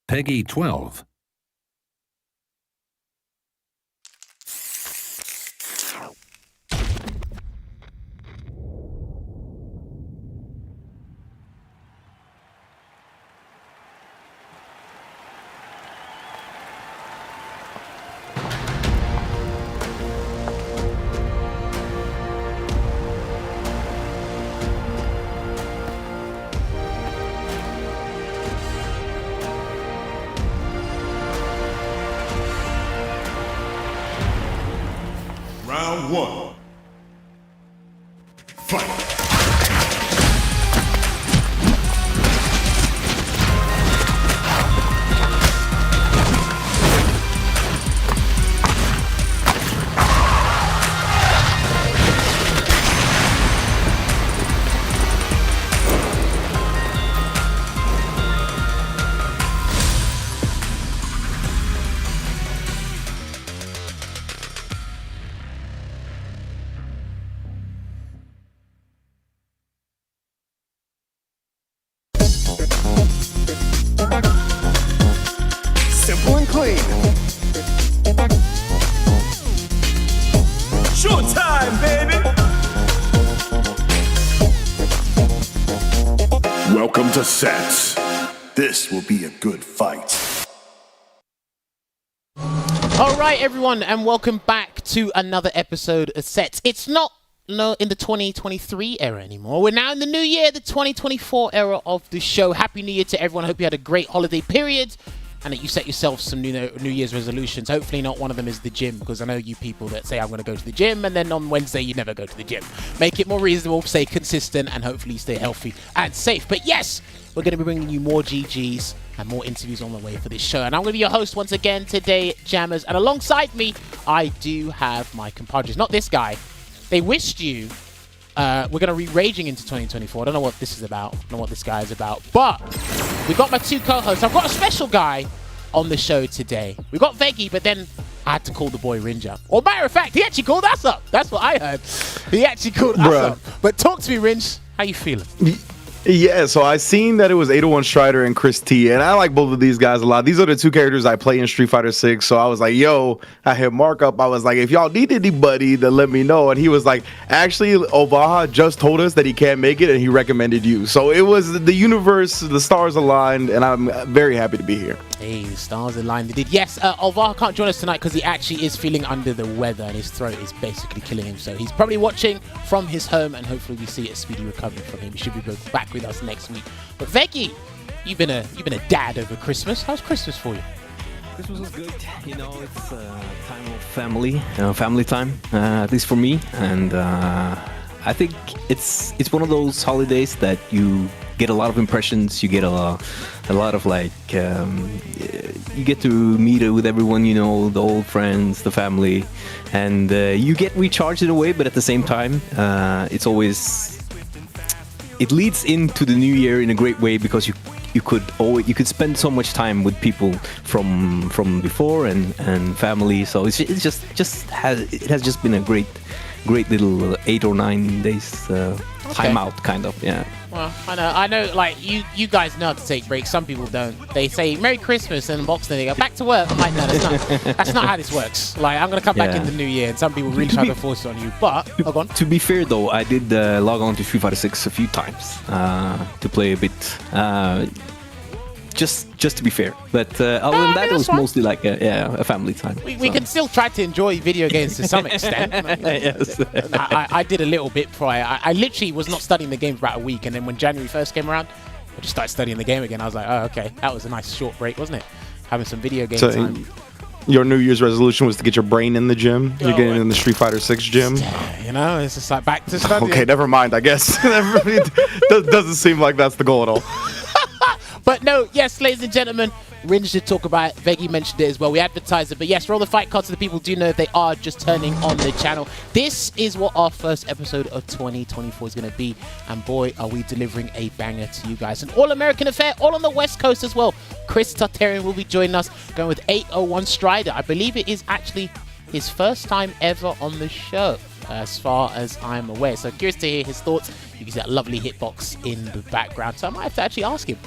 Peggy 12. Round one. Fight. Simple and clean. Showtime, baby. Welcome to Sets. This will be a good fight. All right, everyone, and welcome back to another episode of Sets. It's not in the 2023 era anymore. We're now in the new year, the 2024 era of the show. Happy New Year to everyone. I hope you had a great holiday period and that you set yourself some New Year's resolutions. Hopefully not one of them is the gym, because I know you people that say I'm going to go to the gym and then on Wednesday you never go to the gym. Make it more reasonable, stay consistent, and hopefully stay healthy and safe. But yes, we're going to be bringing you more GGs and more interviews on the way for this show. And I'm going to be your host once again today, Jammers. And alongside me, I do have my compadres. Not this guy. They wished you... we're going to be raging into 2024. I don't know what this is about. I don't know what this guy is about. But we've got my two co-hosts. I've got a special guy on the show today. We've got Veggie, but then I had to call the boy Rinja. Or matter of fact, he actually called us up. That's what I heard. He actually called us up. But talk to me, Rinj. How you feeling? Yeah, so I seen that it was 801 Strider and Chris T, and I like both of these guys a lot. These are the two characters I play in Street Fighter 6, so I was like, yo, I hit Mark up. I was like, if y'all need anybody, then let me know. And he was like, actually, Ovaha just told us that he can't make it, and he recommended you. So it was the universe, the stars aligned, and I'm very happy to be here. Hey, the stars aligned. They did. Yes, Ovaha can't join us tonight because he actually is feeling under the weather, and his throat is basically killing him. So he's probably watching from his home, and hopefully we see a speedy recovery from him. He should be back with us next week. But Veggie, you've been a dad over Christmas. How's Christmas for you? Christmas was good. You know, it's time of family, family time, at least for me. And I think it's one of those holidays that you get a lot of impressions. You get a lot of like, you get to meet with everyone, you know, the old friends, the family, and you get recharged in a way. But at the same time, it leads into the new year in a great way, because you could spend so much time with people from before and family. So it has just been a great little 8 or 9 days time out, kind of. Yeah. Well, I know, like, you guys know how to take breaks. Some people don't. They say Merry Christmas and Boxing Day, they go back to work. I'm like, no, that's not how this works. Like, I'm gonna come back in the new year, and some people really try to force it on you. But to be fair though, I did log on to Street Fighter 6 a few times to play a bit. Just to be fair, but other than that, it was mostly like a family time. We can still try to enjoy video games to some extent. Yes. I did a little bit prior. I literally was not studying the game for about a week, and then when January 1st came around, I just started studying the game again. I was like, oh, okay, that was a nice short break, wasn't it? Having some video game time. Your New Year's resolution was to get your brain in the gym. You're getting in the Street Fighter 6 gym. You know, it's just like back to studying. Okay, never mind, I guess. Doesn't seem like that's the goal at all. But no, yes, ladies and gentlemen, Rinj did talk about it. Veggie mentioned it as well. We advertised it. But yes, for all the fight cards, so the people do know they are just turning on the channel. This is what our first episode of 2024 is going to be. And boy, are we delivering a banger to you guys. An all-American affair, all on the West Coast as well. Chris Tartarian will be joining us, going with 801 Strider. I believe it is actually his first time ever on the show, as far as I'm aware. So curious to hear his thoughts. You can see that lovely hitbox in the background. So I might have to actually ask him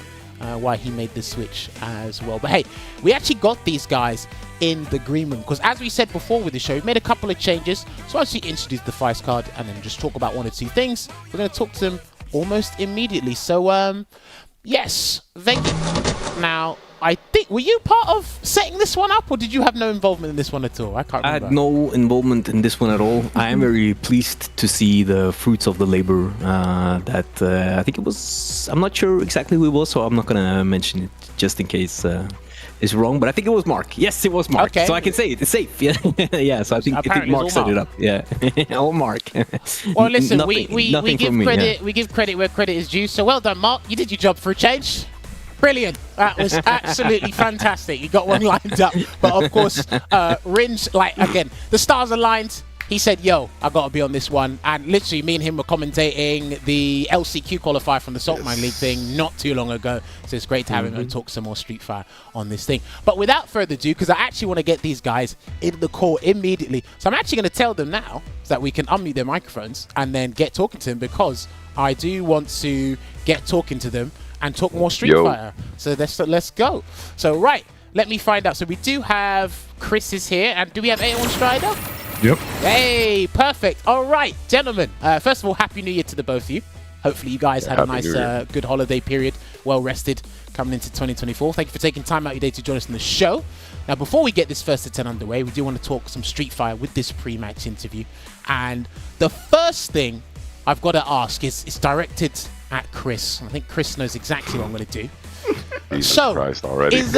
why he made the switch as well. But hey, we actually got these guys in the green room because, as we said before with the show, we've made a couple of changes. So once we introduce the Vice card and then just talk about one or two things, we're going to talk to them almost immediately. So, yes, Venki. Now, I think, were you part of setting this one up, or did you have no involvement in this one at all? I can't remember. I had no involvement in this one at all. I am very pleased to see the fruits of the labor that I think it was, I'm not sure exactly who it was, so I'm not going to mention it just in case it's wrong, but I think it was Mark. Yes, it was Mark. Okay. So I can say it. It's safe. Yeah, yeah. So I think Mark set it up. Yeah, all Mark. Well, listen, nothing, we nothing give from me, credit. yeah. We give credit where credit is due. So well done, Mark. You did your job for a change. Brilliant. That was absolutely fantastic. You got one lined up. But of course, Ringe, like, again, the stars aligned. He said, yo, I got to be on this one. And literally, me and him were commentating the LCQ qualifier from the Saltmine League thing not too long ago. So it's great to have him and talk some more Street Fighter on this thing. But without further ado, because I actually want to get these guys in the call immediately. So I'm actually going to tell them now so that we can unmute their microphones and then get talking to them, because I do want to get talking to them and talk more Street Fighter. So let's go. So right, let me find out. So we do have Chris is here, and do we have A1 Strider? Yep. Hey, perfect. All right, gentlemen. First of all, Happy New Year to the both of you. Hopefully you guys had a nice, good holiday period, well rested coming into 2024. Thank you for taking time out of your day to join us on the show. Now, before we get this first to 10 underway, we do want to talk some Street Fighter with this pre-match interview. And the first thing I've got to ask is directed at Chris. I think Chris knows exactly what I'm going to do. Jesus so, Christ already. I've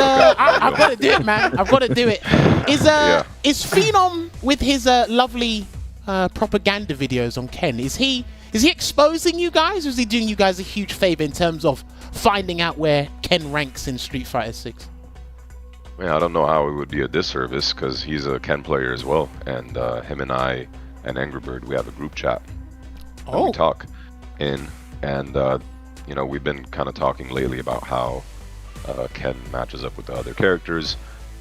got to do it, man. I've got to do it. Is Phenom with his lovely propaganda videos on Ken? Is he exposing you guys, or is he doing you guys a huge favor in terms of finding out where Ken ranks in Street Fighter 6? Yeah, I don't know how it would be a disservice, because he's a Ken player as well, and him and I and Angry Bird, we have a group chat that we talk in, and you know, we've been kind of talking lately about how Ken matches up with the other characters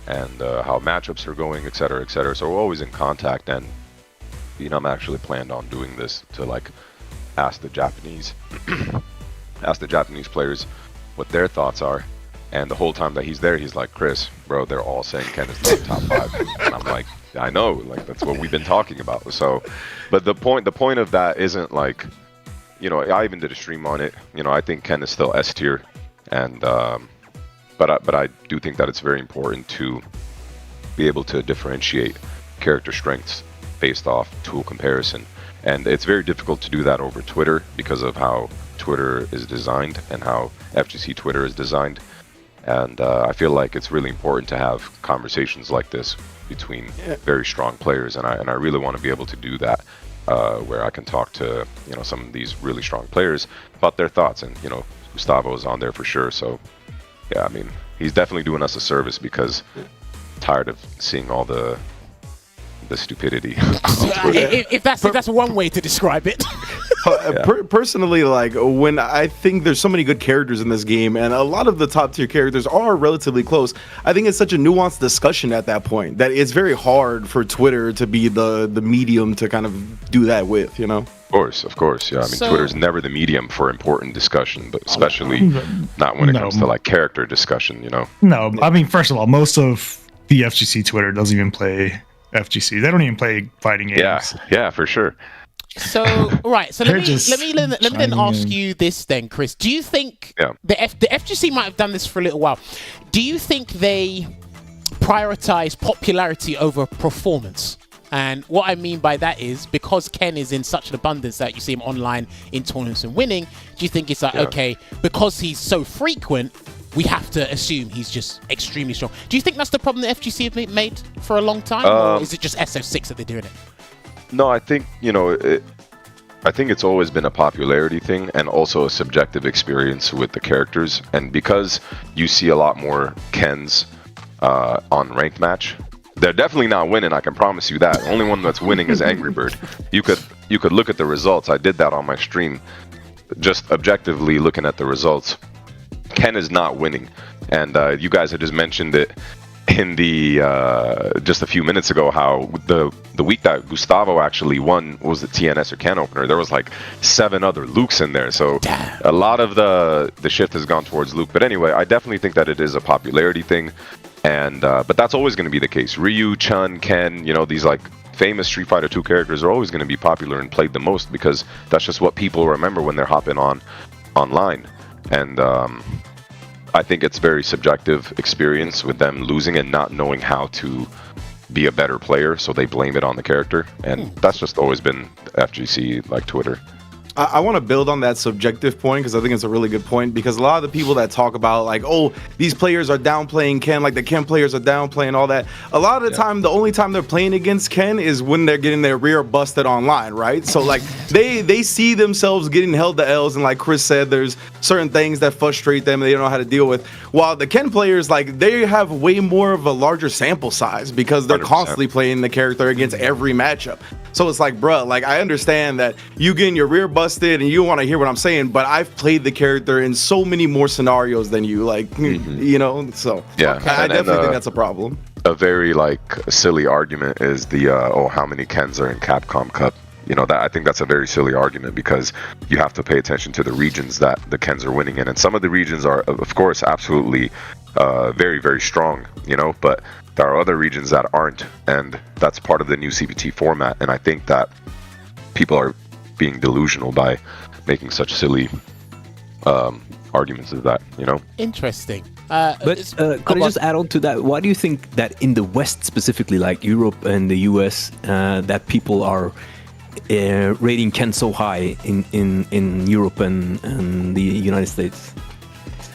and how matchups are going, etc., etc. So we're always in contact, and you know, I'm actually planned on doing this to like ask the Japanese players what their thoughts are. And the whole time that he's there, he's like, Chris, bro, they're all saying Ken is the top 5. And I'm like, I know, like that's what we've been talking about. So, but the point of that isn't like, you know, I even did a stream on it. You know, I think Ken is still S tier, and but I do think that it's very important to be able to differentiate character strengths based off tool comparison, and it's very difficult to do that over Twitter because of how Twitter is designed and how FGC Twitter is designed. And I feel like it's really important to have conversations like this between very strong players, and I really want to be able to do that, where I can talk to, you know, some of these really strong players about their thoughts. And you know, Gustavo is on there for sure. So yeah, I mean, he's definitely doing us a service, because I'm tired of seeing all the stupidity. If that's one way to describe it. Personally, like, when I think there's so many good characters in this game, and a lot of the top tier characters are relatively close, I think it's such a nuanced discussion at that point that it's very hard for Twitter to be the medium to kind of do that with, you know? Of course, yeah. I mean, Twitter's never the medium for important discussion, but especially not when it comes to like character discussion, you know? No, I mean, first of all, most of the FGC Twitter doesn't even play FGC. They don't even play fighting games. Yeah, for sure. So right, so let me then ask you this then, Chris. Do you think the FGC might have done this for a little while? Do you think they prioritize popularity over performance? And what I mean by that is, because Ken is in such an abundance that you see him online in tournaments and winning, do you think it's like, okay, because he's so frequent, we have to assume he's just extremely strong? Do you think that's the problem that FGC have made for a long time, or is it just SF6 that they're doing it? No, I think, you know, I think it's always been a popularity thing and also a subjective experience with the characters. And because you see a lot more Kens on ranked match, they're definitely not winning. I can promise you that. The only one that's winning is Angry Bird. You could look at the results. I did that on my stream. Just objectively looking at the results, Ken is not winning. And you guys had just mentioned it. in the just a few minutes ago how the week that Gustavo actually won was the TNS or Can opener. There was like 7 other Lukes in there, so a lot of the shift has gone towards Luke. But anyway, I definitely think that it is a popularity thing, and but that's always going to be the case. Ryu, Chun, Ken, you know, these like famous Street Fighter 2 characters are always going to be popular and played the most because that's just what people remember when they're hopping online. And I think it's very subjective experience with them losing and not knowing how to be a better player, so they blame it on the character, and that's just always been FGC like Twitter. I want to build on that subjective point because I think it's a really good point, because a lot of the people that talk about like, oh, these players are downplaying Ken, like the Ken players are downplaying all that. A lot of the time, the only time they're playing against Ken is when they're getting their rear busted online, right? So like they see themselves getting held to L's, and like Chris said, there's certain things that frustrate them and they don't know how to deal with. While the Ken players, like they have way more of a larger sample size because they're 100%. constantly playing the character against every matchup. So it's like, bruh, like I understand that you getting your rear busted and you want to hear what I'm saying, but I've played the character in so many more scenarios than you, like, you know, so yeah, I definitely think that's a problem. A very like silly argument is the oh, how many Kens are in Capcom Cup? You know, that I think that's a very silly argument because you have to pay attention to the regions that the Kens are winning in, and some of the regions are, of course, absolutely very, very strong, you know, but there are other regions that aren't, and that's part of the new CPT format, and I think that people are being delusional by making such silly arguments as that, you know? Interesting. But could I just add on to that? Why do you think that in the West specifically, like Europe and the US, that people are rating Ken so high in Europe and the United States?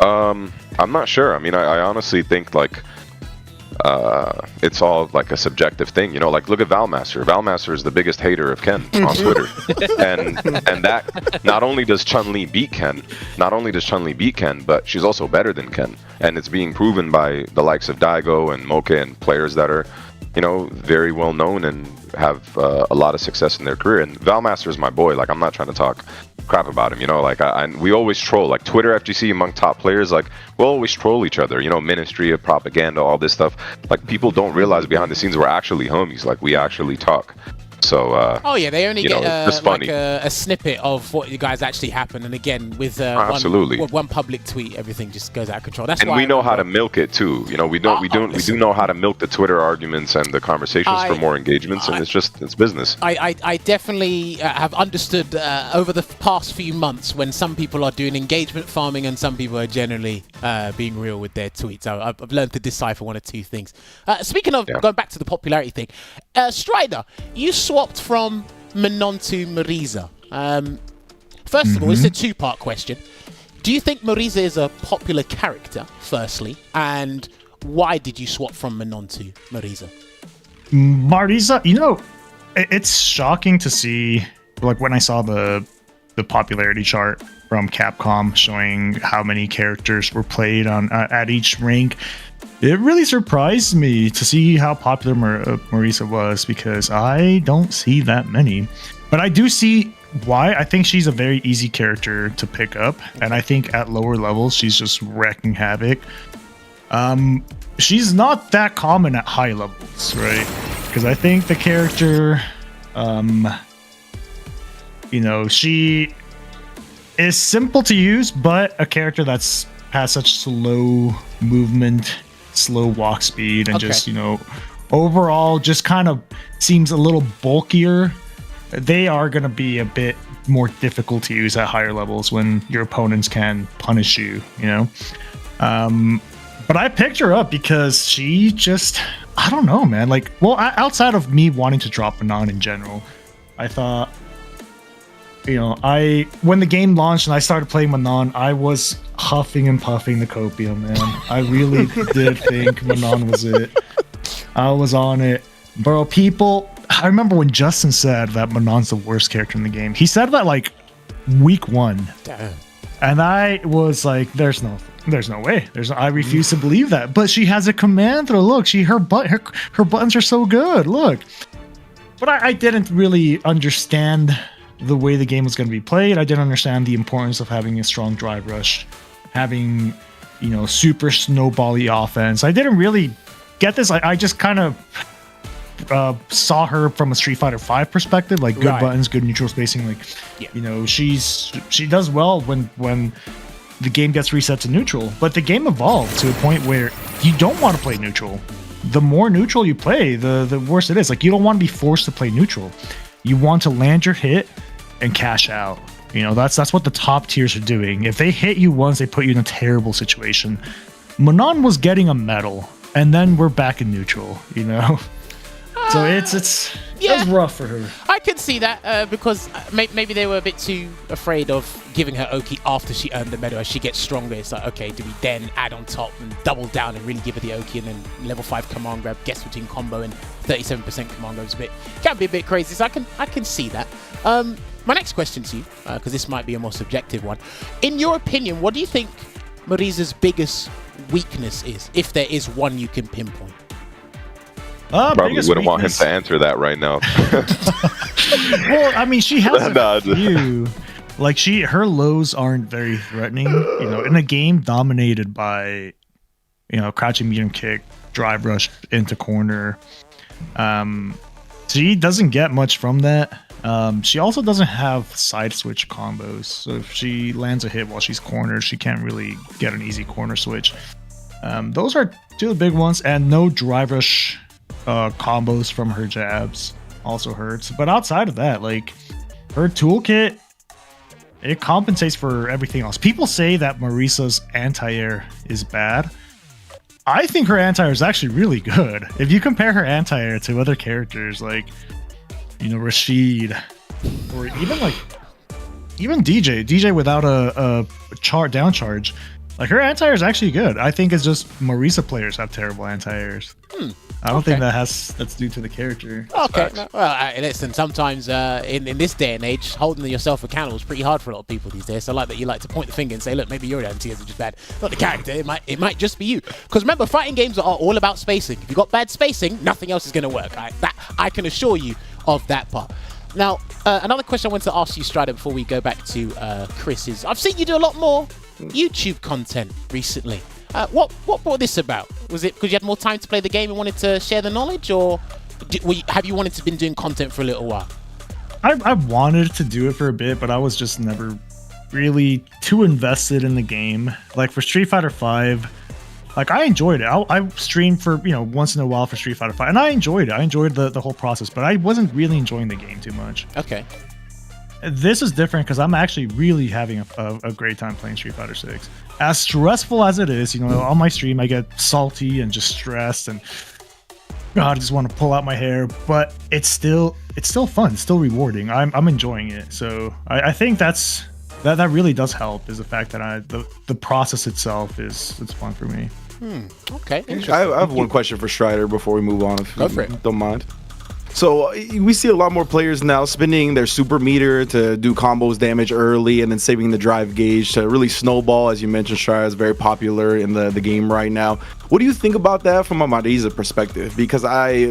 I'm not sure. I mean, I honestly think like it's all like a subjective thing, you know. Like look at Valmaster. Valmaster is the biggest hater of Ken on Twitter, and that not only does Chun-Li beat Ken, but she's also better than Ken, and it's being proven by the likes of Daigo and Moke and players that are, you know, very well known and have a lot of success in their career. And Valmaster is my boy. Like I'm not trying to talk crap about him, you know, like we always troll, like Twitter FGC among top players, like we'll always troll each other, you know, Ministry of Propaganda, all this stuff. Like people don't realize behind the scenes we're actually homies, like we actually talk. So oh yeah, they only get like a snippet of what you guys actually happen, and again with absolutely one public tweet, everything just goes out of control. That's and why we know how to milk it too. You know, we do know how to milk the Twitter arguments and the conversations for more engagements, and it's business. I definitely have understood over the past few months when some people are doing engagement farming and some people are generally being real with their tweets. I've learned to decipher one or two things. Speaking of going back to the popularity thing, Strider, you swapped from Manon to Marisa. First of all, it's a two-part question. Do you think Marisa is a popular character, firstly? And why did you swap from Manon to Marisa? Marisa, you know, it's shocking to see, like when I saw the popularity chart from Capcom showing how many characters were played on at each rank. It really surprised me to see how popular Marisa was, because I don't see that many. But I do see why. I think she's a very easy character to pick up, and I think at lower levels she's just wrecking havoc. She's not that common at high levels, right? Because I think the character, you know, she is simple to use, but a character that's has such slow movement, slow walk speed, and just, you know, overall just kind of seems a little bulkier. They are going to be a bit more difficult to use at higher levels when your opponents can punish you, you know. But I picked her up because she just, I don't know, man. Like, well, outside of me wanting to drop Manon in general, I thought, you know, when the game launched and I started playing Manon, I was huffing and puffing the copium, man. I really did think Manon was it. I was on it. Bro, people, I remember when Justin said that Manon's the worst character in the game. He said that like week 1. Damn. And I was like, there's no way. I refuse to believe that. But she has a command throw. Look, her buttons are so good. Look. But I didn't really understand the way the game was going to be played. I didn't understand the importance of having a strong drive rush, having, you know, super snowbally offense. I didn't really get this. I just kind of saw her from a Street Fighter 5 perspective, like good buttons, good neutral spacing. Like, you know, she does well when the game gets reset to neutral. But the game evolved to a point where you don't want to play neutral. The more neutral you play, the worse it is. Like, you don't want to be forced to play neutral. You want to land your hit and cash out. You know, that's what the top tiers are doing. If they hit you once, they put you in a terrible situation. Manon was getting a medal, and then we're back in neutral, you know? So it's rough for her. I can see that because maybe they were a bit too afraid of giving her Oki after she earned the medal. As she gets stronger, it's like, okay, do we then add on top and double down and really give her the Oki, and then level 5 command grab, guess between combo and 37% command grab can be a bit crazy. So I can see that. My next question to you, because this might be a more subjective one. In your opinion, what do you think Marisa's biggest weakness is, if there is one you can pinpoint? Probably wouldn't want him to answer that right now. Well, I mean, she has a few. Like, her lows aren't very threatening. You know, in a game dominated by, you know, crouching medium kick, drive rush into corner, she doesn't get much from that. She also doesn't have side switch combos. So if she lands a hit while she's cornered, she can't really get an easy corner switch. Those are two of the big ones, and no drive rush combos from her jabs also hurts. But outside of that, like, her toolkit, it compensates for everything else. People say that Marisa's anti-air is bad. I think her anti-air is actually really good. If you compare her anti-air to other characters like, you know, Rashid, or even DJ without a down charge, like, her anti-air is actually good. I think it's just Marisa players have terrible anti-airs. I don't think that's due to the character. Okay. Well, listen, sometimes in this day and age, holding yourself accountable is pretty hard for a lot of people these days. So I like that you like to point the finger and say, look, maybe your anti-airs are just bad. Not the character. It might just be you. Because remember, fighting games are all about spacing. If you've got bad spacing, nothing else is going to work. I can assure you of that part. Now, another question I wanted to ask you, Strider, before we go back to Chris, is I've seen you do a lot more YouTube content recently. What brought this about? Was it because you had more time to play the game and wanted to share the knowledge, or have you wanted to been doing content for a little while? I wanted to do it for a bit, but I was just never really too invested in the game. Like, for Street Fighter 5, like, I enjoyed it. I streamed for, you know, once in a while for Street Fighter 5, and I enjoyed it. I enjoyed the whole process, but I wasn't really enjoying the game too much. Okay. This is different because I'm actually really having a great time playing Street Fighter 6. As stressful as it is, you know, on my stream I get salty and just stressed, and God, I just want to pull out my hair. But it's still fun. It's still rewarding. I'm enjoying it. So I think that really does help, is the fact that the process itself it's fun for me. Okay. I have one question for Strider before we move on, if Go for you it. don't mind. So we see a lot more players now spending their super meter to do combos damage early, and then saving the drive gauge to really snowball. As you mentioned, Strider is very popular in the game right now. What do you think about that from a Marisa perspective? Because I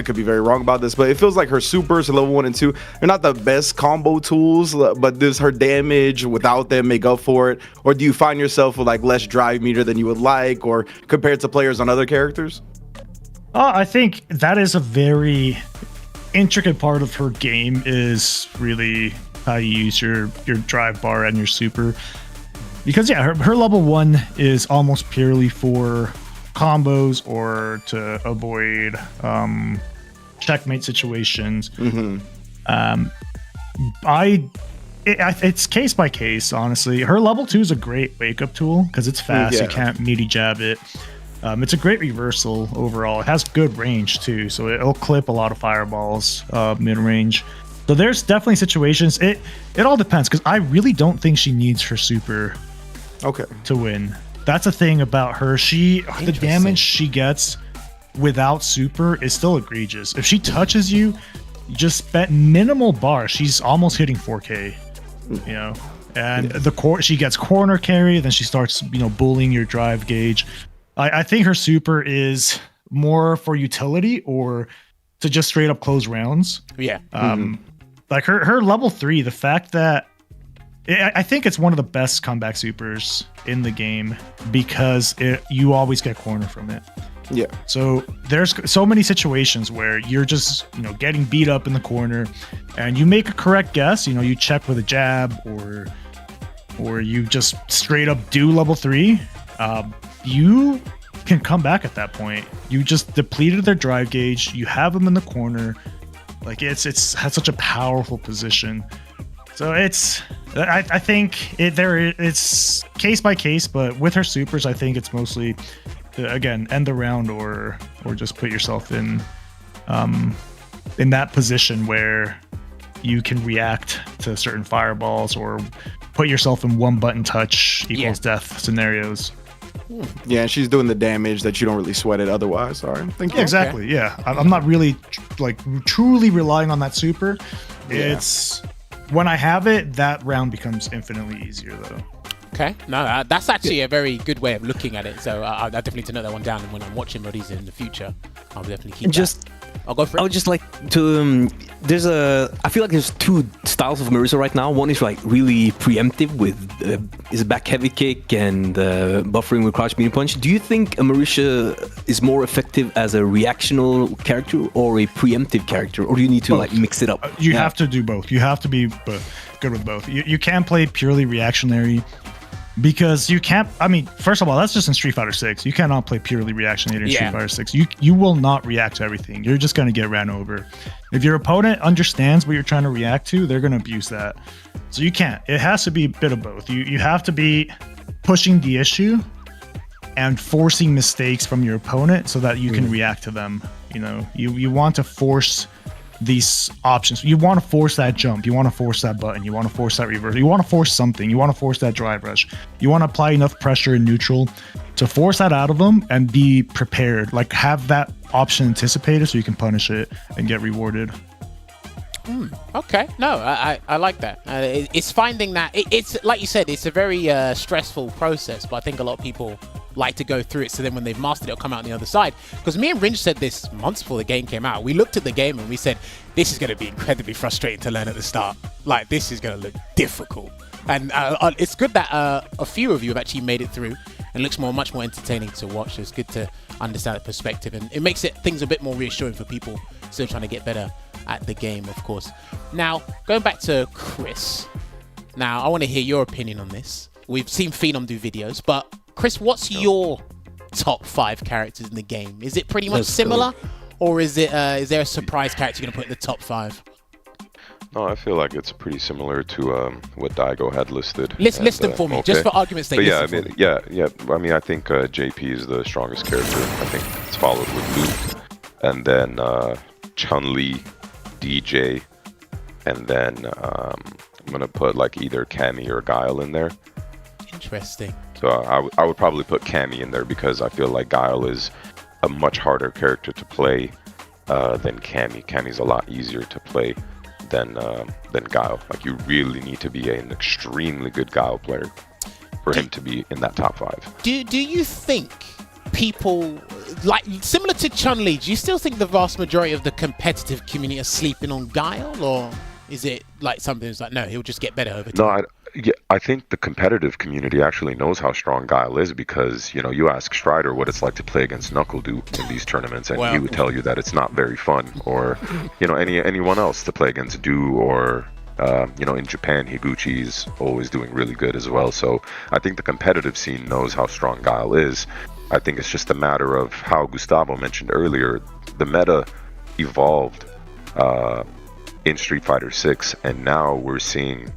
could be very wrong about this, but it feels like her supers, her level 1 and 2, they're not the best combo tools, but does her damage without them make up for it? Or do you find yourself with like less drive meter than you would like, or compared to players on other characters? I think that is a very intricate part of her game, is really how you use your drive bar and your super. Because her level 1 is almost purely for combos or to avoid checkmate situations. It's case by case, honestly. Her level 2 is a great wake up tool because it's fast. You can't meaty jab it. It's a great reversal overall. It has good range too, so it'll clip a lot of fireballs mid range. So there's definitely situations. It all depends, because I really don't think she needs her super to win. That's a thing about her. The damage she gets without super is still egregious. If she touches you, just spent minimal bar, she's almost hitting 4K. You know, and she gets corner carry, then she starts, you know, bullying your drive gauge. I think her super is more for utility or to just straight up close rounds. Yeah. Like her level 3, the fact that I think it's one of the best comeback supers in the game, because you always get corner from it. Yeah. So there's so many situations where you're just, getting beat up in the corner, and you make a correct guess. You check with a jab, or you just straight up do level 3. You can come back at that point. You just depleted their drive gauge. You have them in the corner. Like it's has such a powerful position. So I think it's case by case, but with her supers, I think it's mostly again end the round or just put yourself in that position where you can react to certain fireballs or put yourself in one button touch equals death scenarios. Yeah, and she's doing the damage that you don't really sweat it otherwise. All right, thank you. Yeah, exactly. Okay. Yeah, I'm not really truly relying on that super. Yeah. It's when I have it, that round becomes infinitely easier though. Okay, no, that's actually a very good way of looking at it. So I definitely need to note that one down, and when I'm watching Rodiza in the future, I'll definitely keep that. I'll go for it. I would just like to. I feel like there's two styles of Marisa right now. One is like really preemptive with is a back heavy kick and buffering with crouch medium punch. Do you think a Marisa is more effective as a reactional character or a preemptive character, or do you need to like mix it up? You have to do both. You have to be good with both. You can't play purely reactionary. Because you can't. I mean, first of all, that's just in Street Fighter 6. You cannot play purely reactionary in Street Fighter 6. You will not react to everything. You're just gonna get ran over. If your opponent understands what you're trying to react to, they're gonna abuse that. So you can't. It has to be a bit of both. You have to be pushing the issue and forcing mistakes from your opponent so that you can react to them. You want to force these options. You want to force that jump. You want to force that button. You want to force that reverse. You want to force something. You want to force that drive rush. You want to apply enough pressure in neutral to force that out of them and be prepared. Like have that option anticipated so you can punish it and get rewarded. Okay, no, I like that. It's finding that it's like you said, it's a very stressful process, but I think a lot of people like to go through it, so then when they've mastered it, it'll come out on the other side. Because me and Rinj said this months before the game came out. We looked at the game and we said, this is going to be incredibly frustrating to learn at the start. Like, this is going to look difficult. And it's good that a few of you have actually made it through, and it looks much more entertaining to watch. So it's good to understand the perspective, and it makes things a bit more reassuring for people still trying to get better at the game, of course. Now, going back to Chris. Now, I want to hear your opinion on this. We've seen Phenom do videos, but Chris, what's your top 5 characters in the game? Is it pretty much similar, or is there a surprise character you're going to put in the top 5? No, I feel like it's pretty similar to what Daigo had listed. List them for me, just for argument's sake. Yeah, I mean, I think JP is the strongest character. I think it's followed with Luke, and then Chun-Li, DJ, and then I'm gonna put like either Cammy or Guile in there. Interesting. So I would probably put Cammy in there because I feel like Guile is a much harder character to play than Cammy. Cammy's a lot easier to play than Guile. Like, you really need to be an extremely good Guile player for him to be in that top 5. Do you think people, like similar to Chun-Li, do you still think the vast majority of the competitive community are sleeping on Guile, or is it like something that's like, no, he'll just get better over time? No, I think the competitive community actually knows how strong Guile is because, you ask Strider what it's like to play against NuckleDu in these tournaments, and he would tell you that it's not very fun. Or, anyone else to play against Du, or, in Japan, Higuchi's always doing really good as well. So I think the competitive scene knows how strong Guile is. I think it's just a matter of how Gustavo mentioned earlier, the meta evolved in Street Fighter 6, and now we're seeing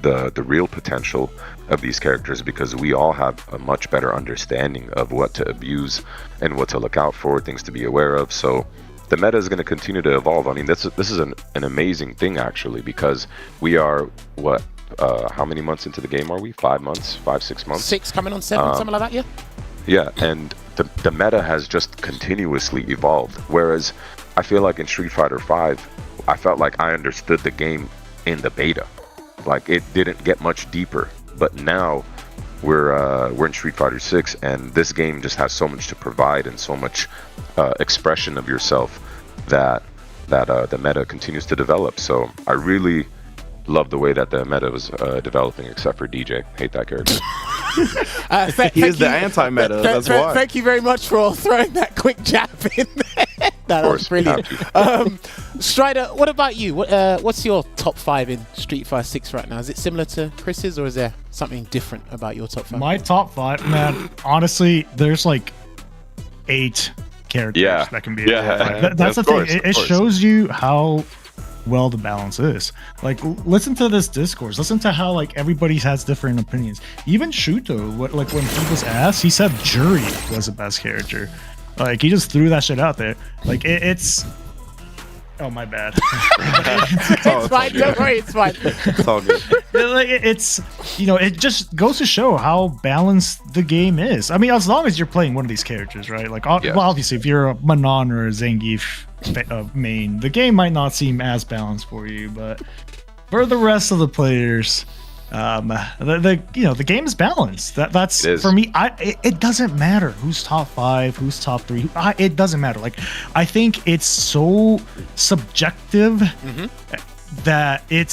the real potential of these characters because we all have a much better understanding of what to abuse and what to look out for, things to be aware of. So the meta is going to continue to evolve. I mean, this is an amazing thing actually, because we are how many months into the game are we? 5 months, 6 months? 6 coming on 7, something like that, yeah. Yeah, and the meta has just continuously evolved. Whereas I feel like in Street Fighter 5, I felt like I understood the game in the beta. Like, it didn't get much deeper, but now we're in Street Fighter 6, and this game just has so much to provide and so much expression of yourself that the meta continues to develop. So I really love the way that the meta was developing, except for DJ. Hate that character. He is the anti-meta. That's why. Thank you very much for throwing that quick jab in there. That was brilliant. Strider, what about you? What's your top 5 in Street Fighter 6 right now? Is it similar to Chris's, or is there something different about your top 5? My top 5, man, honestly, there's like 8 characters that can be. That's the thing. It shows you how well the balance is. Like, listen to this discourse. Listen to how like everybody has different opinions. Even Shuto, like when he was asked, he said Jury was the best character. Like, he just threw that shit out there. Like, it's. Oh, my bad. It's fine. Don't worry. It's fine. It's all good. It's, it just goes to show how balanced the game is. I mean, as long as you're playing one of these characters, right? Like, well, obviously, if you're a Manon or a Zangief main, the game might not seem as balanced for you. But for the rest of the players, the game is balanced. That's for me. It doesn't matter who's top 5, who's top 3. It doesn't matter. Like, I think it's so subjective that it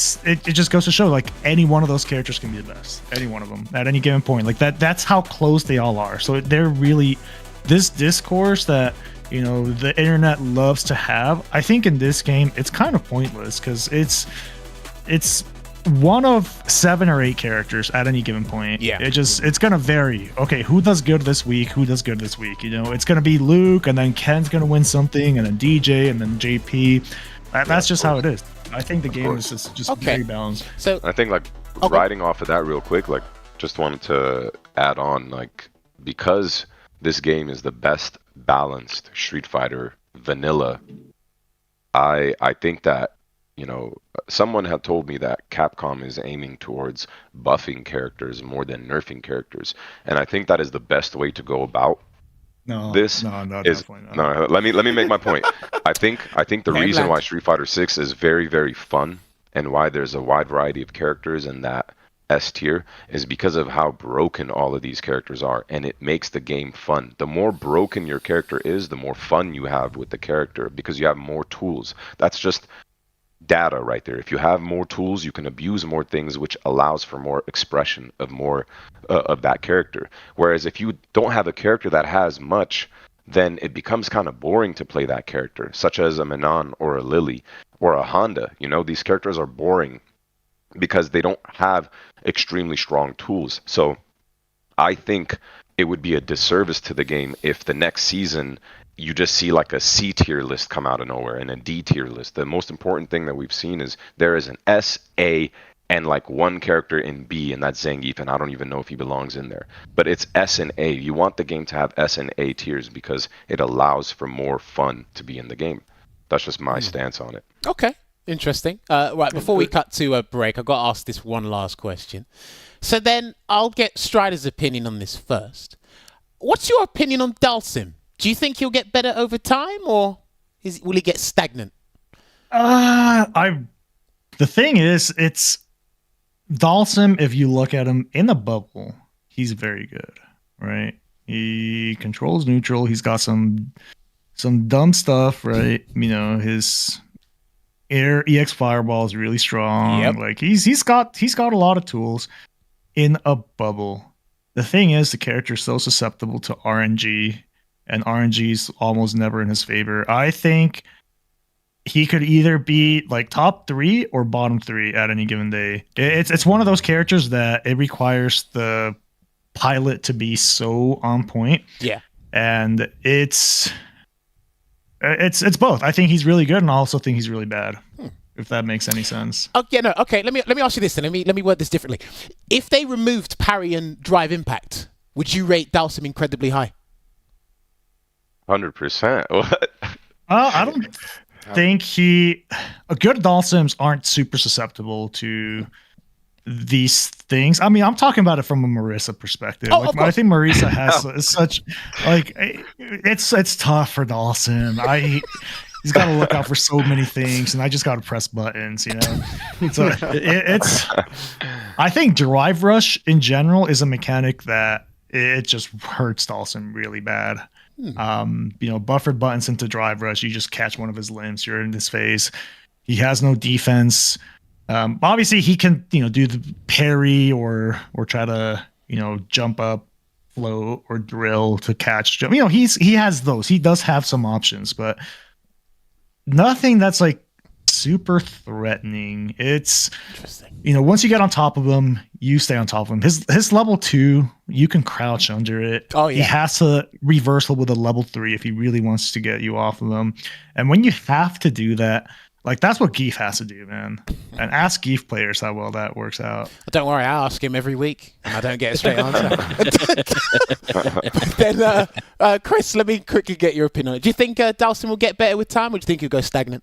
just goes to show like any one of those characters can be the best. Any one of them at any given point. Like that's how close they all are. So they're really this discourse that the internet loves to have. I think in this game it's kind of pointless because it's one of 7 or 8 characters at any given point. Yeah, it's gonna vary. Okay, who does good this week? Who does good this week? It's gonna be Luke, and then Ken's gonna win something, and then DJ, and then JP. That's just how it is. I think the game is just very balanced. So I think riding off of that real quick, just wanted to add on, because this game is the best balanced Street Fighter vanilla. I think that. Someone had told me that Capcom is aiming towards buffing characters more than nerfing characters, and I think that is the best way to go about this. No, definitely not. No, let me make my point. I think the reason why Street Fighter 6 is very, very fun and why there's a wide variety of characters in that S tier is because of how broken all of these characters are, and it makes the game fun. The more broken your character is, the more fun you have with the character because you have more tools. That's just data right there. If you have more tools, you can abuse more things, which allows for more expression of more of that character. Whereas if you don't have a character that has much, then it becomes kind of boring to play that character, such as a Manon or a Lily or a Honda. These characters are boring because they don't have extremely strong tools. So I think it would be a disservice to the game if the next season you just see like a C tier list come out of nowhere and a D tier list. The most important thing that we've seen is there is an S, A, and like one character in B, and that's Zangief, and I don't even know if he belongs in there. But it's S and A. You want the game to have S and A tiers because it allows for more fun to be in the game. That's just my stance on it. Okay, interesting. Right, before we cut to a break, I've got to ask this one last question. So then I'll get Strider's opinion on this first. What's your opinion on Dalsim? Do you think he'll get better over time, or will he get stagnant? The thing is, it's Dalsim. If you look at him in the bubble, he's very good, right? He controls neutral. He's got some dumb stuff, right? His air EX fireball is really strong. Yep. Like he's got a lot of tools in a bubble. The thing is, the character is so susceptible to RNG. And RNG is almost never in his favor. I think he could either be like top 3 or bottom 3 at any given day. It's one of those characters that it requires the pilot to be so on point. Yeah. And it's both. I think he's really good, and I also think he's really bad. If that makes any sense. Okay, no. Okay, let me ask you this then. Let me word this differently. If they removed parry and drive impact, would you rate Dalsim incredibly high? 100%. What? I don't think good Dalsims aren't super susceptible to these things. I mean, I'm talking about it from a Marisa perspective. I think Marisa has such it's tough for Dalsim. He's got to look out for so many things, and I just got to press buttons, So I think drive rush in general is a mechanic that it just hurts Dalsim really bad. Buffered buttons into drive rush, you just catch one of his limbs, you're in his face. He has no defense. Obviously he can, do the parry or try to, jump up, float, or drill to catch. He has those. He does have some options, but nothing that's like super threatening. It's Interesting. Once you get on top of him, you stay on top of him. His level 2, you can crouch under it. Oh yeah. He has to reversal with a level 3 if he really wants to get you off of him. And when you have to do that, like that's what Geef has to do, man. And ask Geef players how well that works out. Don't worry, I ask him every week and I don't get a straight answer. Then, Chris, let me quickly get your opinion on it. Do you think Dalsim will get better with time, or do you think he'll go stagnant?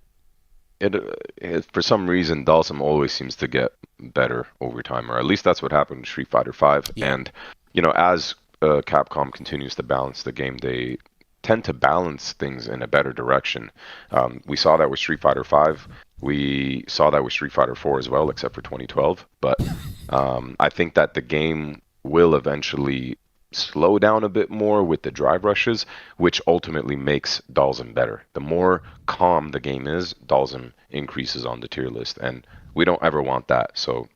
For some reason, Dalsim always seems to get better over time, or at least that's what happened in Street Fighter V. Yeah. And as Capcom continues to balance the game, they tend to balance things in a better direction. We saw that with Street Fighter V. We saw that with Street Fighter 4 as well, except for 2012. But I think that the game will eventually slow down a bit more with the drive rushes, which ultimately makes Dalsim better. The more calm the game is, Dalsim increases on the tier list, and we don't ever want that. So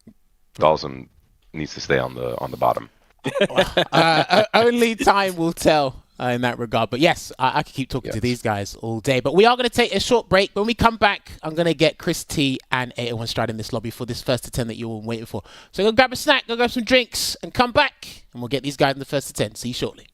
Dalsim needs to stay on the bottom. Only time will tell in that regard. But yes, I could keep talking to these guys all day. But we are going to take a short break. When we come back, I'm going to get Chris T and 801 Stride in this lobby for this first to 10 that you're all waiting for. So go grab a snack, go grab some drinks, and come back, and we'll get these guys in the first to 10. See you shortly.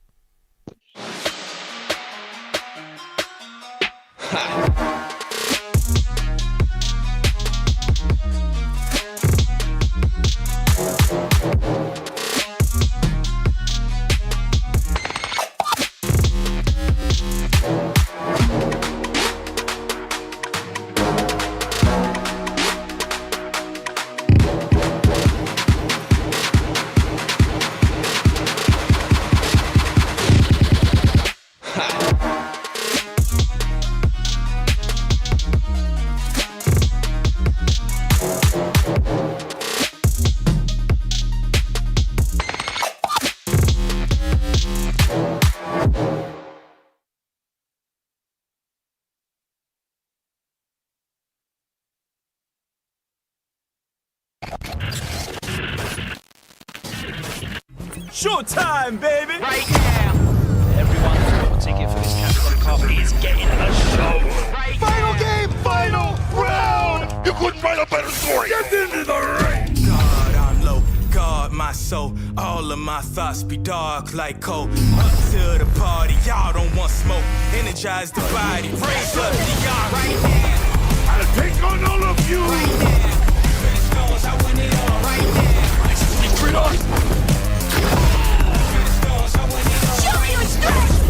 Showtime, baby! Right now! Everyone's got a ticket for this category club is getting a show! Right Final game, final round! You couldn't write a better story! Get into the ring! God, I'm low. God, my soul. All of my thoughts be dark like coal. Up to the party, y'all don't want smoke. Energize the body, raise up the arm. Right now! I'll take on all of you! Right now! Finish goals, I win it all. Right now! Straight on!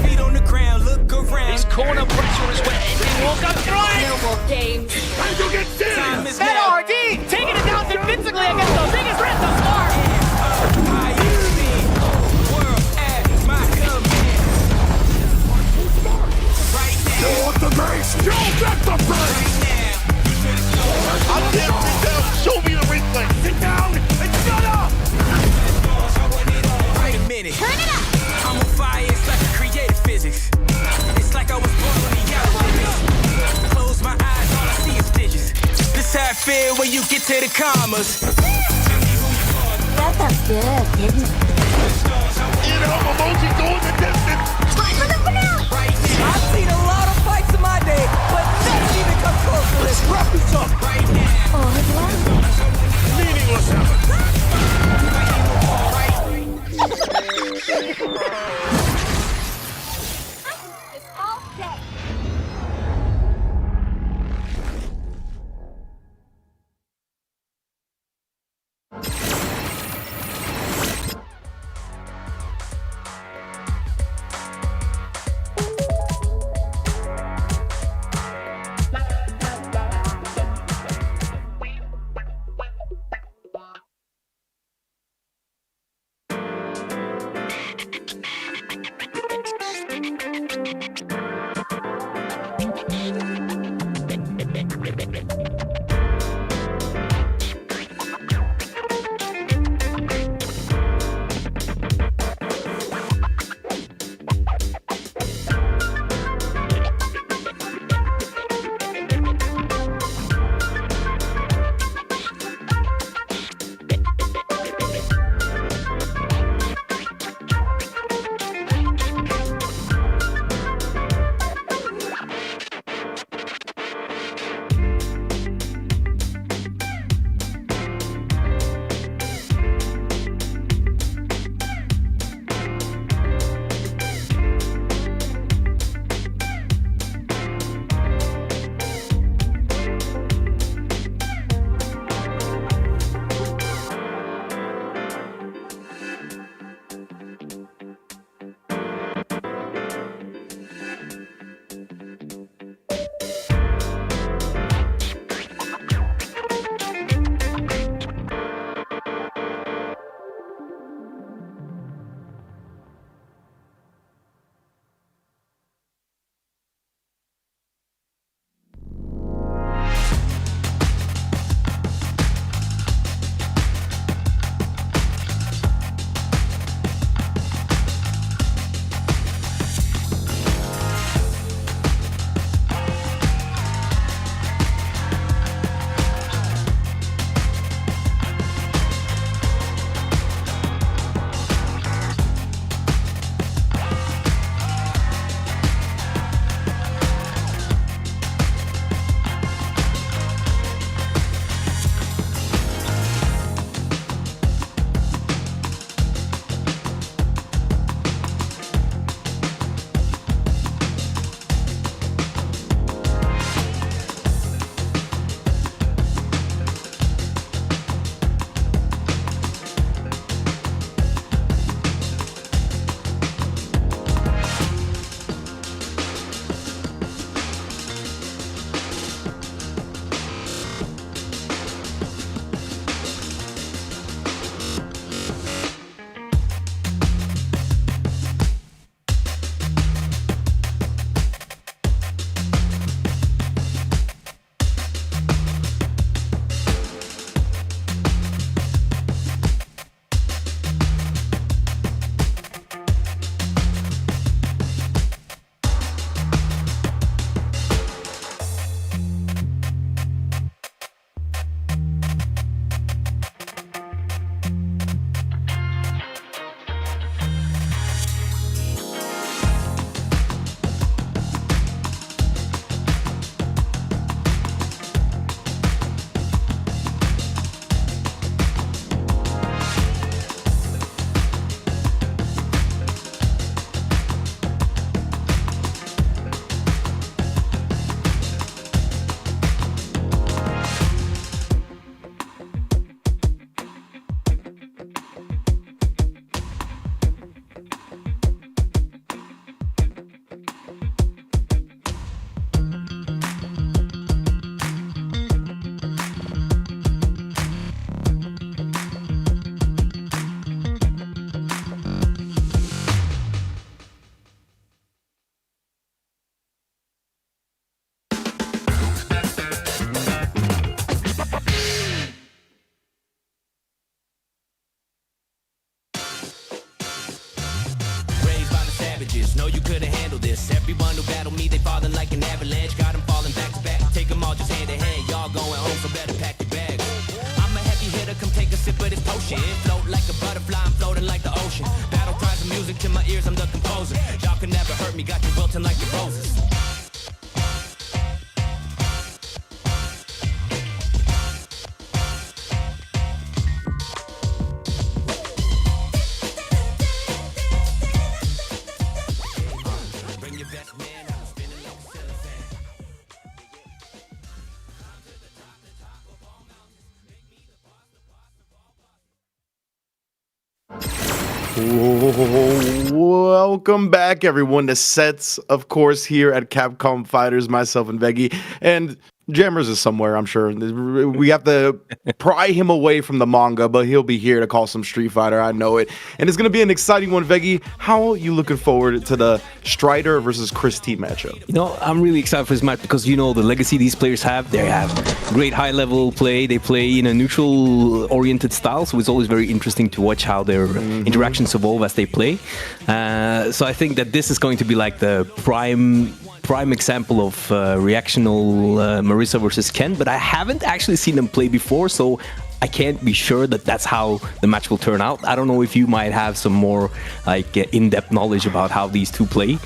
Feet on the ground, look around. His corner pressure is where anything will go through it! No more games. Time to get serious! Time is now. NRD taking it down defensively against the biggest threat thus far. I used to be world at my command. Right now. You want the base? You got the base! Right now. I can't sit down. Show me the replay. Sit down and shut up! Wait a minute. Turn it up. I'm on fire, it's like creative physics. It's like I was born on the outer limits. Close my eyes, all I see is digits. This how I feel when you get to the commas. That felt good, didn't it? You know, emoji going the distance. For the finale. Right now. I've seen a lot of fights in my day, but nothing even comes close to this. Wrap this up. Right now. Oh, it's Meaningless effort. all day. savages. No, you couldn't handle this. Everyone who battled me, they falling like an avalanche. Got them falling back to back. Take them all just hand in hand. Y'all going home, so better pack your bags. I'm a heavy hitter, come take a sip of this potion. Float like a butterfly, I'm floating like the ocean. Battle cries of music to my ears, I'm the composer. Y'all can never hurt me, got you wilting like the roses. Welcome back, everyone, to Sets, of course, here at Capcom Fighters, myself and Veggie. And Jammers is somewhere, I'm sure. We have to pry him away from the manga, but he'll be here to call some Street Fighter, I know it. And it's going to be an exciting one, Veggie. How are you looking forward to the Strider versus Chris T matchup? You know, I'm really excited for this match because, you know, the legacy these players have. They have great high-level play. They play in a neutral-oriented style, so it's always very interesting to watch how their interactions evolve as they play. So I think that this is going to be like the prime example of reactional Marisa versus Ken, but I haven't actually seen them play before, so I can't be sure that that's how the match will turn out. I don't know if you might have some more like in-depth knowledge about how these two play.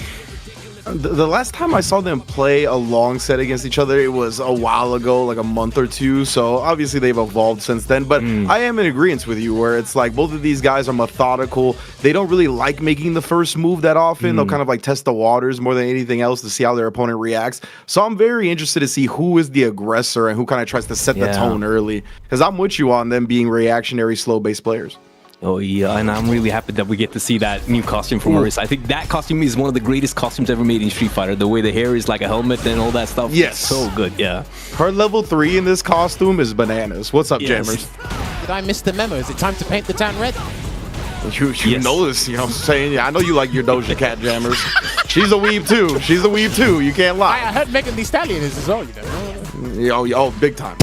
The last time I saw them play a long set against each other, it was a while ago, like a month or two. So obviously they've evolved since then. But I am in agreement with you where it's like both of these guys are methodical. They don't really like making the first move that often. They'll kind of like test the waters more than anything else to see how their opponent reacts. So I'm very interested to see who is the aggressor and who kind of tries to set the tone early. Because I'm with you on them being reactionary, slow-based players. Oh yeah, and I'm really happy that we get to see that new costume from Marisa. I think that costume is one of the greatest costumes ever made in Street Fighter. The way the hair is like a helmet and all that stuff. Yes. So good, yeah. Her level 3 in this costume is bananas. What's up, Jammers? Did I miss the memo? Is it time to paint the town red? You know this, you know what I'm saying? I know you like your Doja Cat, Jammers. She's a weeb too. She's a weeb too. You can't lie. I heard Megan Thee Stallion is as well, you know. Oh, big time.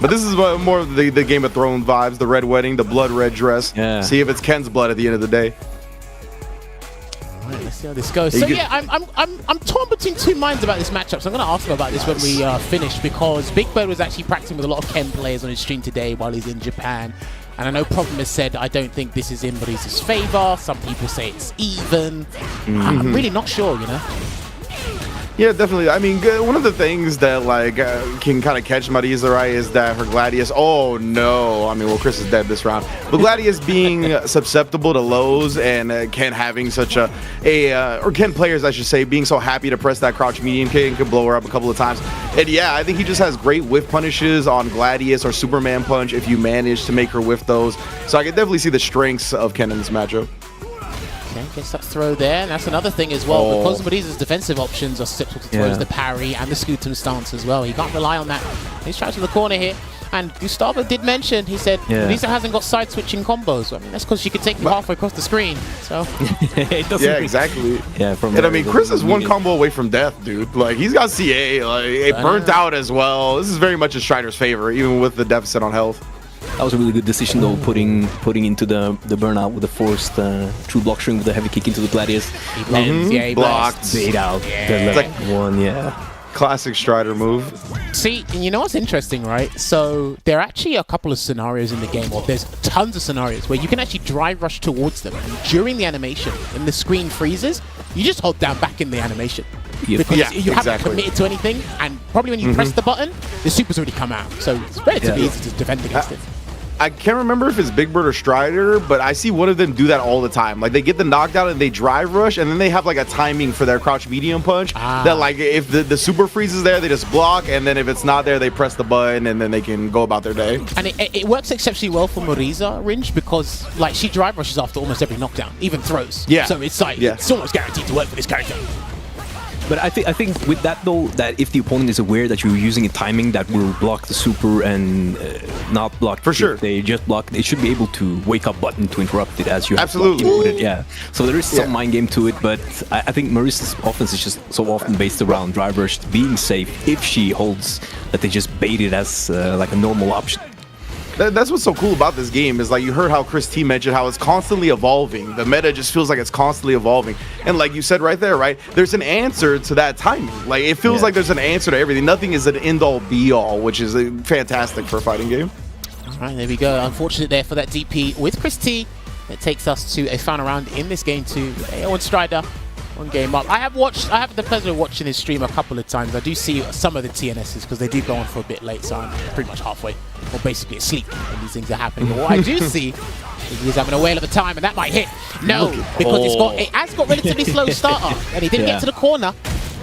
But this is more of the Game of Thrones vibes, the red wedding, the blood red dress. Yeah. See if it's Ken's blood at the end of the day. All right, let's see how this goes. So yeah, I'm torn between two minds about this matchup. So I'm going to ask him about this when we finish, because Big Bird was actually practicing with a lot of Ken players on his stream today while he's in Japan. And I know Problem has said, I don't think this is in Marisa's favor. Some people say it's even. I'm really not sure, you know. Yeah, definitely. I mean, one of the things that like can kind of catch Marisa, right, is that her Gladius. Oh no! I mean, well, Chris is dead this round. But Gladius being susceptible to lows, and Ken having such or Ken players, I should say, being so happy to press that crouch medium kick and could blow her up a couple of times. And yeah, I think he just has great whiff punishes on Gladius or Superman Punch if you manage to make her whiff those. So I can definitely see the strengths of Ken in this matchup. Okay, gets that throw there, and that's another thing as well, because Marisa's defensive options are susceptible to throws, the parry and the Scootum stance as well. He can't rely on that. He's trying to the corner here, and Gustavo did mention, he said, Marisa hasn't got side-switching combos. I mean, that's because she could take you halfway across the screen, so... exactly. Yeah, and I mean, Chris is one combo away from death, dude. Like, he's got CA, like, it burnt out as well. This is very much in Strider's favor, even with the deficit on health. That was a really good decision, though, putting into the burnout with the forced true block string with the heavy kick into the Gladius. He blocked. Bait out. Yeah. The like one, classic Strider move. See, and you know what's interesting, right? So there are actually a couple of scenarios in the game, or there's tons of scenarios where you can actually drive rush towards them, and during the animation, when the screen freezes, you just hold down back in the animation. Because you haven't committed to anything, and probably when you press the button, the super's already come out. So it's relatively easy to defend against it. I can't remember if it's Big Bird or Strider, but I see one of them do that all the time. Like, they get the knockdown and they drive rush, and then they have like a timing for their crouch medium punch that, like, if the super freeze is there, they just block, and then if it's not there, they press the button, and then they can go about their day. And it works exceptionally well for Marisa, Ringe, because like she drive rushes after almost every knockdown, even throws. Yeah. So it's like it's almost guaranteed to work for this character. But I think with that, though, that if the opponent is aware that you're using a timing that will block the super and not block for sure, they just block, it should be able to wake up button to interrupt it as you have absolutely. Yeah. So there is some mind game to it, but I think Marisa's offense is just so often based around drive rush being safe if she holds that they just bait it as like a normal option. That's what's so cool about this game is like you heard how Chris T mentioned how it's constantly evolving. The meta just feels like it's constantly evolving. And like you said right there, right? There's an answer to that timing. Like it feels like there's an answer to everything. Nothing is an end-all be-all, which is fantastic for a fighting game. All right, there we go. Unfortunate there for that DP with Chris T. It takes us to a final round in this game too. Owen Strider. One game up. I have the pleasure of watching his stream a couple of times. I do see some of the TNSs because they do go on for a bit late, so I'm pretty much halfway, or basically asleep when these things are happening. But what I do see is he's having a whale of a time, and that might hit. No, because it has got relatively slow starter, and he didn't get to the corner.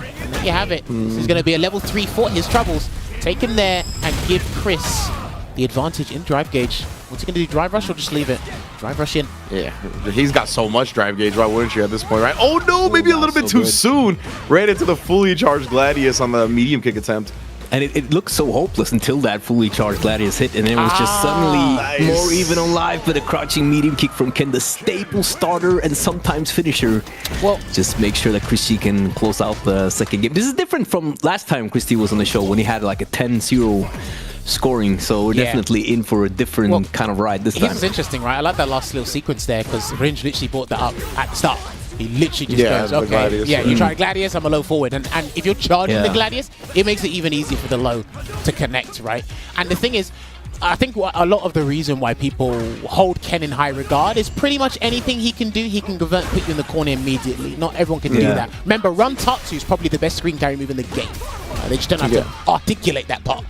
And there you have it. This is going to be a level 3 for his troubles. Take him there and give Chris the advantage in drive gauge. What's he going to do, drive rush or just leave it? Drive rush in. Yeah, he's got so much drive gauge, why wouldn't you at this point, right? Oh no, maybe a little bit too soon. Ran into the fully charged Gladius on the medium kick attempt. And it looked so hopeless until that fully charged Gladius hit, and then it was just suddenly more even on live with a crouching medium kick from Ken, the staple starter and sometimes finisher. Well, just make sure that Christy can close out the second game. This is different from last time Christy was on the show when he had like a 10-0 scoring, so we're definitely in for a different kind of ride this time. This is interesting, right? I like that last little sequence there because Ringe literally brought that up at the start. He literally just goes, okay, Gladius, you try Gladius, I'm a low forward. And if you're charging the Gladius, it makes it even easier for the low to connect, right? And the thing is, I think a lot of the reason why people hold Ken in high regard is pretty much anything he can do, he can convert and put you in the corner immediately. Not everyone can do that. Remember, Run Tatsu is probably the best screen carry move in the game. They just don't have to articulate that part.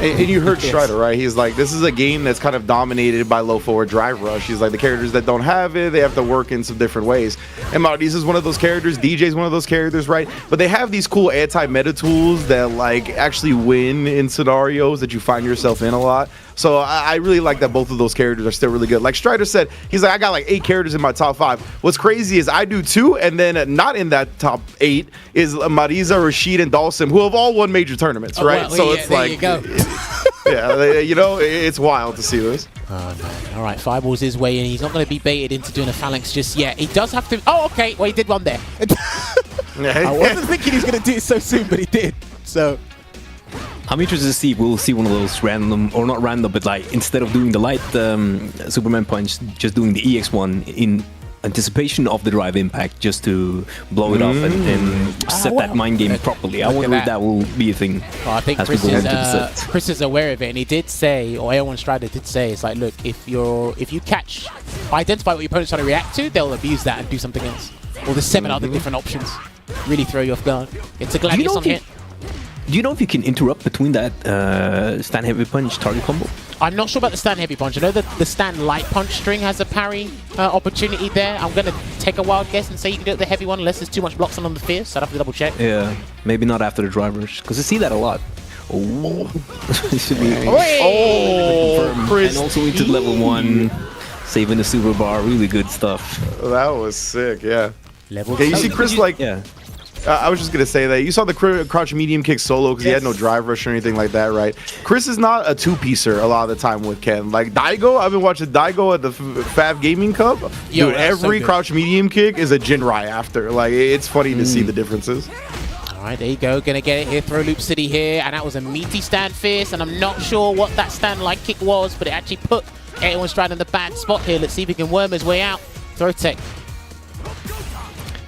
And you heard Strider, right? He's like, this is a game that's kind of dominated by low forward drive rush. He's like, the characters that don't have it, they have to work in some different ways. And Maurice is one of those characters. DJ's one of those characters, right? But they have these cool anti-meta tools that like actually win in scenarios that you find yourself in a lot. So I really like that both of those characters are still really good. Like Strider said, he's like, I got like 8 characters in my top 5. What's crazy is I do too, and then not in that top 8 is Mariza, Rashid, and Dawson, who have all won major tournaments, right? Well, so it's there like, you go. you know, it's wild to see this. Oh, man. All right, Fireball's his way in. He's not going to be baited into doing a phalanx just yet. He does have to... Oh, okay. Well, he did one there. I wasn't thinking he was going to do it so soon, but he did. So... I'm interested to see if we'll see one of those random, or not random, but like instead of doing the light Superman punch, just doing the EX one in anticipation of the drive impact, just to blow it off and set that mind game properly. I wonder if that will be a thing. Well, I think Chris is aware of it, and he did say, or Air1 Strider did say, it's like, look, if you identify what your opponent's trying to react to, they'll abuse that and do something else. Or there's 7 other different options. Really throw you off guard. It's a Gladius on hit. Do you know if you can interrupt between that stand heavy punch target combo? I'm not sure about the stand heavy punch. I know that the stand light punch string has a parry opportunity there. I'm going to take a wild guess and say you can do it with the heavy one unless there's too much blocks on the fierce. So I'd have to double check. Yeah, maybe not after the drivers, because I see that a lot. Oh, it should be. Chris, and also into level 1, saving the super bar. Really good stuff. That was sick. Yeah. Level. You see Chris like. Yeah. I was just going to say that. You saw the crouch medium kick solo because he had no drive rush or anything like that, right? Chris is not a two-piecer a lot of the time with Ken. Like Daigo, I've been watching Daigo at the Fav Gaming Cup. Dude, every crouch medium kick is a Jinrai after. Like, it's funny to see the differences. All right, there you go. Going to get it here. Throw Loop City here. And that was a meaty stand fierce. And I'm not sure what that stand light kick was, but it actually put everyone straight in the bad spot here. Let's see if he can worm his way out. Throw tech.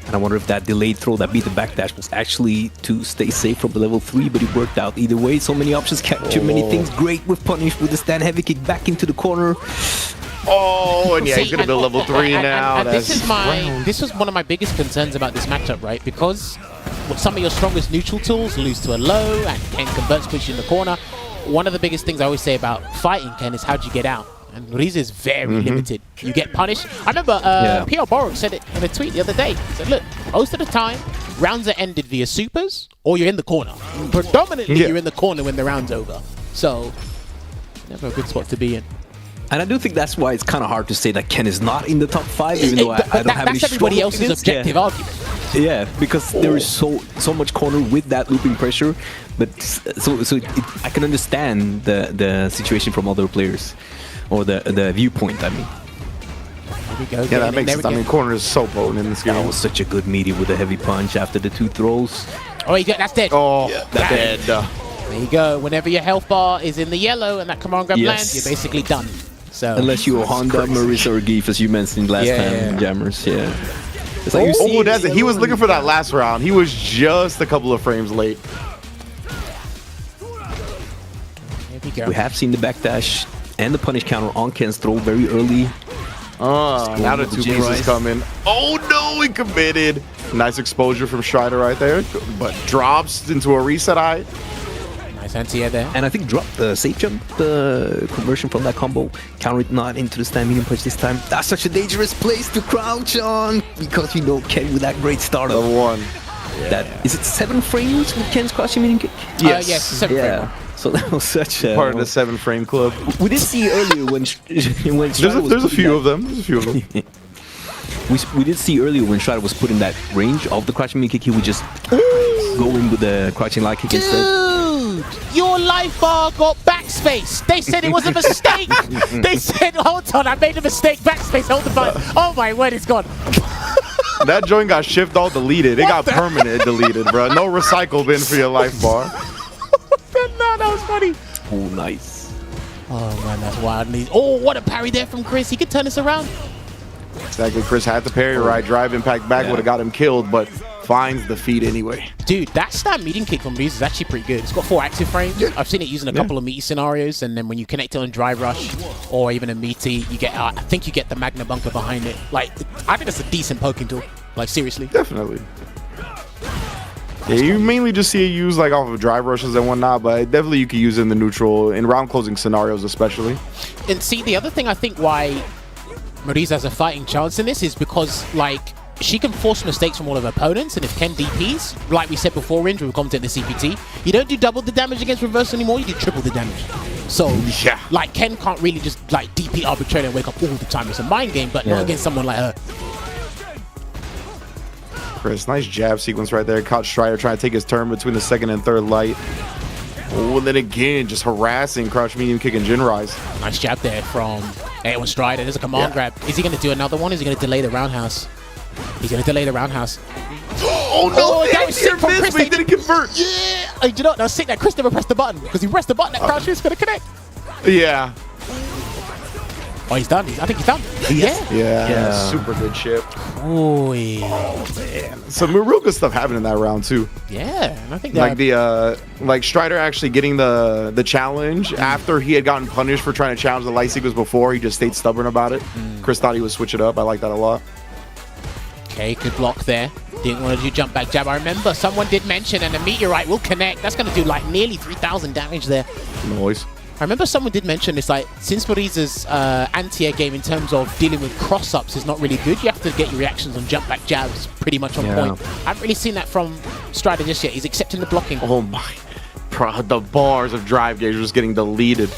And I wonder if that delayed throw that beat the backdash was actually to stay safe from the level 3, but it worked out either way. So many options, capture many things. Great with punish with the stand heavy kick back into the corner. Oh, and yeah, he's gonna build level 3 now. And this was one of my biggest concerns about this matchup, right? Because some of your strongest neutral tools lose to a low, and Ken converts, push you in the corner. One of the biggest things I always say about fighting Ken is how do you get out? And Riza is very limited. You get punished. I remember PR Borok said it in a tweet the other day. He said, look, most of the time, rounds are ended via supers or you're in the corner. Predominantly, you're in the corner when the round's over. So, never a good spot to be in. And I do think that's why it's kind of hard to say that Ken is not in the top 5, even though I don't have any That's everybody else's objective argument. Yeah, because there is so much corner with that looping pressure. But I can understand the situation from other players. Or the viewpoint, I mean. There we go. Yeah, that makes sense. I mean, corner is so potent in this game. That was such a good meaty with a heavy punch after the 2 throws. Oh, that's dead. Oh, that's dead. There you go. Whenever your health bar is in the yellow and that command grab Yes. lands, you're basically done. So Unless you're Honda, Marisa, or Geef, as you mentioned last time, Jammers. Yeah. It's like you see that's it. He was looking for that last round. He was just a couple of frames late. Here we go. We have seen the backdash and the punish counter on Ken's throw very early. Now the with the 2 Jin pieces rise. coming. Oh no, he committed. Nice exposure from Strider right there, but drops into a reset eye. Nice anti-air there. And I think drop the safe jump, the conversion from that combo. Counter it not into the stand medium punch this time. That's such a dangerous place to crouch on because you know Ken with that great startup. The one. That is it 7 frames with Ken's crouching medium kick? Yes, 7 Yeah. So that was such a Part of the 7 frame club. We did see earlier when Strider was There's a putting few that- of them. There's a few of them. We did see earlier when Strider was put in that range of the crouching medium kick, he would just go in with the crouching light kick instead. Dude, your life bar got backspace. They said it was a mistake. They said, hold on, I made a mistake. Backspace, hold the button. Oh my word, it's gone. That joint got shift all deleted. It got permanent deleted, bro. No recycle bin for your life bar. No, that was funny. Oh, nice. Oh man, that's wild. Oh, what a parry there from Chris. He could turn this around. Exactly. Chris had the parry right. Drive impact back would have got him killed, but finds the feed anyway. Dude, that stand medium kick from Reese is actually pretty good. It's got 4 active frames. I've seen it used in a couple of meaty scenarios, and then when you connect it on Drive Rush or even a meaty, you get I think you get the Magna Bunker behind it. Like, I think it's a decent poking tool. Like, seriously. Definitely. Yeah, you mainly just see it used like off of drive rushes and whatnot, but definitely you can use it in the neutral, in round closing scenarios especially. And see, the other thing I think why Marisa has a fighting chance in this is because, like, she can force mistakes from all of her opponents, and if Ken DPs, like we said before, Ringe, we've commented in the CPT, you don't do double the damage against reverse anymore, you do triple the damage. So, yeah, like, Ken can't really just, like, DP arbitrarily and wake up all the time. It's a mind game, but not against someone like her. Chris, nice jab sequence right there. Caught Strider trying to take his turn between the second and third light. Oh, and then again, just harassing crouch medium kick and Jin rise. Nice jab there from A1 Strider. There's a command grab. Is he going to do another one? Is he going to delay the roundhouse? He's going to delay the roundhouse. Oh no, that was sick from Chris. but he didn't convert. Yeah! Oh, you know what? That was sick that Chris never pressed the button, because he pressed the button, that crouch is going to connect. Yeah. Oh, he's done. I think he's done. Yeah. Super good chip. Oh, man. Some real good stuff happened in that round too. Yeah, and I think like like Strider actually getting the challenge after he had gotten punished for trying to challenge the light sequence before. He just stayed stubborn about it. Chris thought he would switch it up. I like that a lot. Okay, good block there. Didn't want to do jump back jab. I remember someone did mention, and a meteorite will connect. That's going to do like nearly 3,000 damage there. Noise. I remember someone did mention it's like, since Marisa's anti-air game in terms of dealing with cross-ups is not really good, you have to get your reactions on jump back jabs pretty much on point. I haven't really seen that from Strider just yet. He's accepting the blocking. Oh my. Bro, the bars of drive gauge was getting deleted.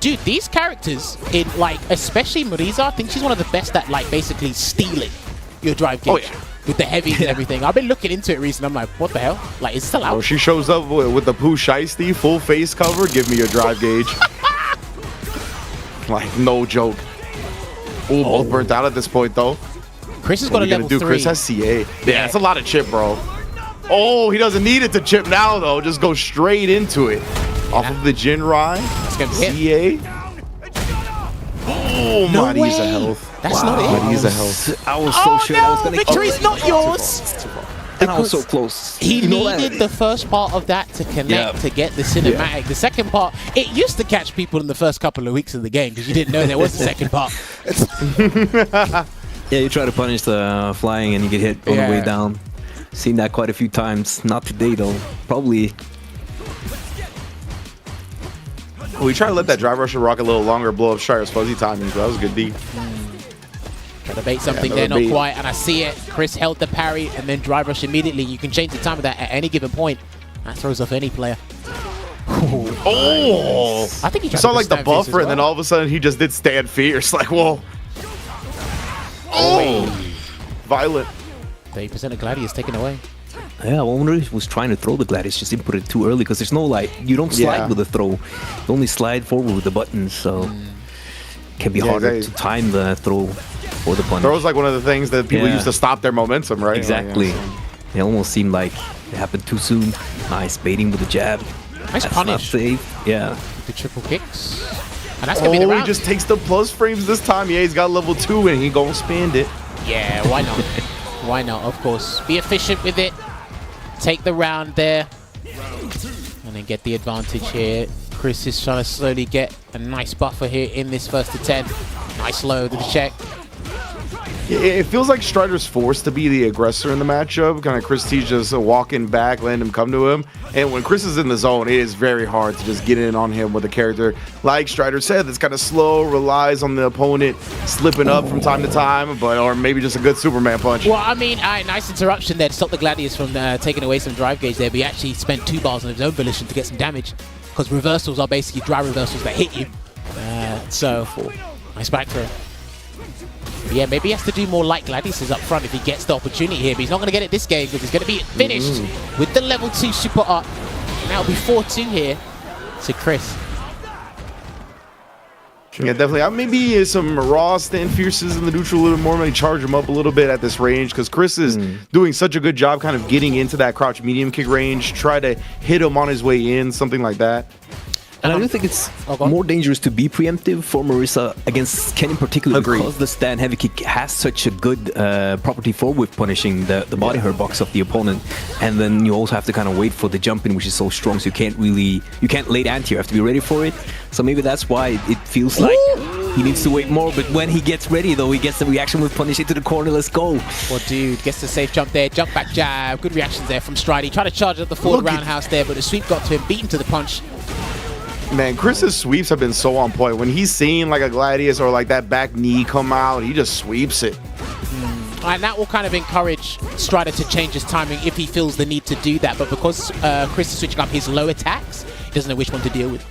Dude, these characters, in like, especially Marisa, I think she's one of the best at like basically stealing your drive gauge. Oh, yeah. With the heavies and everything. I've been looking into it recently. I'm like, what the hell? Like, it's still out. Oh, she shows up with the Pooh Shiesty, full face cover. Give me your drive gauge. Like, no joke. Ooh, both burnt out at this point, though. Chris has got a level 3. Chris has CA. Yeah, it's a lot of chip, bro. Oh, he doesn't need it to chip now, though. Just go straight into it. Off of the Jin Rai. CA. Oh, no Marisa way. health. That's not it. Marisa health. I was so sure that was going to victory's not yours. And I was so close. He needed the first part of that to connect to get the cinematic. The second part, it used to catch people in the first couple of weeks of the game because you didn't know there was a second part. Yeah, you try to punish the flying and you get hit on the way down. Seen that quite a few times. Not today though. Probably. We try to let that drive rusher rock a little longer, blow up Strider's fuzzy timing, but that was a good D. Trying to bait something there, not quite, and I see it. Chris held the parry and then drive rush immediately. You can change the time of that at any given point. That throws off any player. Oh! I think he saw like the buffer, and then all of a sudden he just did stand fierce. Like, whoa! Oh! Violent. 30% of Gladius taken away. Yeah, I wonder if he was trying to throw the Gladius, just input it too early because there's no like, you don't slide with the throw. You only slide forward with the buttons, so it can be harder to time the throw or the punish. Throw is like one of the things that people use to stop their momentum, right? Exactly. It almost seemed like it happened too soon. Nice baiting with the jab. Nice That's punish. not safe. Yeah. The triple kicks. And that's going to be the He round. just takes the plus frames this time. Yeah, he's got level 2 and he gonna spend it. Yeah, why not? Why not? Of course. Be efficient with it. Take the round there. And then get the advantage here. Chris is trying to slowly get a nice buffer here in this first to 10. Nice load with the check. It feels like Strider's forced to be the aggressor in the matchup. Kind of Chris T just walking back, letting him come to him. And when Chris is in the zone, it is very hard to just get in on him with a character like Strider said, that's kind of slow, relies on the opponent slipping up from time to time, or maybe just a good Superman punch. Well, I mean, nice interruption there to stop the Gladius from taking away some drive gauge there, but he actually spent 2 bars on his own volition to get some damage, because reversals are basically drive reversals that hit you. So, nice back throw. Yeah, maybe he has to do more like Gladius up front if he gets the opportunity here, but he's not going to get it this game because he's going to be finished with the level 2 super up. And that'll be 4-2 here to Chris. Yeah, definitely. Maybe some raw stand fierces in the neutral a little more, maybe charge him up a little bit at this range, because Chris is doing such a good job kind of getting into that crouch medium kick range, try to hit him on his way in, something like that. And I do think it's more dangerous to be preemptive for Marisa against Ken in particular, because the stand heavy kick has such a good property for whip punishing the body hurt box of the opponent. And then you also have to kind of wait for the jump in, which is so strong, so you can't late ante, you have to be ready for it. So maybe that's why it feels like he needs to wait more, but when he gets ready though, he gets the reaction with punish into the corner, let's go. Well, dude, gets the safe jump there, jump back jab, good reactions there from Stride. He tried to charge up the forward roundhouse there, but the sweep got to him, beat him to the punch. Man, Chris's sweeps have been so on point. When he's seeing like a Gladius or like that back knee come out, he just sweeps it. And that will kind of encourage Strider to change his timing if he feels the need to do that. But because Chris is switching up his low attacks, he doesn't know which one to deal with.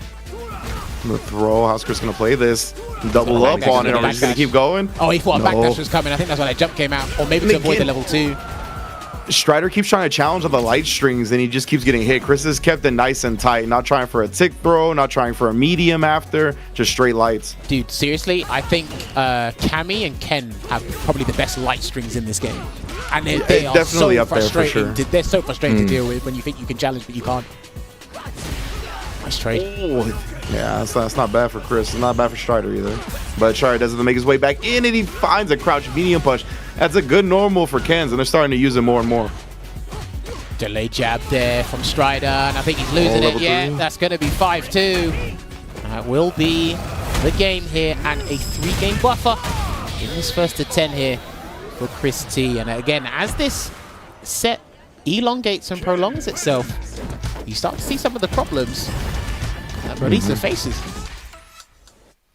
The throw, how's Chris gonna play this? Double up on it, or he's gonna keep going? Oh, he thought a backdash was coming. I think that's why that jump came out. Or maybe to avoid the level 2. Strider keeps trying to challenge on the light strings and he just keeps getting hit. Chris has kept it nice and tight, not trying for a tick throw, not trying for a medium after, just straight lights. Dude, seriously, I think Cammy and Ken have probably the best light strings in this game. And they are definitely so up there for frustrating. sure. They're so frustrating to deal with when you think you can challenge but you can't. Nice trade. Yeah, that's not bad for Chris. It's not bad for Strider either. But Strider doesn't make his way back in and he finds a crouch medium punch. That's a good normal for Kens, and they're starting to use it more and more. Delay jab there from Strider, and I think he's losing it. Yeah, that's going to be 5-2. That will be the game here, and a 3-game buffer in this first to 10 here for Chris T. And again, as this set elongates and prolongs itself, you start to see some of the problems that Marisa faces.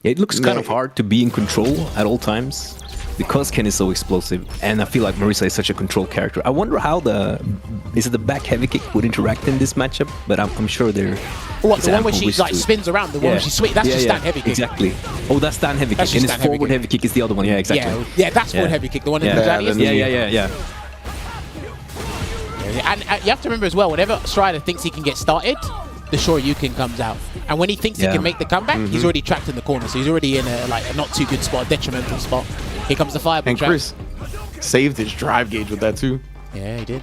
It looks kind of hard to be in control at all times because Ken is so explosive, and I feel like Marisa is such a control character. I wonder how the back heavy kick would interact in this matchup, but I'm sure there. What, the one where she like spins around, the one where she swings, that's just stand heavy kick. Exactly. Oh, that's stand heavy kick, and his forward heavy kick is the other one. Yeah, exactly. Yeah, that's forward heavy kick, the one in the Gladius. Yeah. And you have to remember as well, whenever Strider thinks he can get started, the Shoryuken comes out. And when he thinks he can make the comeback, he's already trapped in the corner. So he's already in a not too good spot, detrimental spot. Here comes the fireball and trap. Chris saved his drive gauge with that too. Yeah, he did.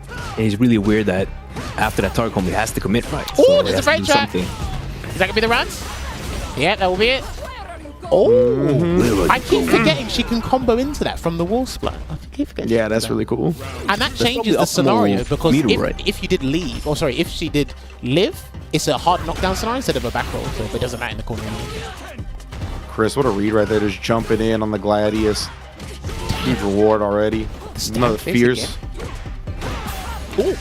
And he's really aware that after that target combo, he has to commit right. Oh, so there's a frame trap. Is that going to be the runs? Yeah, that will be it. Oh, I keep forgetting she can combo into that from the wall splat. I keep forgetting. Yeah, that's really cool. And that changes the scenario because if you did leave, or sorry, if she did live, it's a hard knockdown scenario instead of a back roll, so it doesn't matter in the corner anymore. Chris, what a read right there, just jumping in on the Gladius. Huge reward already. Another fierce. Oh,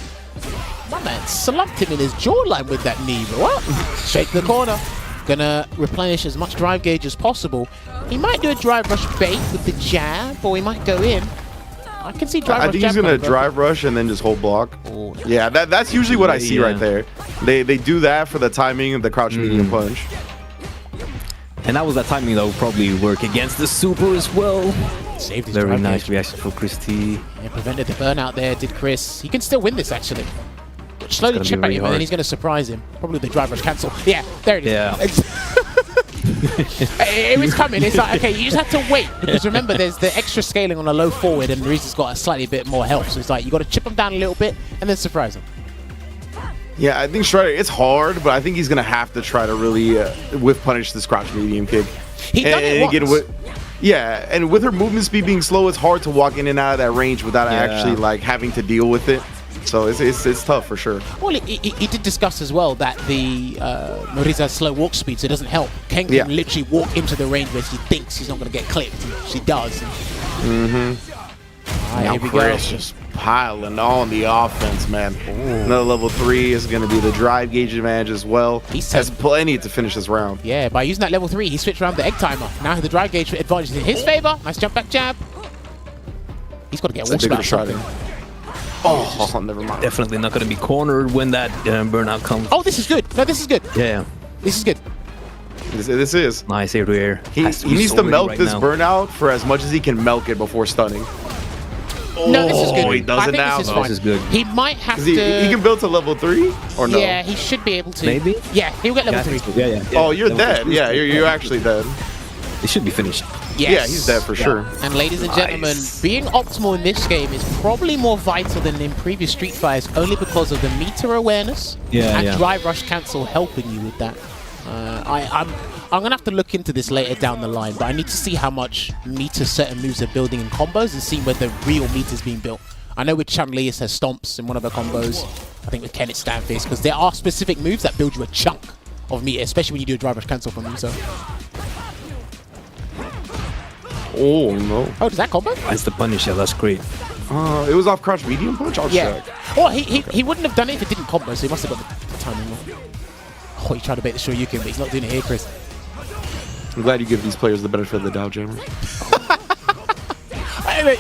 my man slumped him in his jawline with that knee, but what? Shake the corner. Gonna replenish as much drive gauge as possible. He might do a drive rush bait with the jab, or he might go in. I can see drive rush. I think he's gonna drive rush and then just hold block. Oh, yeah, that's usually what I see right there. They do that for the timing of the crouch medium punch. And that was that timing that would probably work against the super as well. Saved his very drive nice gauge. reaction for Chris T. Yeah, prevented the burnout there, did Chris. He can still win this actually. Slowly chip at him and then he's going to surprise him. Probably the drive rush cancel. Yeah, there it is. Yeah. It was coming. It's like, okay, you just have to wait. Because remember, there's the extra scaling on a low forward and Marisa's got a slightly bit more health. So it's like, you got to chip him down a little bit and then surprise him. Yeah, I think Strider, it's hard, but I think he's going to have to try to really whiff punish this crouch medium kick. He done it once. Yeah, and with her movement speed being slow, it's hard to walk in and out of that range without actually like having to deal with it. So it's tough for sure. Well, he did discuss as well that the Marisa has slow walk speed, so it doesn't help. Ken can literally walk into the range where she thinks she's not going to get clipped, and she does. All right, now here we Chris go. just piling on the offense, man. Another level 3 is going to be the drive gauge advantage as well. He has plenty to finish this round. Yeah, by using that level 3, he switched around the egg timer. Now the drive gauge advantage is in his favor. Nice jump back jab. He's got to get a wall splash or something. Oh, never mind. Definitely not going to be cornered when that burnout comes. Oh, this is good. No, this is good. Yeah. This is good. This is. Nice air to air. He needs to milk this burnout for as much as he can milk it before stunning. No, this is good. He does it now. This is good. He might have to. He can build to level 3 or no? Yeah, he should be able to. Maybe? Yeah, he'll get level 3. Yeah. Oh, you're dead. Yeah, you're actually dead. It should be finished. Yes. Yeah, he's dead for sure. And ladies and gentlemen, being optimal in this game is probably more vital than in previous Street Fighters, only because of the meter awareness and drive rush cancel helping you with that. I'm gonna have to look into this later down the line, but I need to see how much meter certain moves are building in combos and see where the real meter is being built. I know with Chun-Li it says stomps in one of her combos. I think with Ken it's stand face, because there are specific moves that build you a chunk of meter, especially when you do a drive rush cancel from them. So. Oh no! Oh, does that combo? That's the punish. Yeah, that's great. It was off crouch medium punch. I'll check. Oh, he wouldn't have done it if it didn't combo, so he must have got the timing wrong. Oh, he tried to bait the Shoryuken, but he's not doing it here, Chris. I'm glad you give these players the benefit of the doubt, Jammer. You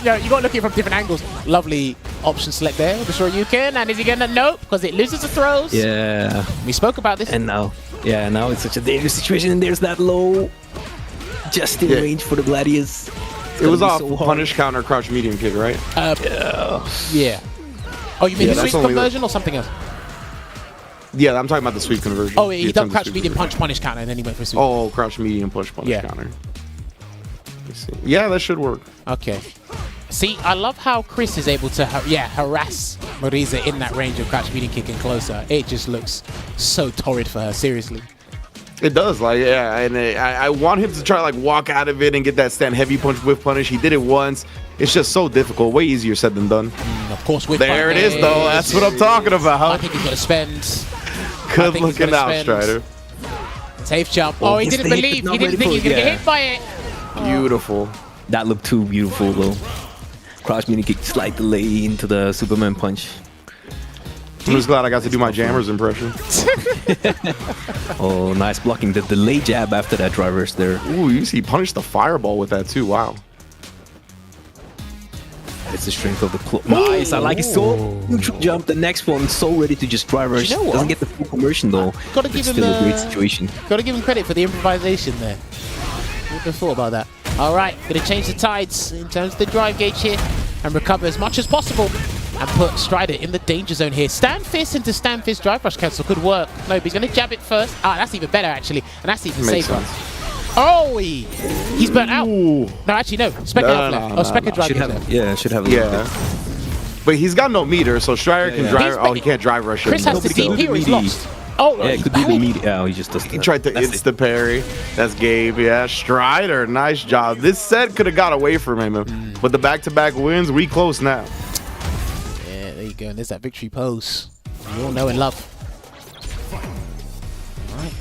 got to look at it from different angles. Lovely option select there, the Shoryuken, and is he gonna nope because it loses the throws? Yeah. We spoke about this. And now it's such a dangerous situation, and there's that low, just in range for the Gladius. It was off punish counter crouch medium kick, right? Yeah. Oh, you mean the sweep conversion or something else? Yeah, I'm talking about the sweep conversion. Oh, he done crouch medium punch punish counter, and then he went for sweep. Oh, crouch medium push punish counter. Let's see. Yeah, that should work. Okay. See, I love how Chris is able to harass Marisa in that range of crouch medium kick and closer. It just looks so torrid for her, seriously. It does, like, yeah, and I want him to try to like walk out of it and get that stand heavy punch whiff punish. He did it once. It's just so difficult. Way easier said than done. Of course, whiff there it is, though. That's what I'm talking about. I think he's got to spend. Good looking out, Strider. Safe jump. Oh, he didn't believe. He didn't think he was going to get hit by it. Beautiful. That looked too beautiful, though. Crouch medium kick, slight delay into the Superman punch. I'm just glad I got to do my Jammers impression. Oh, nice blocking. The delay jab after that reverse there. Ooh, you see, he punished the fireball with that too. Wow. It's the strength of the claw. Nice, I like it. So neutral jump. The next one, so ready to just drive rush. Doesn't get the full conversion though. Gotta give him still a great situation. Gotta give him credit for the improvisation there. Who'd have thought about that? All right, gonna change the tides in terms of the drive gauge here and recover as much as possible and put Strider in the danger zone here. Stand fist into stand fist drive rush cancel could work. No, but he's gonna jab it first. Ah, that's even better actually, and that's even safer. Oh, he's burnt out. No, actually, no. Spec out left. Oh, Spec drive left. Yeah, should have. But he's got no meter, so Strider can drive. Oh, he can't drive rush. Chris has the DP or he's lost. Oh, yeah, it could be the meter. Oh, he just does. He tried to insta parry. That's Gabe. Yeah, Strider, nice job. This set could have got away from him, but the back-to-back wins, we close now. Yeah, there you go. And there's that victory pose you all know and love.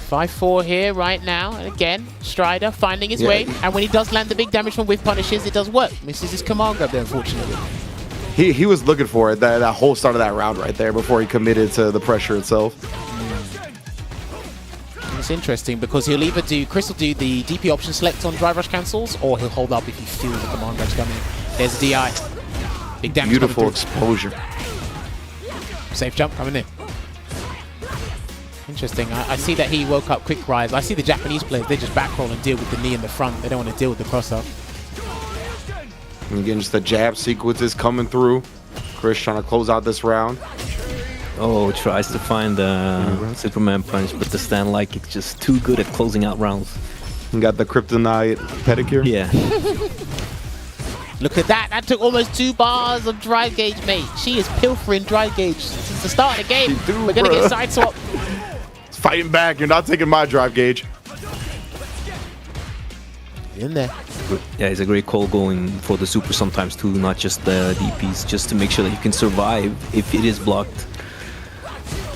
5-4 here right now, and again, Strider finding his way, and when he does land the big damage from whiff punishes, it does work. Misses his command grab there, unfortunately. He was looking for it, that whole start of that round right there before he committed to the pressure itself. It's interesting because he'll either do, Chris will do the DP option select on drive rush cancels, or he'll hold up if he feels the command grab's coming. There's a DI. Big damage. Beautiful exposure. Safe jump coming in. Interesting. I see that he woke up quick rise. I see the Japanese players, they just back roll and deal with the knee in the front. They don't want to deal with the cross up. And again, just the jab sequences coming through. Chris trying to close out this round. Oh, tries to find the Superman punch, but the stand like it's just too good at closing out rounds. You got the kryptonite pedicure? Yeah. Look at that. That took almost 2 bars of drive gauge, mate. She is pilfering drive gauge since the start of the game. We're going to get side swap. Fighting back. You're not taking my drive gauge. In there. Yeah, it's a great call going for the super sometimes too, not just the DPs, just to make sure that you can survive if it is blocked.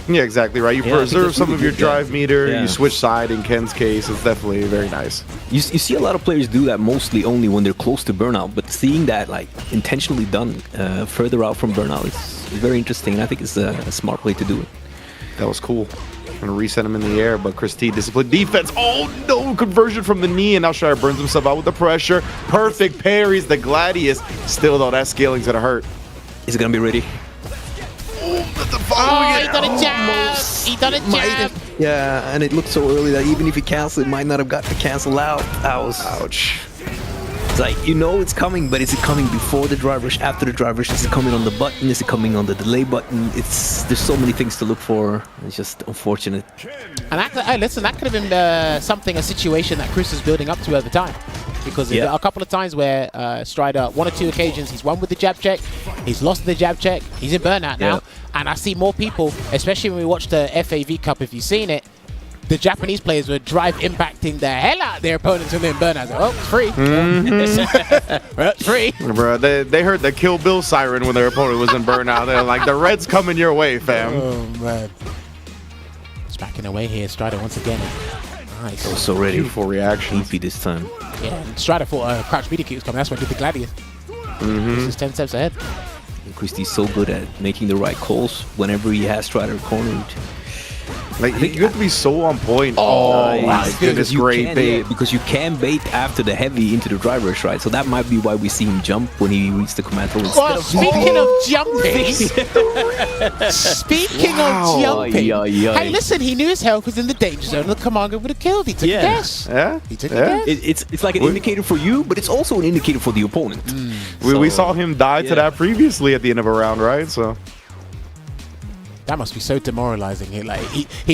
Yeah, exactly right. You preserve some of your drive meter. Yeah. You switch side. In Ken's case, it's definitely very nice. You see a lot of players do that mostly only when they're close to burnout, but seeing that like intentionally done further out from burnout is very interesting, and I think it's a smart way to do it. That was cool. Gonna reset him in the air, but Chris T disciplined defense. Oh no, conversion from the knee, and now Strider burns himself out with the pressure. Perfect parries the Gladius. Still though, that scaling's gonna hurt. Is it gonna be ready? Oh, he done a jab. He done a jab. Yeah, and it looked so early that even if he canceled, it might not have got to cancel out. Ouch. It's like, you know it's coming, but is it coming before the drive rush, after the drive rush? Is it coming on the button? Is it coming on the delay button? There's so many things to look for. It's just unfortunate. And that, listen, that could have been a situation that Chris is building up to over time. Because there are a couple of times where Strider, 1 or 2 occasions, he's won with the jab check, he's lost the jab check, he's in burnout now. And I see more people, especially when we watch the FAV Cup, if you've seen it, the Japanese players were drive impacting the hell out of their opponents when they're in burnout. Like, oh, it's free. Well, it's free. Bro, they heard the Kill Bill siren when their opponent was in burnout. They're like, the red's coming your way, fam. Oh, man. It's backing away here. Strider once again. Nice. Also ready. Beautiful reaction. Leafy this time. Yeah, and Strider thought crouch media kick was coming. That's why he did the Gladius. This is 10 steps ahead. And Christie's so good at making the right calls whenever he has Strider cornered. Like, he could be so on point. Oh, my goodness, great bait. Yeah, because you can bait after the heavy into the drive rush, right? So that might be why we see him jump when he reaches the command throw. Well, speaking of jumping, speaking of jumping, hey, listen, he knew his health was in the danger zone. The commander would have killed. He took a guess. Yeah, he took a guess. It's like an indicator for you, but it's also an indicator for the opponent. We saw him die to that previously at the end of a round, right? So. That must be so demoralizing. He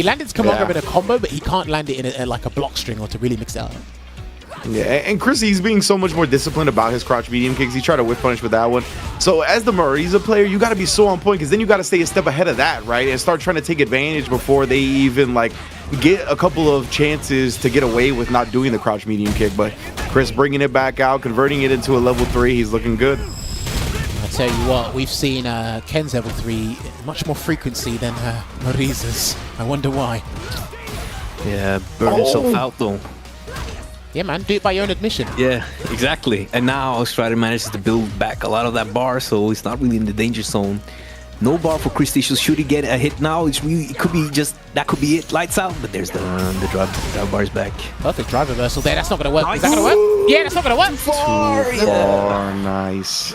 landed his commander in a combo, but he can't land it in like a block string or to really mix it up. Yeah, and Chris, he's being so much more disciplined about his crouch medium kicks. He tried to whip punish with that one. So as the Marisa player, you got to be so on point because then you got to stay a step ahead of that, right? And start trying to take advantage before they even like get a couple of chances to get away with not doing the crouch medium kick. But Chris bringing it back out, converting it into a level 3. He's looking good. I tell you what, we've seen Ken's level 3 much more frequency than Marisa's. I wonder why. Yeah, burn himself out though. Yeah, man, do it by your own admission. Yeah, exactly. And now Strider manages to build back a lot of that bar, so he's not really in the danger zone. No bar for Christie. Should he get a hit now? It could be just that could be it. Lights out. But there's the drive bars back. Perfect drive reversal there. That's not gonna work. Nice. Is that gonna work? Yeah, that's not gonna work. Too far. Nice.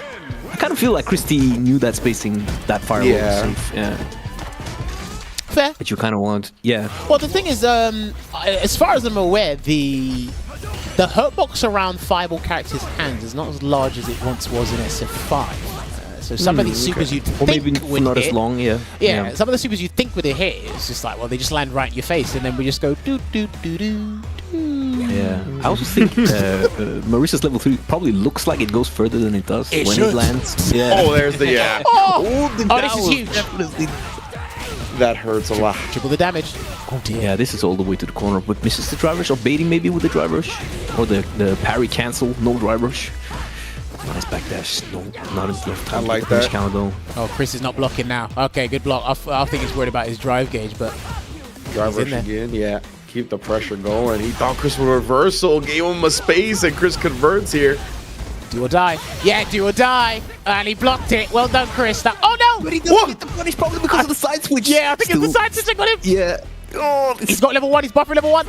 I kind of feel like Christie knew that spacing that far away was safe. Yeah. Fair. But you kind of want, Well, the thing is, as far as I'm aware, the hurtbox around Fireball characters' hands is not as large as it once was in SF5. So some of these supers you'd think maybe would not hit, as long, yeah. Some of the supers you think would hit, it's just like, well, they just land right in your face, and then we just go do do do do. Yeah, I also think Marisa's level 3 probably looks like it goes further than it does when it lands. Yeah. Oh, there's the this is huge. Definitely. That hurts a lot. Triple the damage. Oh dear. Yeah, this is all the way to the corner, but misses the drive rush, or baiting maybe with the drive rush, or the parry cancel, no drive rush. Nice backdash. No, not in left time. I like that. Counter, though. Oh, Chris is not blocking now. Okay, good block. I think he's worried about his drive gauge, but drive rush again. Yeah. Keep the pressure going. He thought Chris would reversal, gave him a space, and Chris converts here. Do or die. Yeah, do or die. And he blocked it. Well done, Chris. Oh, no! But he doesn't get the punish probably because of the side switch. Yeah, I think it's the side switch that got him. Yeah. Oh, he's got level 1. He's buffering level 1.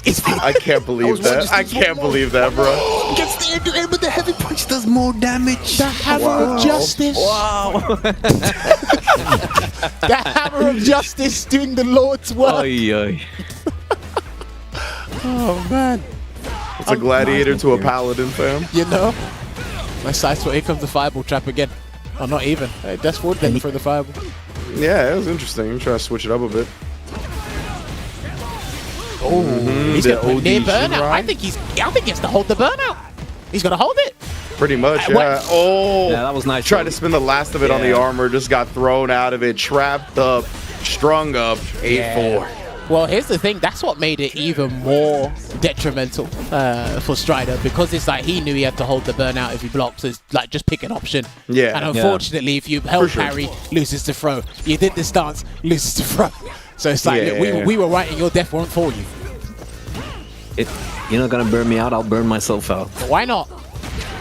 I can't believe that. I can't believe that, bro. Gets the air, but the heavy punch does more damage. The hammer of justice. Wow. The hammer of justice doing the Lord's work. Oy, oy. Oh, man. It's a gladiator to a paladin, fam. You know? My side switch. Here comes the fireball trap again. Oh, not even. Hey, that's forward then for the fireball. Yeah, it was interesting. I'm trying to switch it up a bit. Oh, he's going to put near burnout. I think he has to hold the burnout. He's going to hold it. Pretty much, What? yeah. Oh, Yeah, that was nice. Tried to spin the last of it on the Yeah. armor, just got thrown out of it, trapped up, strung up, 8-4. Well, here's the thing. That's what made it even more detrimental for Strider, because it's like he knew he had to hold the burnout if he blocks. So it's like just pick an option. Yeah. And unfortunately, if you held sure. parry, loses to throw. You did the stance, loses to throw. So it's like Yeah. look, we were writing your death warrant for you. You're not gonna burn me out. I'll burn myself out. But why not?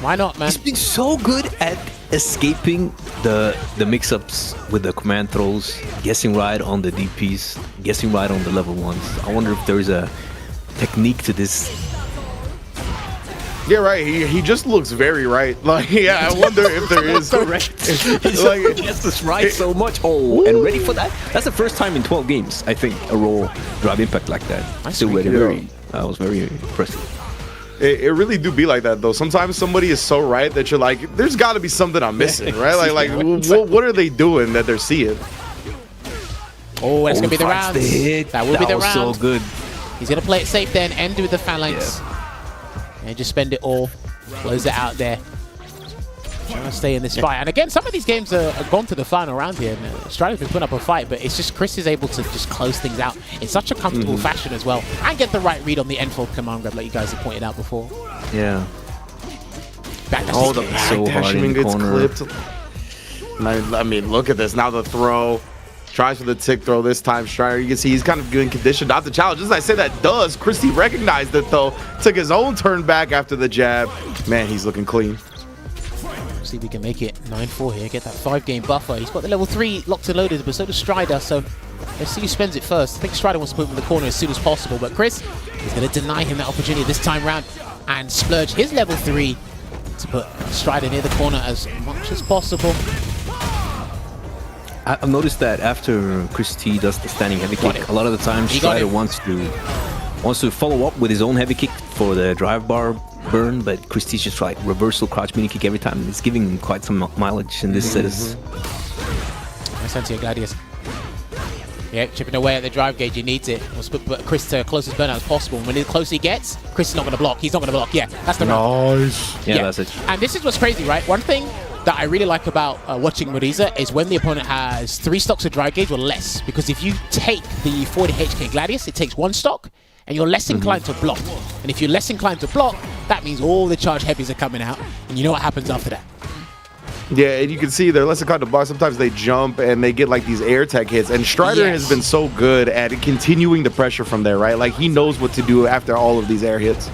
Why not, man? He's been so good at escaping the mix-ups with the command throws, guessing right on the DPs, guessing right on the level 1s. I wonder if there's a technique to this. Yeah, right. He just looks very right. Like, yeah, I wonder if there is. Like, gets this right so much. Oh, and ready for that? That's the first time in 12 games, I think, a raw drive impact like that. Still very. That was very impressive. It really do be like that, though. Sometimes somebody is so right that you're like, there's got to be something I'm missing, right? Like what are they doing that they're seeing? Oh, that's going to be the Fights round. the hit. That will be the was round. so good. He's going to play it safe then, end with the phalanx. And just spend it all. Close it out there. Trying to stay in this fight. And again, some of these games are gone to the final round here. And Strider's been putting up a fight, but it's just Chris is able to just close things out in such a comfortable fashion as well. And get the right read on the end-fold command grab like you guys have pointed out before. Yeah. Oh, the so hard in the gets corner. clipped. I mean, look at this. Now the throw. Tries for the tick throw this time. Strider, you can see he's kind of good in condition not to challenge. As I say that does, Christie recognized it though. Took his own turn back after the jab. Man, he's looking clean. See if we can make it 9-4 here. Get that 5-game buffer. He's got the level 3 locked and loaded, but so does Strider. So let's see who spends it first. I think Strider wants to put him in the corner as soon as possible, but Chris is going to deny him that opportunity this time round and splurge his level 3 to put Strider near the corner as much as possible. I've noticed that after Chris T does the standing heavy kick, a lot of the time Strider wants to follow up with his own heavy kick for the drive bar burn, but Chris T's just like reversal crouch mini kick every time. It's giving him quite some mileage in this set. Nice anti Gladius. Yeah, chipping away at the drive gauge. He needs it. Let's put Chris to closest burnout as possible. When the closer he gets, Chris is not going to block. He's not going to block. Yeah, that's the round. Nice. Yeah, that's it. And this is what's crazy, right? One thing that I really like about watching Moriza is when the opponent has 3 stocks of drive gauge or less. Because if you take the 40 HK Gladius, it takes 1 stock, and you're less inclined to block. And if you're less inclined to block, that means all the charge heavies are coming out, and you know what happens after that. Yeah, and you can see they're less inclined to block. Sometimes they jump and they get like these air tech hits. And Strider has been so good at continuing the pressure from there, right? Like he knows what to do after all of these air hits.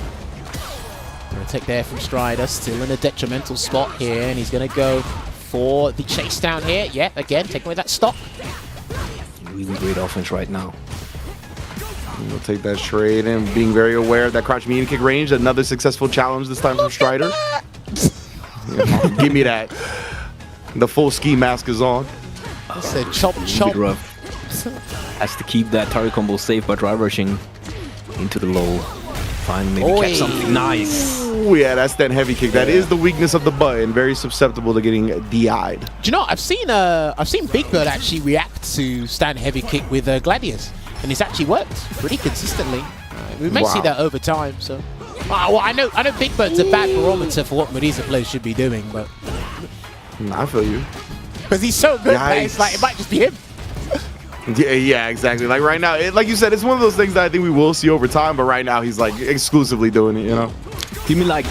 Gonna take there from Strider, still in a detrimental spot here, and he's gonna go for the chase down here. Yeah, again, taking away that stock. Really great offense right now. We'll take that straight and being very aware of that crouch medium kick range. Another successful challenge this time from Strider. Give me that. The full ski mask is on. It's a chop chop. Has to keep that target combo safe by drive rushing into the low. Finally, maybe catch something nice. Oh yeah, that's that heavy kick. That is the weakness of the button. Very susceptible to getting DI'd. Do you know? I've seen Big Bird actually react to stand heavy kick with Gladius, and it's actually worked pretty consistently. We may see that over time. So, well, I know Big Bird's a bad barometer for what Moriza players should be doing, but I feel you. Because he's so good, that it's like it might just be him. Yeah, exactly. Like right now, like you said, it's one of those things that I think we will see over time. But right now, he's like exclusively doing it. You know. Do you mean like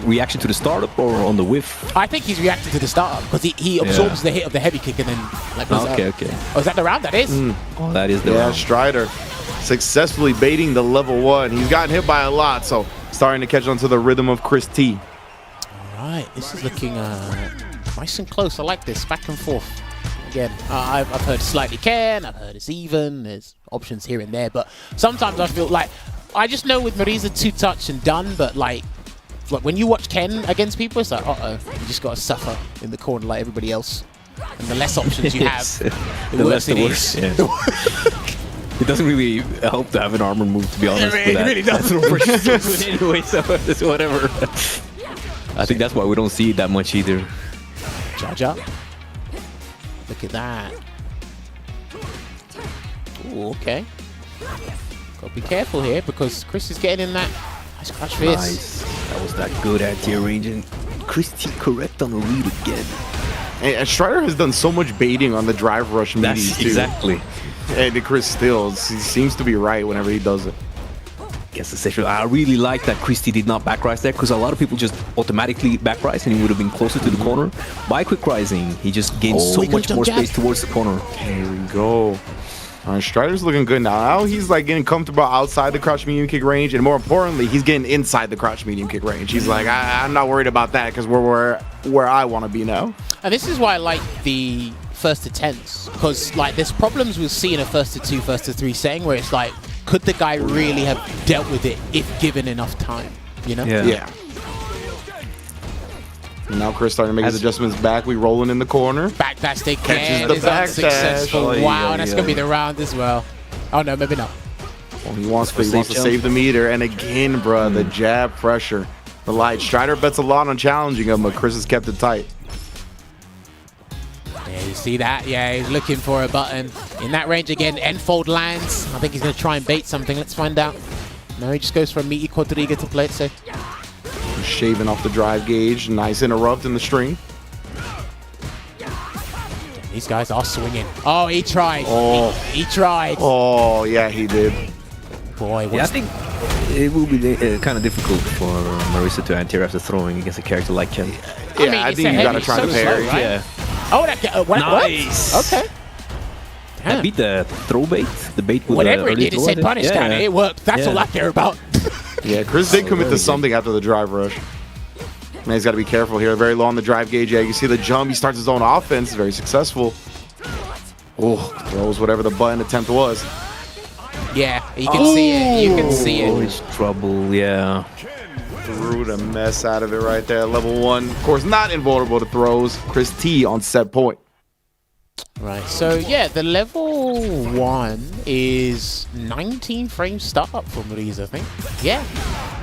reaction to the startup or on the whiff? I think he's reacting to the startup because he absorbs the hit of the heavy kick and then like goes out. Okay. Oh, is that the round? That is. Oh, that is the round. Strider successfully baiting the level 1. He's gotten hit by a lot, so starting to catch on to the rhythm of Chris T. All right, this is looking nice and close. I like this back and forth. Again, I've heard slightly can, I've heard it's even, there's options here and there, but sometimes I feel like, I just know with Moriza 2-touch and done, but like when you watch Ken against people, it's like, you just got to suffer in the corner like everybody else. And the less options you have, the worse it is. Yeah. It doesn't really help to have an armor move, to be honest. It really doesn't. Anyway, so it's whatever. I think that's why we don't see it that much either. Charge up. Look at that. Ooh, okay. Gotta be careful here because Chris is getting in that nice crouch fist. Nice. That was that good anti-ranging. Chris T correct on a read again. And Strider has done so much baiting on the drive rush meaties too. Exactly. And Chris still, he seems to be right whenever he does it. Guess the session. I really like that Christie did not back rise there, because a lot of people just automatically back rise and he would have been closer to the corner. By quick rising, he just gains so much more space towards the corner. Here we go. All right, Strider's looking good now. Now he's like getting comfortable outside the crouch medium kick range, and more importantly, he's getting inside the crouch medium kick range. He's like, I'm not worried about that because we're where I want to be now. And this is why I like the first to 10s, because like there's problems with seeing a first to 2, first to 3 setting where it's like, could the guy really have dealt with it if given enough time, you know? Yeah. And now Chris starting to make his adjustments back. We rolling in the corner. Back dash they Catches the back unsuccessful. dash. Wow, that's going to be the round as well. Oh, no, maybe not. Well, he wants to save the meter. And again, bruh, the jab pressure. The light. Strider bets a lot on challenging him, but Chris has kept it tight. Yeah, you see that? Yeah, he's looking for a button. In that range again, Enfold lands. I think he's going to try and bait something. Let's find out. No, he just goes for a meaty quadriga to play it safe. Shaving off the drive gauge. Nice interrupt in the string. These guys are swinging. Oh, he tried. Oh. He tried. Oh, yeah, he did. Boy, I think it will be kind of difficult for Marisa to anti after throwing against a character like Ken. Yeah, I think you got to try to parry. Right? Yeah. Oh, that nice. What? Okay. That beat the throw bait. The bait with whatever it did, it said punish down. It worked. That's all I care about. Yeah, Chris did commit to something after the drive rush. Man, he's got to be careful here. Very low on the drive gauge. Yeah, you see the jump. He starts his own offense. Very successful. Oh, throws whatever the button attempt was. Yeah, you can see it. You can see it. Oh, it's trouble. Yeah. Threw the mess out of it right there. Level 1. Of course, not invulnerable to throws. Chris T on set point. Right, so yeah, the level 1 is 19 frames startup from Reese, I think. Yeah,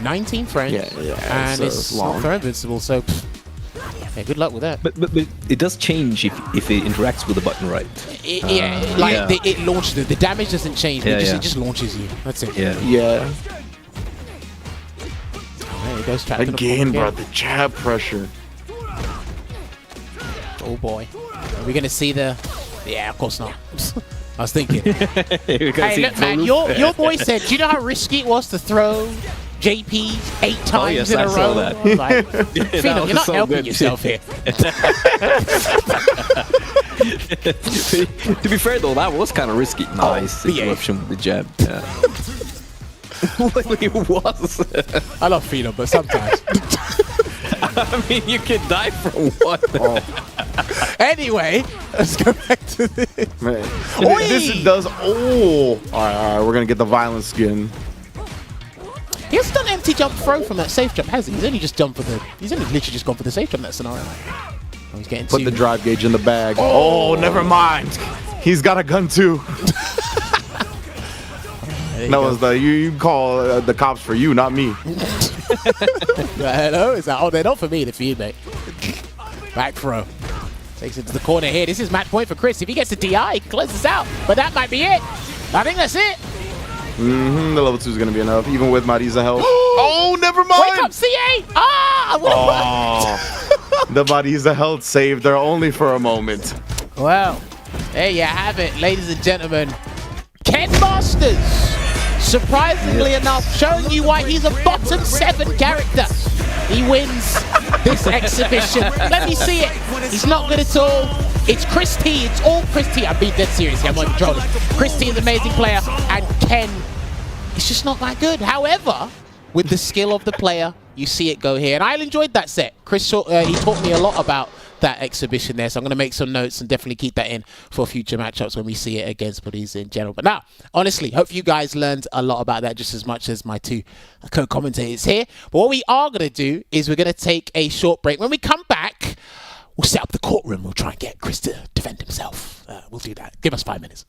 19 frames. Yeah, and it's long. not very invincible, so yeah, good luck with that. But it does change if it interacts with the button, right? It launches it. The damage doesn't change. Yeah, it just launches you. That's it. Yeah. Yeah. There he goes. Again, bro, the jab pressure. Oh boy. Are we going to see the... Yeah, of course not. I was thinking. Hey, look, man, your boy said, do you know how risky it was to throw JP 8 times in a row? Like, Phenom, you're not helping yourself here. To be fair, though, that was kind of risky. Nice interruption with the jab. Yeah. It was. I love Phenom, but sometimes. I mean, you can die from one. Anyway, let's go back to this. Man. This does... Oh! Alright, we're going to get the violent skin. He hasn't done empty jump throw from that safe jump, has he? He's only just jumped for the... He's only literally just gone for the safe jump in that scenario. Oh, he's getting Put the drive gauge in the bag. Oh, never mind. He's got a gun too. That was the... You call the cops for you, not me. Hello? Is that... Oh, they're not for me, they're for you, mate. Back throw. Takes it to the corner here. This is match point for Chris. If he gets a DI, he closes out. But that might be it. I think that's it. The level 2 is going to be enough, even with Marisa help. Oh, never mind. Wake up, CA! Ah! The Marisa health saved her only for a moment. Well, there you have it, ladies and gentlemen. Ken Masters, surprisingly enough, showing you why he's a bottom 7 character. He wins this exhibition. Let me see it. He's not good at all. It's Chris T. It's all Chris T. I'm being dead serious here. I'm not even trolling. Chris T is an amazing player, and Ken is just not that good. However, with the skill of the player, you see it go here. And I enjoyed that set. Chris, he taught me a lot about that exhibition there, so I'm going to make some notes and definitely keep that in for future matchups when we see it against buddies in general. But now, honestly, hope you guys learned a lot about that just as much as my 2 co-commentators here. But what we are going to do is we're going to take a short break. When we come back, we'll set up the courtroom. We'll try and get Chris to defend himself. We'll do that. Give us 5 minutes.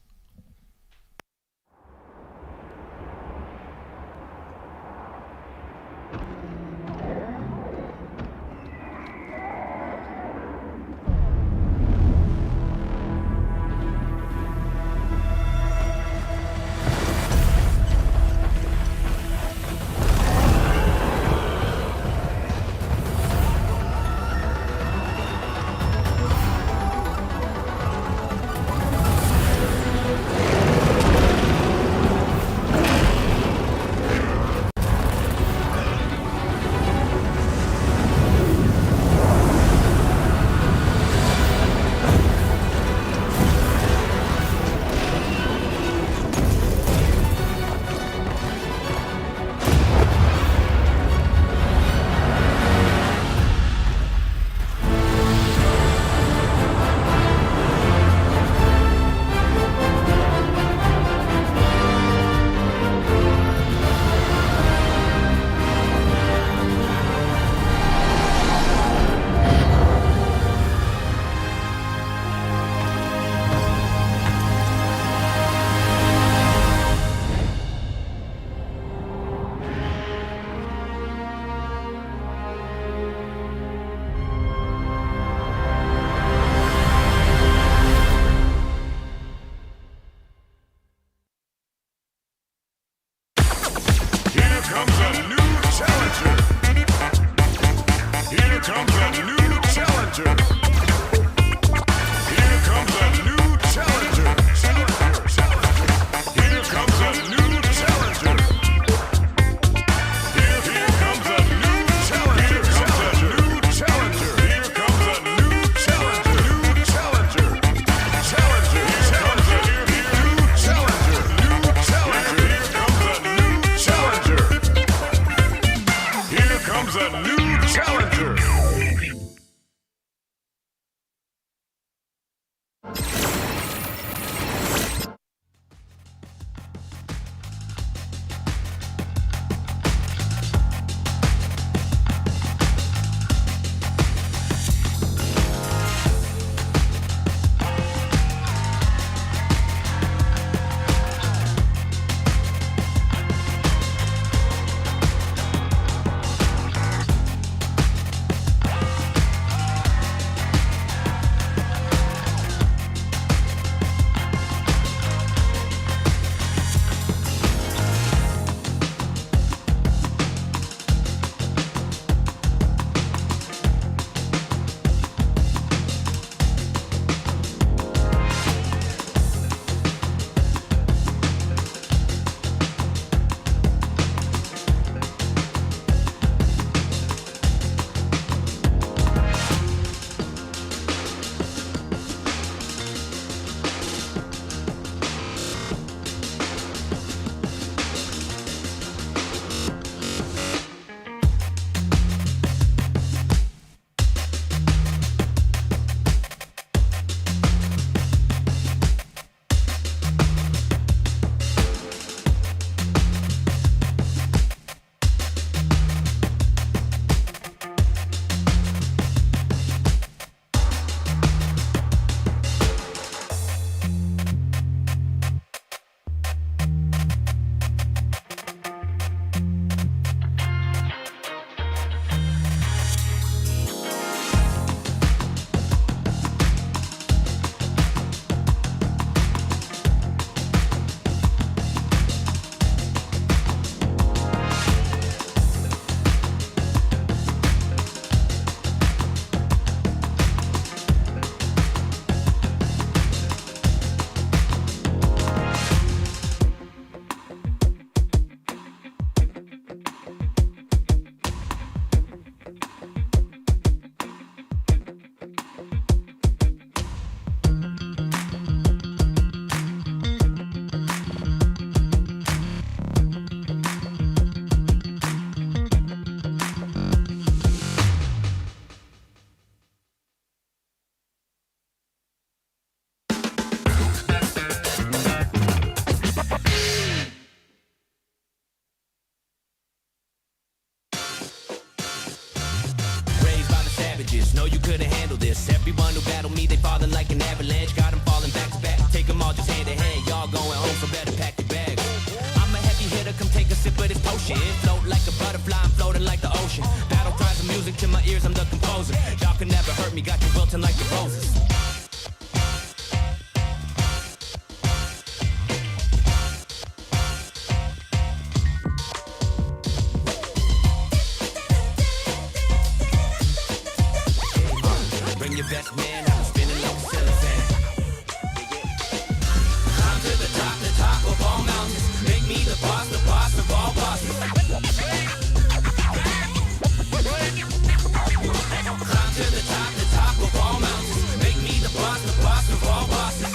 handle this. Everyone who battled me, they falling like an avalanche. Got them falling back to back. Take them all just hand in hand. Y'all going home, so better pack your bags. I'm a heavy hitter, come take a sip of this potion. Float like a butterfly, I'm floating like the ocean. Battle cries of music to my ears, I'm the composer. Y'all can never hurt me, got you wilting like the roses. Bring your best man, I'm spinning like a ceiling fan. Climb to the top of all mountains. Make me the boss of all bosses. Climb to the top of all mountains. Make me the boss of all bosses.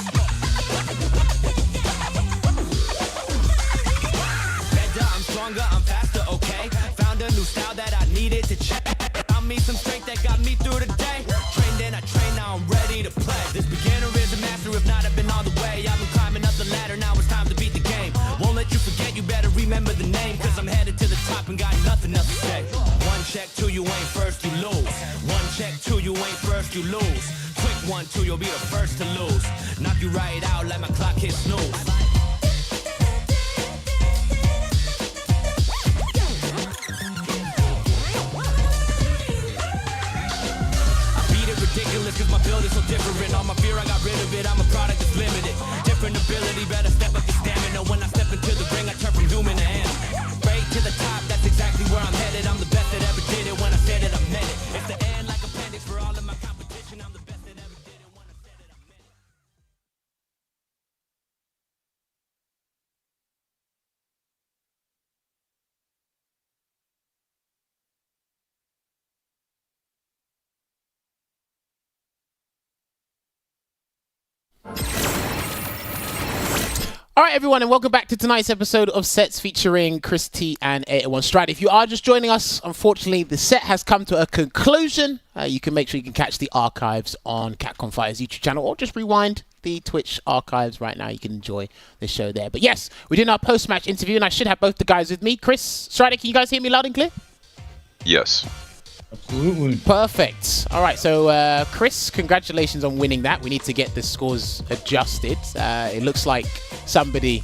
Better, I'm stronger, I'm faster, okay? Found a new style that I needed to check. Found me some strength that got me through the day. Trained and I train, now I'm ready to play. This beginner is a master, if not, I've been all the way. I've been climbing up the ladder, now it's time to beat the game. Won't let you forget, you better remember the name. Cause I'm headed to the top and got nothing else to say. One check, two, you ain't first, you lose. One check, two, you ain't first, you lose. Quick 1, 2, you'll be the first to lose. Knock you right out like my clock hit snooze. Cause my build is so different. All my fear, I got rid of it. I'm a product that's limited. Different ability, better step up your stamina. When I step into the ring, I turn from human to animal. Straight to the top, that's exactly where I'm headed. I'm the best that ever did it. When I said it, I meant it. It's the end like appendix for all of my competition. I'm the best that ever did it. When I said it, I meant it. All right, everyone, and welcome back to tonight's episode of Sets featuring Chris T and 801 Stride. If you are just joining us, unfortunately, the set has come to a conclusion. You can make sure you can catch the archives on Capcom Fighters YouTube channel, or just rewind the Twitch archives right now. You can enjoy the show there. But yes, we did our post-match interview, and I should have both the guys with me. Chris, Strider, can you guys hear me loud and clear? Yes. Absolutely. Perfect. All right, so Chris, congratulations on winning that. We need to get the scores adjusted. It looks like somebody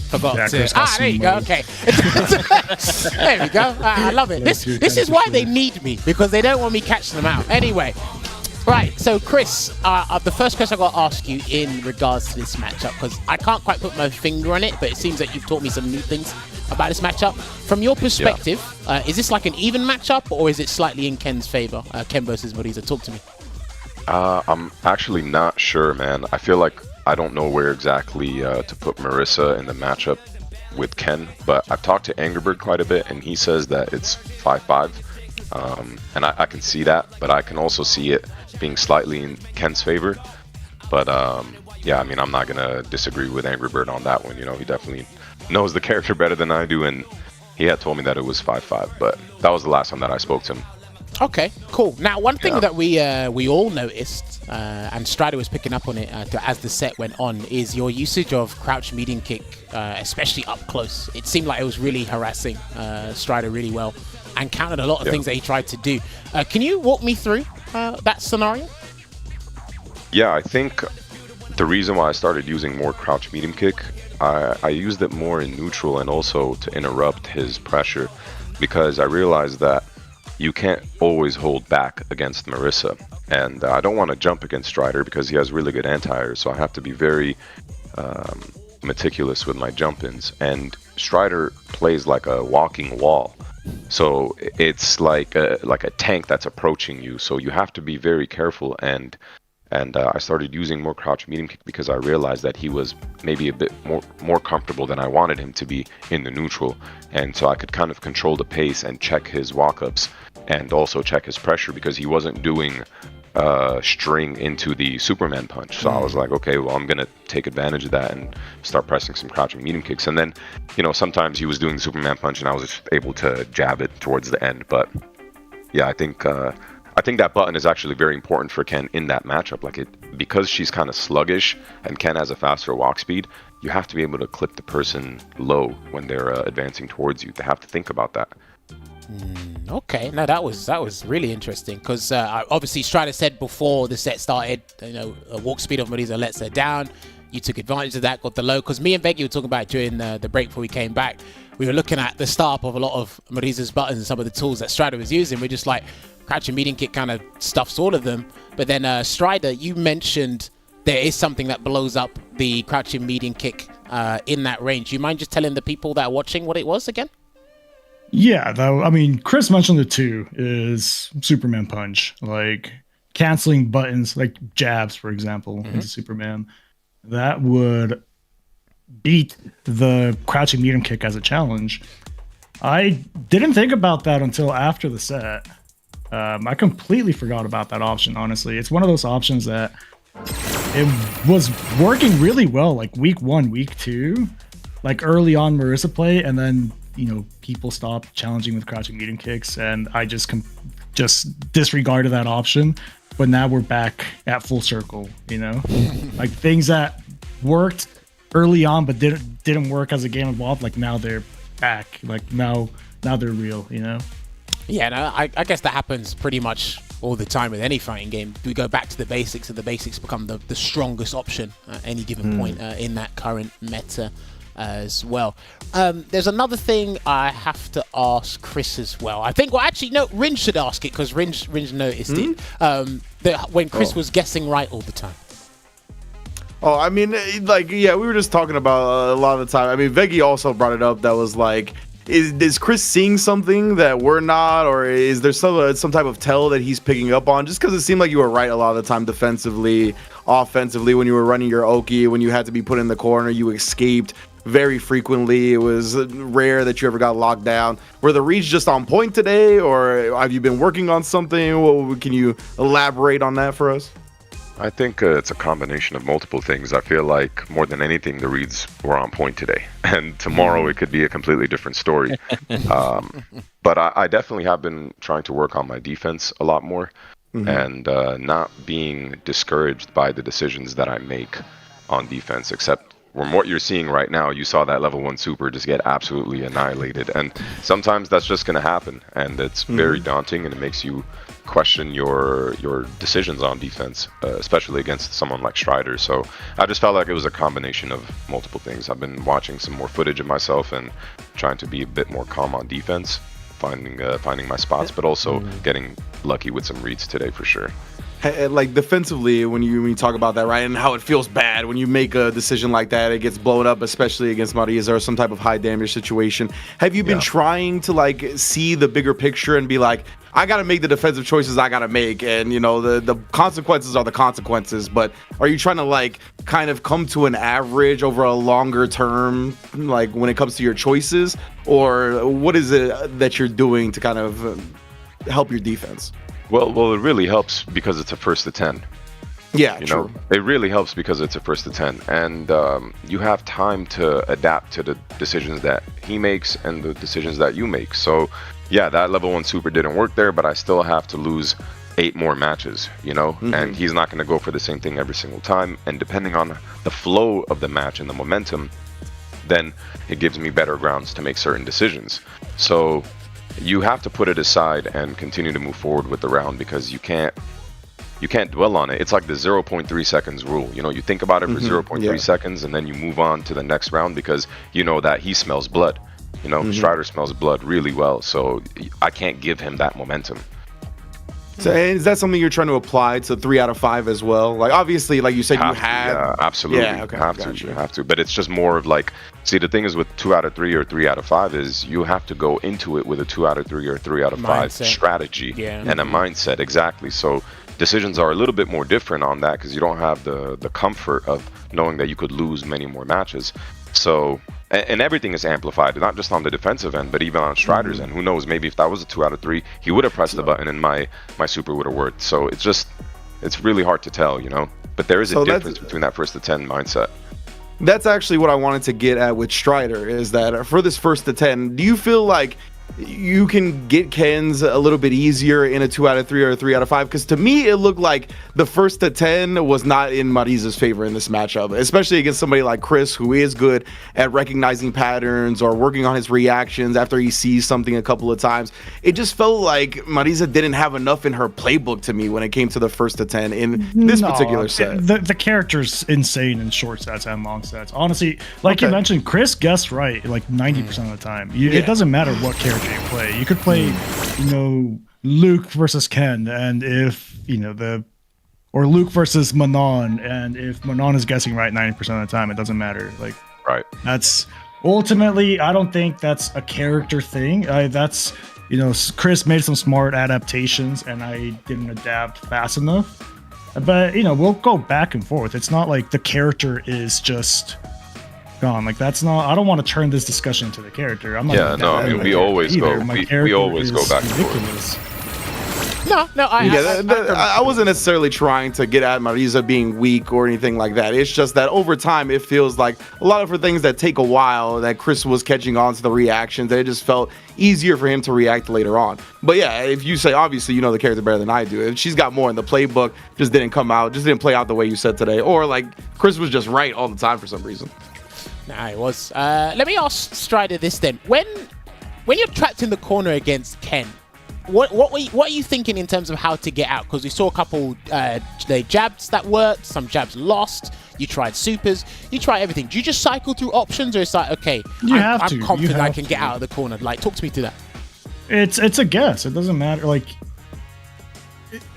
forgot to... there you go. Okay. There we go. I love it. This is why they need me, because they don't want me catching them out. Anyway, right, so Chris, the first question I've got to ask you in regards to this matchup, because I can't quite put my finger on it, but it seems that you've taught me some new things about this matchup. From your perspective, is this like an even matchup, or is it slightly in Ken's favor? Ken versus Marisa, talk to me. I'm actually not sure, man. I feel like I don't know where exactly to put Marisa in the matchup with Ken, but I've talked to Angry Bird quite a bit, and he says that it's 5-5, and I can see that, but I can also see it being slightly in Ken's favor. But yeah, I mean, I'm not gonna disagree with Angry Bird on that one. You know, he definitely knows the character better than I do, and he had told me that it was 5-5, but that was the last time that I spoke to him. Okay, cool. Now, one thing that we all noticed, and Strider was picking up on it as the set went on, is your usage of crouch medium kick, especially up close. It seemed like it was really harassing Strider really well, and countered a lot of things that he tried to do. Can you walk me through that scenario? Yeah, I think the reason why I started using more crouch medium kick, I used it more in neutral and also to interrupt his pressure, because I realized that you can't always hold back against Marisa, and I don't want to jump against Strider because he has really good anti-air, so I have to be very meticulous with my jump-ins, and Strider plays like a walking wall, so it's like a tank that's approaching you, so you have to be very careful. And I started using more crouch medium kick because I realized that he was maybe a bit more comfortable than I wanted him to be in the neutral, and so I could kind of control the pace and check his walk-ups and also check his pressure, because he wasn't doing string into the Superman punch. So I was like, okay, well, I'm gonna take advantage of that and start pressing some crouching medium kicks. And then, you know, sometimes he was doing the Superman punch and I was just able to jab it towards the end. But yeah, I think that button is actually very important for Ken in that matchup. Like, because she's kind of sluggish and Ken has a faster walk speed, you have to be able to clip the person low when they're advancing towards you. They have to think about that. Okay, no, that was really interesting because obviously Strider said before the set started, walk speed of Marisa lets her down. You took advantage of that, got the low. Because me and Veggie were talking about during the break before we came back. We were looking at the startup of a lot of Marisa's buttons and some of the tools that Strider was using. We're just like, crouching medium kick kind of stuffs all of them. But then Strider, you mentioned there is something that blows up the crouching medium kick in that range. Do you mind just telling the people that are watching what it was again? Yeah, though, I mean, Chris mentioned the two is Superman Punch, like canceling buttons, like jabs, for example, into Superman. That would beat the crouching medium kick as a challenge. I didn't think about that until after the set. I completely forgot about that option, honestly. It's one of those options that it was working really well, like week 1, week 2, like early on Marisa play, and then people stopped challenging with crouching medium kicks, and I just disregarded that option. But now we're back at full circle, like things that worked early on but didn't work as the game evolved. Like now they're back. Like now they're real. Yeah, no, I guess that happens pretty much all the time with any fighting game. We go back to the basics, and the basics become the strongest option at any given point in that current meta as well. There's another thing I have to ask Chris as well. I think, Rin should ask it because Rin noticed it. When Chris was guessing right all the time. Oh, I mean, we were just talking about a lot of the time. I mean, Veggie also brought it up. That was like, is Chris seeing something that we're not, or is there some type of tell that he's picking up on? Just because it seemed like you were right a lot of the time defensively, offensively, when you were running your Oki, when you had to be put in the corner, you escaped very frequently. It was rare that you ever got locked down. Were the reads just on point today, or have you been working on something? Can you elaborate on that for us? I think it's a combination of multiple things. I feel like more than anything, the reads were on point today, and tomorrow it could be a completely different story. But I definitely have been trying to work on my defense a lot more, and not being discouraged by the decisions that I make on defense, except from what you're seeing right now. You saw that level 1 super just get absolutely annihilated, and sometimes that's just going to happen, and it's very daunting, and it makes you question your decisions on defense, especially against someone like Strider. So I just felt like it was a combination of multiple things. I've been watching some more footage of myself and trying to be a bit more calm on defense, finding my spots, but also getting lucky with some reads today for sure. Like defensively, when you talk about that, right, and how it feels bad when you make a decision like that, it gets blown up, especially against Marisa or some type of high damage situation. Have you been trying to see the bigger picture and be like, I gotta make the defensive choices I gotta make, and the consequences are the consequences, but are you trying to kind of come to an average over a longer term, like when it comes to your choices, or what is it that you're doing to kind of help your defense? Well, it really helps because it's a first to 10. Yeah, true. It really helps because it's a first to 10, and you have time to adapt to the decisions that he makes and the decisions that you make. So, yeah, that level 1 super didn't work there, but I still have to lose 8 more matches, and he's not going to go for the same thing every single time. And depending on the flow of the match and the momentum, then it gives me better grounds to make certain decisions. So you have to put it aside and continue to move forward with the round, because you can't dwell on it. It's like the 0.3 seconds rule. You think about it for 0.3 seconds, and then you move on to the next round, because you know that he smells blood. Strider smells blood really well, so I can't give him that momentum. So is that something you're trying to apply to 3 out of 5 as well? Like, obviously, like you said, you have. Yeah, absolutely. Yeah, okay, You have to. But it's just more of see, the thing is with 2 out of 3 or 3 out of 5 is you have to go into it with a 2 out of 3 or 3 out of 5 strategy and a mindset. Exactly. So decisions are a little bit more different on that, because you don't have the comfort of knowing that you could lose many more matches. So, and everything is amplified, not just on the defensive end, but even on Strider's end. Who knows, maybe if that was a 2 out of 3, he would have pressed the button and my super would have worked. So it's really hard to tell, But there is a difference between that first to 10 mindset. That's actually what I wanted to get at with Strider, is that for this first to 10, do you feel like you can get Ken's a little bit easier in a 2 out of 3 or a 3 out of 5, because to me it looked like the first to 10 was not in Mariza's favor in this matchup, especially against somebody like Chris, who is good at recognizing patterns or working on his reactions after he sees something a couple of times. It just felt like Mariza didn't have enough in her playbook to me when it came to the first to 10 in this particular set. The character's insane in short sets and long sets. Honestly, like you mentioned, Chris guessed right like 90% of the time. It doesn't matter what character you play. You could play, Luke versus Ken, and if or Luke versus Manon, and if Manon is guessing right 90% of the time, it doesn't matter. Like, right. That's ultimately, I don't think that's a character thing. That's Chris made some smart adaptations, and I didn't adapt fast enough. But we'll go back and forth. It's not like the character is just gone. Like, that's not. I don't want to turn this discussion into the character. I'm not. Yeah, no. I mean, we always go. We always go back and forth. I wasn't necessarily trying to get at Mariza being weak or anything like that. It's just that over time, it feels like a lot of her things that take a while, that Chris was catching on to the reactions, that it just felt easier for him to react later on. But yeah, if you say, obviously, you know the character better than I do. If she's got more in the playbook, just didn't play out the way you said today. Or like, Chris was just right all the time for some reason. Nah, it was. Let me ask Strider this then. When you're trapped in the corner against Ken, what are you thinking in terms of how to get out? Because we saw a couple jabs that worked, some jabs lost. You tried supers, you try everything. Do you just cycle through options, or it's like, okay, I'm confident I can get out of the corner? Like, talk to me through that. It's a guess. It doesn't matter. Like,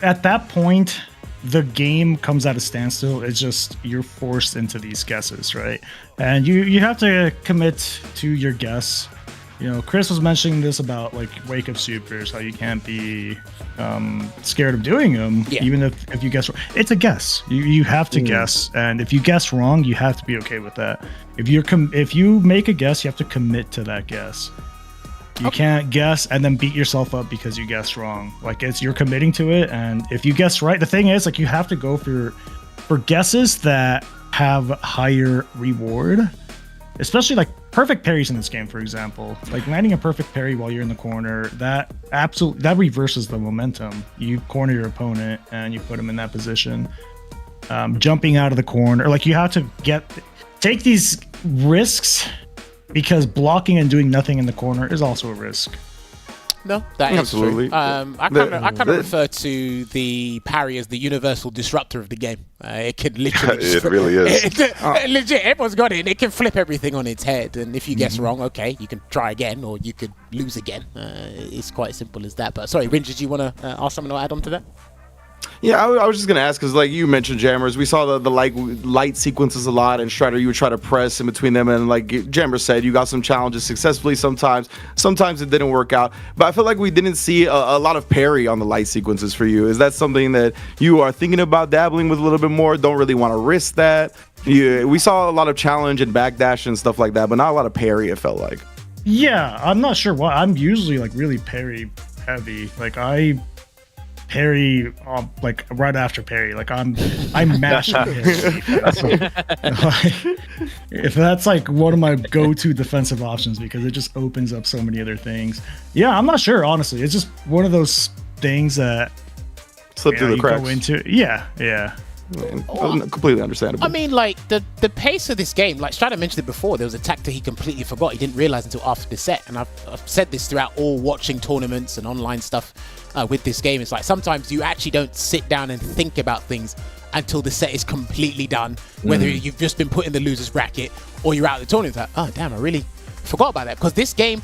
at that point, the game comes at a standstill. It's just you're forced into these guesses, right? And you have to commit to your guess. Chris was mentioning this about like wake up supers, how you can't be scared of doing them, even if you guess wrong. It's a guess. You have to guess, and if you guess wrong, you have to be okay with that. If you make a guess, you have to commit to that guess. You can't guess and then beat yourself up because you guessed wrong. Like, you're committing to it, and if you guess right, the thing is, like, you have to go for guesses that have higher reward, especially like perfect parries in this game, for example. Like, landing a perfect parry while you're in the corner, that reverses the momentum. You corner your opponent and you put him in that position. Jumping out of the corner, like, you have to take these risks, because blocking and doing nothing in the corner is also a risk. No, that is true. I kind of refer to the parry as the universal disruptor of the game. It can literally... it really is. Legit, everyone's got it, and it can flip everything on its head. And if you guess wrong, okay, you can try again, or you could lose again. It's quite simple as that. But sorry, Rin, did you want to ask something to add on to that? Yeah, I was just going to ask, because like you mentioned, Jammers, we saw the light sequences a lot, and Strider, you would try to press in between them, and like Jammer said, you got some challenges successfully sometimes it didn't work out. But I feel like we didn't see a lot of parry on the light sequences for you. Is that something that you are thinking about dabbling with a little bit more? Don't really want to risk that? We saw a lot of challenge and backdash and stuff like that, but not a lot of parry, it felt like. Yeah, I'm not sure why. I'm usually like really parry heavy. Like, I parry like right after parry. Like, I'm mashing parry. If that's like one of my go-to defensive options, because it just opens up so many other things. Yeah, I'm not sure, honestly. It's just one of those things that slip through the cracks. Go into. Yeah. Completely understandable. I mean, like, the pace of this game, like Strider mentioned it before, there was a tactic he completely forgot. He didn't realize until after the set, and I've said this throughout all watching tournaments and online stuff with this game. It's like, sometimes you actually don't sit down and think about things until the set is completely done, whether you've just been put in the loser's bracket or you're out of the tournament. It's like, oh damn, I really forgot about that. Because this game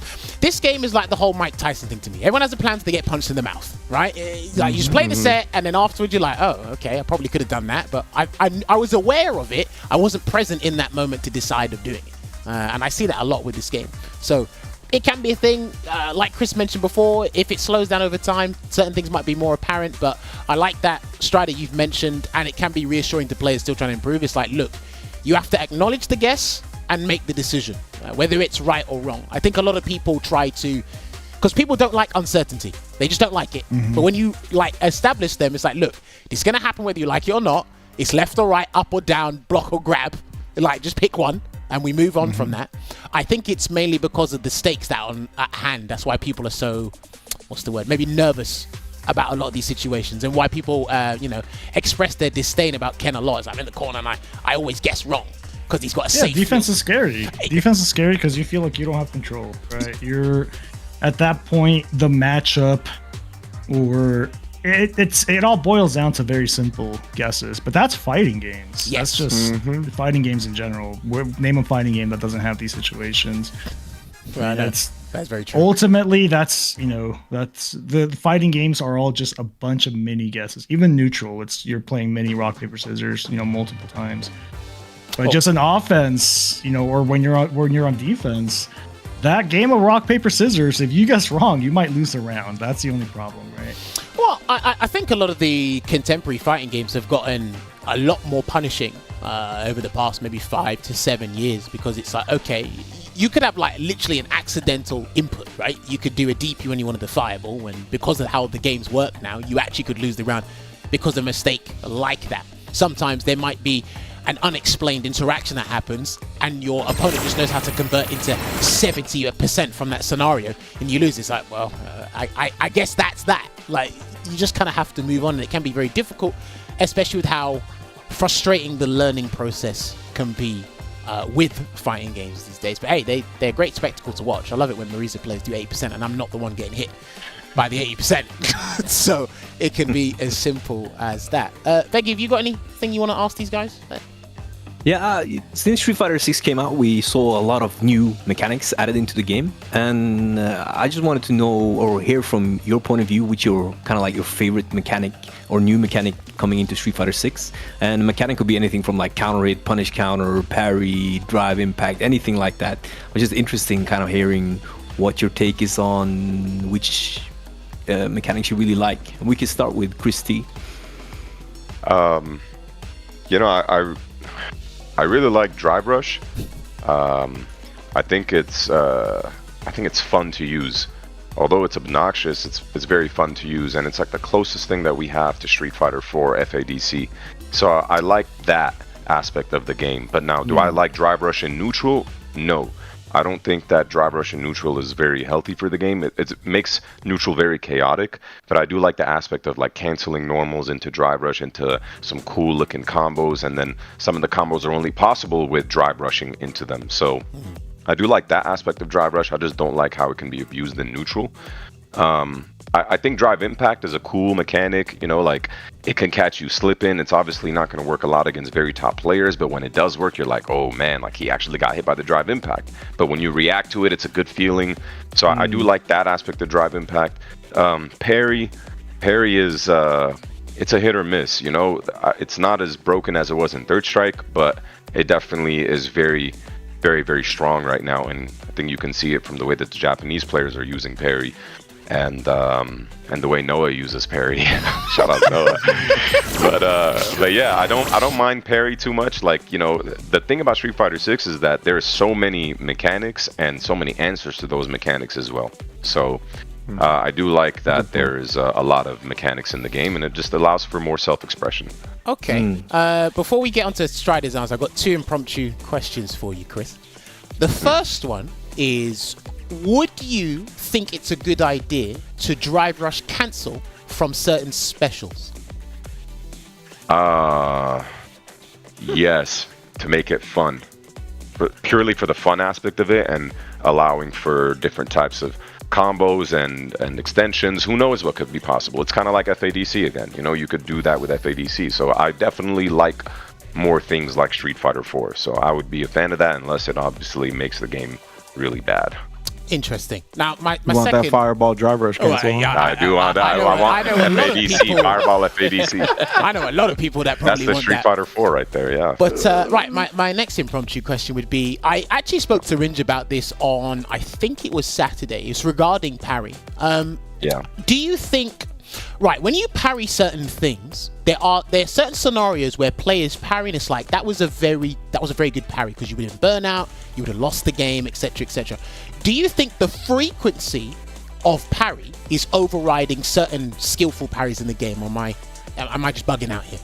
is like the whole Mike Tyson thing to me. Everyone has a plan to get punched in the mouth, right? Like, you just play the set, and then afterwards you're like, oh, okay, I probably could have done that, but I was aware of it. I wasn't present in that moment to decide of doing it, and I see that a lot with this game. So it can be a thing, like Chris mentioned before. If it slows down over time, certain things might be more apparent, but I like that, Strider, you've mentioned, and it can be reassuring to players still trying to improve. It's like, look, you have to acknowledge the guess and make the decision, whether it's right or wrong. I think a lot of people try to, because people don't like uncertainty. They just don't like it. But when you like establish them, it's like, look, it's going to happen whether you like it or not. It's left or right, up or down, block or grab. Like, just pick one. and we move on from that, I think it's mainly because of the stakes that are at hand. That's why people are so, what's the word, maybe nervous about a lot of these situations, and why people, express their disdain about Ken a lot. Is I'm in the corner and I always guess wrong because he's got a safe. Defense is scary. Defense is scary because you feel like you don't have control, right? You're at that point, the matchup, or it all boils down to very simple guesses. But that's fighting games. Yes. That's just fighting games in general. Name a fighting game that doesn't have these situations. Right, that's very true. Ultimately, that's the fighting games are all just a bunch of mini guesses. Even neutral, you're playing mini rock paper scissors, multiple times. But just an offense, or when you're on defense, that game of rock paper scissors, if you guess wrong, you might lose the round. That's the only problem, right? Well, I think a lot of the contemporary fighting games have gotten a lot more punishing over the past maybe 5 to 7 years, because it's like, okay, you could have like literally an accidental input, right? You could do a DP when you wanted the fireball, and because of how the games work now, you actually could lose the round because of a mistake like that. Sometimes there might be an unexplained interaction that happens, and your opponent just knows how to convert into 70% from that scenario, and you lose. It's like, well, I guess that's that. Like, you just kind of have to move on, and it can be very difficult, especially with how frustrating the learning process can be with fighting games these days. But hey, they're a great spectacle to watch. I love it when Marisa players do 80%, and I'm not the one getting hit by the 80%. So it can be as simple as that. Veggie, have you got anything you want to ask these guys? Yeah, since Street Fighter 6 came out, we saw a lot of new mechanics added into the game, and I just wanted to know or hear from your point of view, which your kind of like your favorite mechanic or new mechanic coming into Street Fighter 6. And mechanic could be anything from like counter hit, punish counter, parry, drive impact, anything like that. It's just interesting kind of hearing what your take is on which mechanics you really like. We can start with Chris T. I really like Drive Rush. I think it's fun to use. Although it's obnoxious, it's very fun to use, and it's like the closest thing that we have to Street Fighter 4 FADC. So I like that aspect of the game. But now, do I like Drive Rush in neutral? No. I don't think that Drive Rush in neutral is very healthy for the game. It makes neutral very chaotic, but I do like the aspect of like canceling normals into Drive Rush into some cool looking combos, and then some of the combos are only possible with Drive Rushing into them. So I do like that aspect of Drive Rush. I just don't like how it can be abused in neutral. I think Drive Impact is a cool mechanic, like it can catch you slipping. It's obviously not going to work a lot against very top players, but when it does work, you're like, oh man, like he actually got hit by the Drive Impact. But when you react to it, it's a good feeling. So I do like that aspect of Drive Impact. Parry is, it's a hit or miss, it's not as broken as it was in Third Strike, but it definitely is very, very, very strong right now. And I think you can see it from the way that the Japanese players are using parry. And the way Noah uses parry. Shout out Noah. But yeah, I don't mind parry too much. Like, the thing about Street Fighter 6 is that there's so many mechanics and so many answers to those mechanics as well. So I do like that there is a lot of mechanics in the game, and it just allows for more self-expression. Okay. Before we get onto stride designs, I've got 2 impromptu questions for you, Chris. The first one is, would you think it's a good idea to Drive Rush cancel from certain specials? Yes, to make it fun. But purely for the fun aspect of it, and allowing for different types of combos and extensions. Who knows what could be possible? It's kind of like FADC again. You could do that with FADC. So I definitely like more things like Street Fighter 4. So I would be a fan of that, unless it obviously makes the game really bad. Interesting. Now, my you want second... that Fireball Drive Rush cancel? I do want that. I want FADC, Fireball FADC. I know a lot of people that probably want that. That's the Street Fighter 4 right there, yeah. But, right, my next impromptu question would be, I actually spoke to Ringe about this on, I think it was Saturday. It's regarding parry. Yeah. Do you think... Right, when you parry certain things, there are certain scenarios where players parry, and it's like that was a very good parry because you would have burned out, you would have lost the game, etc., etc. Do you think the frequency of parry is overriding certain skillful parries in the game, or am I just bugging out here?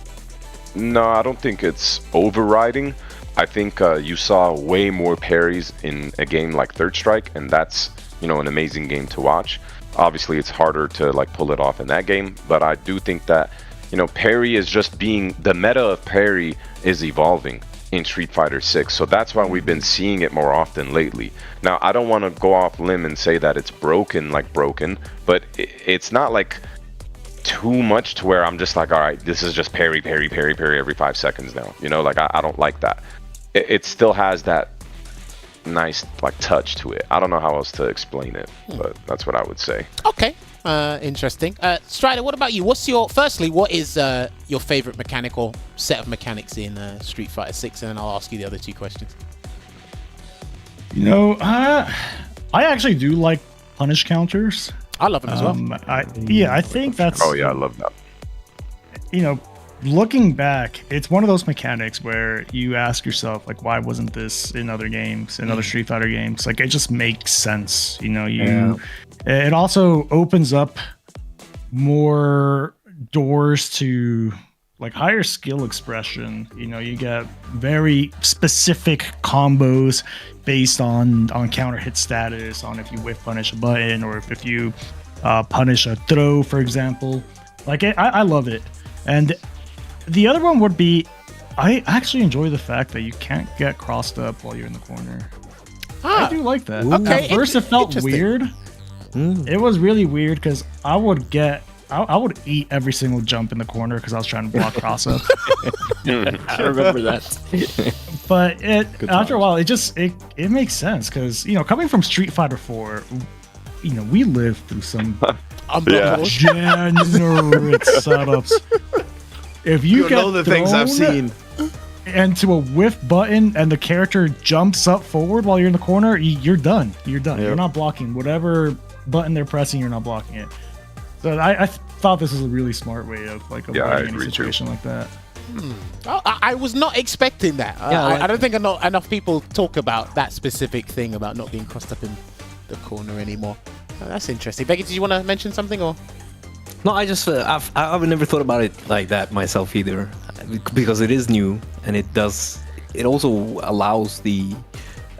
No, I don't think it's overriding. I think you saw way more parries in a game like Third Strike, and that's, you know, an amazing game to watch. Obviously, it's harder to like pull it off in that game, but I do think that, you know, parry is just being, the meta of parry is evolving in Street Fighter 6, so that's why we've been seeing it more often lately. Now, I don't want to go off limb and say that it's broken, but it's not like too much to where I'm just like, all right, this is just parry every 5 seconds now. You know, like I don't like that. It still has that nice like touch to it. I don't know how else to explain it, but that's what I would say. Okay, interesting. Strider, what about you? Firstly, what is your favorite mechanical set of mechanics in Street Fighter 6? And then I'll ask you the other two questions. You know, I actually do like punish counters. I love them as well. I think that's... Oh yeah, I love that. You know, looking back, it's one of those mechanics where you ask yourself, like, why wasn't this in other games, in other Street Fighter games? Like, it just makes sense. You know, it also opens up more doors to like higher skill expression. You know, you get very specific combos based on counter hit status, on if you whiff punish a button, or if you punish a throw, for example. Like, I love it. And the other one would be, I actually enjoy the fact that you can't get crossed up while you're in the corner. I do like that. Okay, At first it felt weird. It was really weird because I would eat every single jump in the corner because I was trying to block cross up. I remember that. But after a while, it makes sense because, you know, coming from Street Fighter 4, you know, we lived through some degenerate setups. If you get know the things I've seen into a whiff button and the character jumps up forward while you're in the corner, you're done. You're done. Yep. You're not blocking whatever button they're pressing. You're not blocking it. So I thought this was a really smart way of like avoiding any situation like that. I was not expecting that. I don't think enough people talk about that specific thing about not being crossed up in the corner anymore. That's interesting. Becky, did you want to mention something or? No, I just I've never thought about it like that myself either, because it is new and it also allows the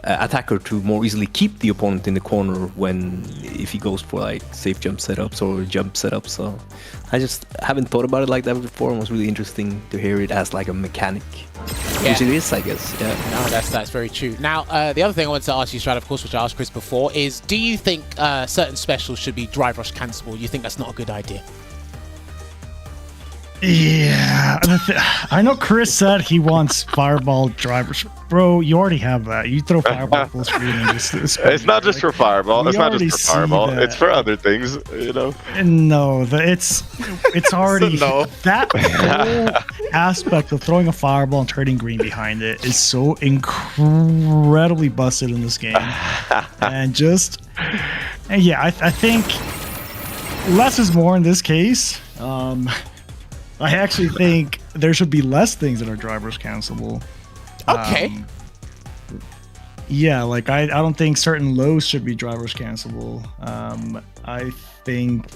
attacker to more easily keep the opponent in the corner if he goes for like safe jump setups or jump setups. So I just haven't thought about it like that before. It was really interesting to hear it as like a mechanic, which it is, I guess. Yeah. No, that's very true. Now, the other thing I wanted to ask you, Strad, of course, which I asked Chris before, is do you think certain specials should be drive rush cancelable? You think that's not a good idea? Yeah, I know Chris said he wants Fireball drivers. Bro, you already have that. You throw Fireball full screen and just... It's not just for Fireball. It's not just for Fireball. That. It's for other things, you know? No, it's already... No. That whole aspect of throwing a Fireball and turning green behind it is so incredibly busted in this game. And yeah, I think less is more in this case. I actually think there should be less things that are drivers cancelable. Okay. Yeah, like I don't think certain lows should be drivers cancelable. I think,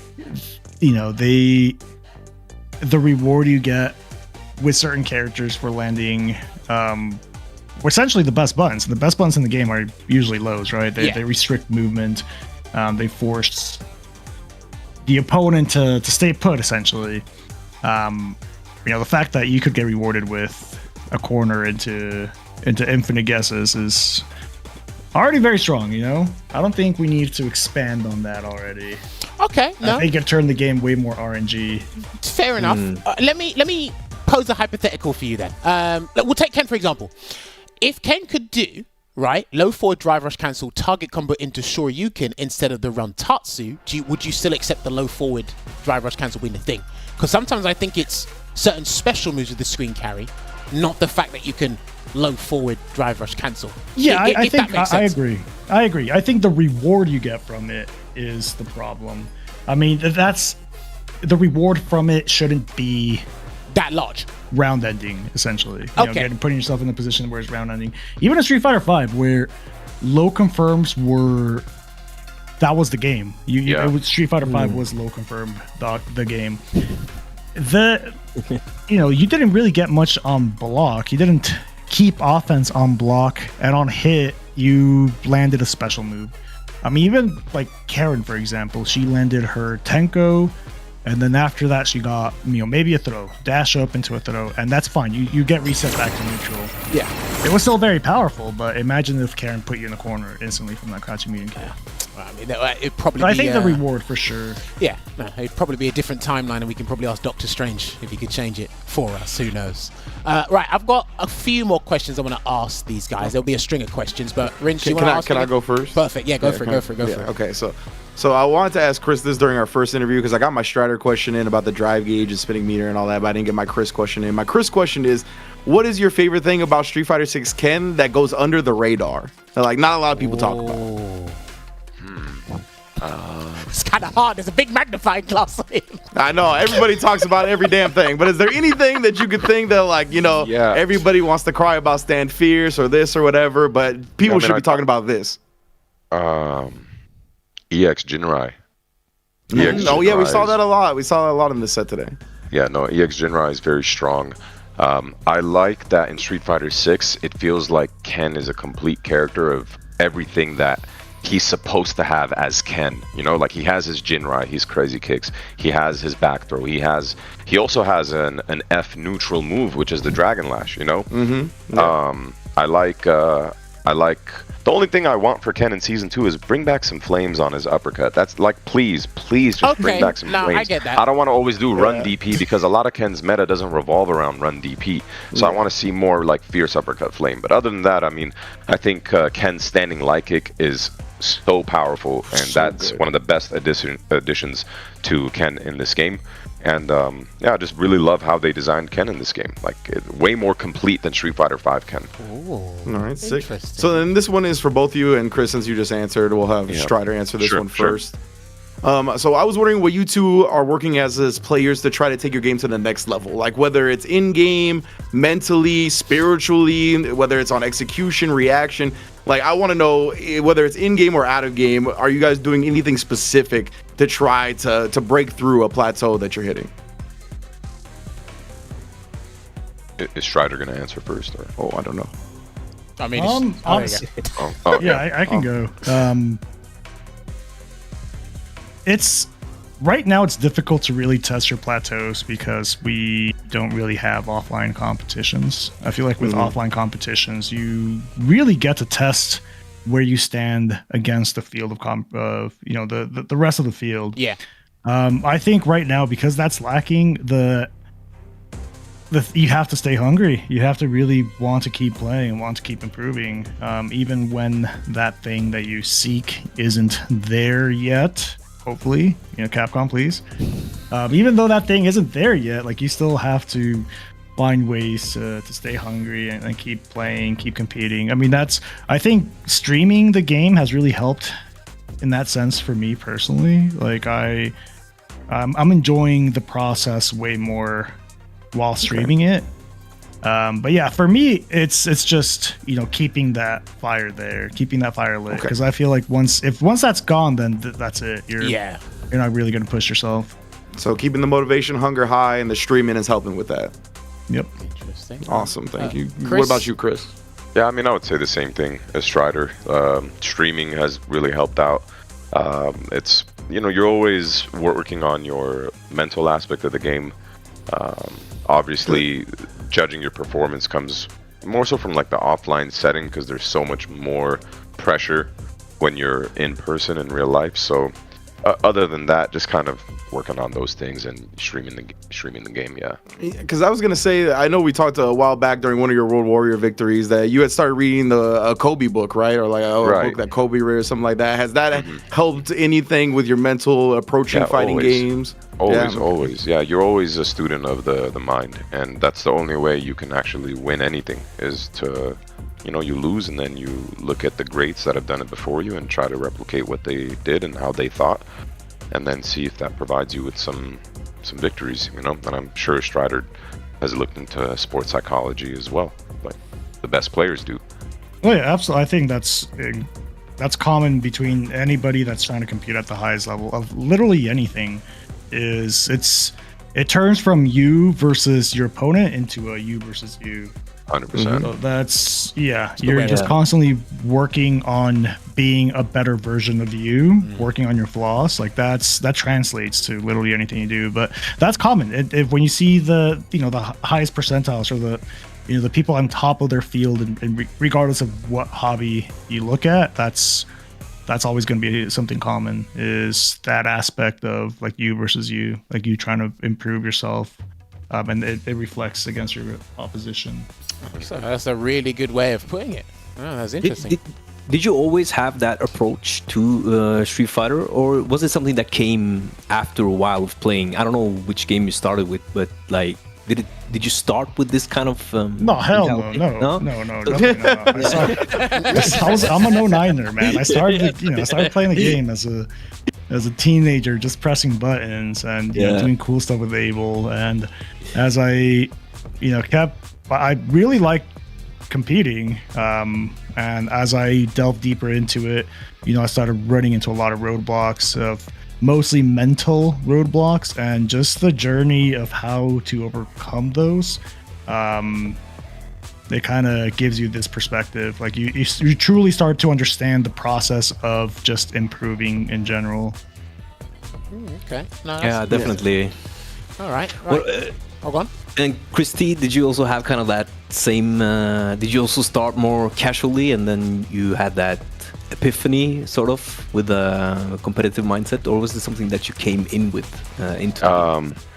you know, the reward you get with certain characters for landing essentially the best buttons. And the best buttons in the game are usually lows, right? They restrict movement. They force the opponent to stay put, essentially. You know, the fact that you could get rewarded with a corner into infinite guesses is already very strong, you know? I don't think we need to expand on that already. Okay, no. I think it turned the game way more RNG. Fair enough. Let me pose a hypothetical for you then. We'll take Ken for example. If Ken could do, right, low forward drive rush cancel target combo into Shoryuken instead of the run Tatsu, would you still accept the low forward drive rush cancel being a thing? Because sometimes I think it's certain special moves with the screen carry, not the fact that you can low forward drive rush cancel. Yeah, I think I agree. I think the reward you get from it is the problem. I mean, that's the reward from it shouldn't be that large. Round ending, essentially. You know, putting yourself in the position where it's round ending. Even in Street Fighter 5, where low confirms were... That was the game. Street Fighter 5 was low confirmed, the game. You know, you didn't really get much on block. You didn't keep offense on block, and on hit, you landed a special move. I mean, even like Karen, for example, she landed her Tenko, and then after that, she got, maybe a throw, dash up into a throw, and that's fine. You get reset back to neutral. Yeah. It was still very powerful, but imagine if Karen put you in the corner instantly from that crouching medium kick. Well, I mean, it'd probably I be, think the reward for sure. Yeah, no, it'd probably be a different timeline, and we can probably ask Doctor Strange if he could change it for us. Who knows? Right, I've got a few more questions I want to ask these guys. There'll be a string of questions, but Rinch, you want to ask? Can I go first? Perfect. Yeah, go for it. Okay, so I wanted to ask Chris this during our first interview because I got my Strider question in about the drive gauge and spinning meter and all that, but I didn't get my Chris question in. My Chris question is, what is your favorite thing about Street Fighter 6 Ken that goes under the radar? Like, not a lot of people talk about. It's kind of hard. There's a big magnifying glass on it. I know everybody talks about every damn thing, but is there anything that you could think that, like, everybody wants to cry about Stand Fierce or this or whatever, but people should be talking about this? EX Jinrai. Oh yeah, we saw that a lot. We saw that a lot in this set today. Yeah, no, EX Jinrai is very strong. I like that in Street Fighter 6, it feels like Ken is a complete character of everything that he's supposed to have as Ken. Like he has his Jinrai, his crazy kicks, he has his back throw, he also has an F neutral move, which is the Dragon Lash. I like the only thing I want for Ken in season 2 is bring back some flames on his uppercut. That's like, please just bring back some flames. I get that. I don't want to always do run DP because a lot of Ken's meta doesn't revolve around run DP. So I want to see more like fierce uppercut flame. But other than that, I mean, I think Ken's standing light kick is so powerful, and that's one of the best additions to Ken in this game. And I just really love how they designed Ken in this game. Like, way more complete than Street Fighter 5 Ken. Ooh, all right, sick. So then this one is for both you, and Chris, since you just answered, we'll have Strider answer this one first. So I was wondering what you two are working as players to try to take your game to the next level, like whether it's in-game, mentally, spiritually, whether it's on execution, reaction. Like, I want to know whether it's in-game or out of game, are you guys doing anything specific to try to break through a plateau that you're hitting? Is Strider going to answer first? Or? Oh, I don't know. I mean, honestly, I can go. It's right now it's difficult to really test your plateaus because we don't really have offline competitions. I feel like with offline competitions, you really get to test where you stand against the field of the rest of the field. Yeah. I think right now, because that's lacking, you have to stay hungry. You have to really want to keep playing and want to keep improving, even when that thing that you seek isn't there yet. Hopefully, Capcom, please. Even though that thing isn't there yet, like, you still have to find ways to stay hungry and keep playing, keep competing. I mean, I think streaming the game has really helped in that sense for me personally. Like, I'm enjoying the process way more while streaming it. But yeah, for me, it's just keeping that fire there, keeping that fire lit. Because I feel like once that's gone, then that's it. You're not really gonna push yourself. So keeping the motivation, hunger high, and the streaming is helping with that. Yep. Interesting. Awesome. Thank you. Chris? What about you, Chris? Yeah, I mean, I would say the same thing as Strider. Streaming has really helped out. It's you're always working on your mental aspect of the game. Obviously, judging your performance comes more so from like the offline setting because there's so much more pressure when you're in person in real life. So other than that, just kind of working on those things and streaming the game. Yeah. Because I was gonna say, I know we talked a while back during one of your World Warrior victories that you had started reading the Kobe book, right? Or like a book that Kobe read or something like that. Has that helped anything with your mental approaching fighting games? Always. Yeah, you're always a student of the mind, and that's the only way you can actually win anything is to, you lose and then you look at the greats that have done it before you and try to replicate what they did and how they thought, and then see if that provides you with some victories, And I'm sure Strider has looked into sports psychology as well, like the best players do. Oh yeah, absolutely. I think that's common between anybody that's trying to compete at the highest level of literally anything. It turns from you versus your opponent into a you versus you. 100%. So that's you're just constantly working on being a better version of you, working on your flaws. Like that translates to literally anything you do. But that's common. When you see the highest percentiles or the people on top of their field, and regardless of what hobby you look at, that's always going to be something common, is that aspect of like you versus you, like you trying to improve yourself, and it reflects against your opposition. So that's a really good way of putting it. Oh, that's interesting. Did you always have that approach to Street Fighter, or was it something that came after a while of playing? I don't know which game you started with, but like, did you start with this kind of? No, hell no, definitely not. I'm a no-niner, man. I started playing the game as a teenager, just pressing buttons and doing cool stuff with Abel. And as I I really liked competing, and as I delved deeper into it, I started running into a lot of roadblocks, of mostly mental roadblocks, and just the journey of how to overcome those. It kind of gives you this perspective, like you truly start to understand the process of just improving in general. Okay. No, yeah, definitely. All right. Well, Hold on. And Christy, did you also have kind of that same? Did you also start more casually, and then you had that epiphany, sort of, with a competitive mindset, or was this something that you came in with into?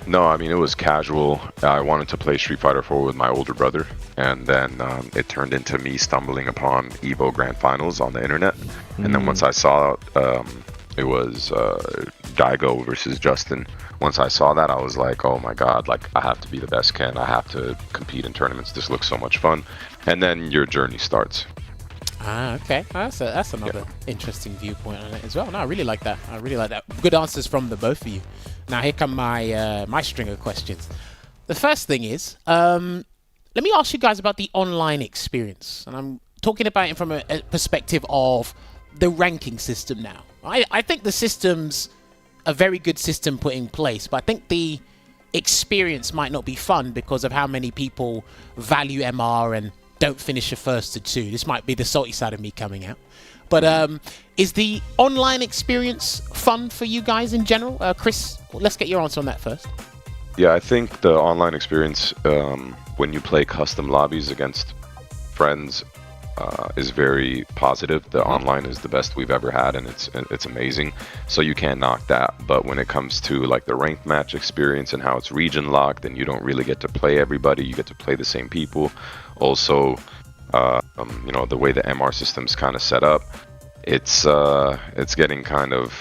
No, I mean, it was casual. I wanted to play Street Fighter 4 with my older brother, and then it turned into me stumbling upon Evo Grand Finals on the internet. And then once I saw it was Daigo versus Justin. Once I saw that, I was like, oh my god, like I have to be the best Ken. I have to compete in tournaments. This looks so much fun. And then your journey starts. Okay. That's another interesting viewpoint on it as well. No, I really like that. Good answers from the both of you. Now here come my string of questions. The first thing is, let me ask you guys about the online experience, and I'm talking about it from a perspective of the ranking system now. I think the system's a very good system put in place, but I think the experience might not be fun because of how many people value MR and don't finish the first to two. This might be the salty side of me coming out. But is the online experience fun for you guys in general? Chris, let's get your answer on that first. Yeah, I think the online experience, when you play custom lobbies against friends, is very positive. The online is the best we've ever had, and it's amazing. So you can't knock that. But when it comes to like the ranked match experience and how it's region locked, and you don't really get to play everybody, you get to play the same people. Also, the way the MR system's kind of set up, it's getting kind of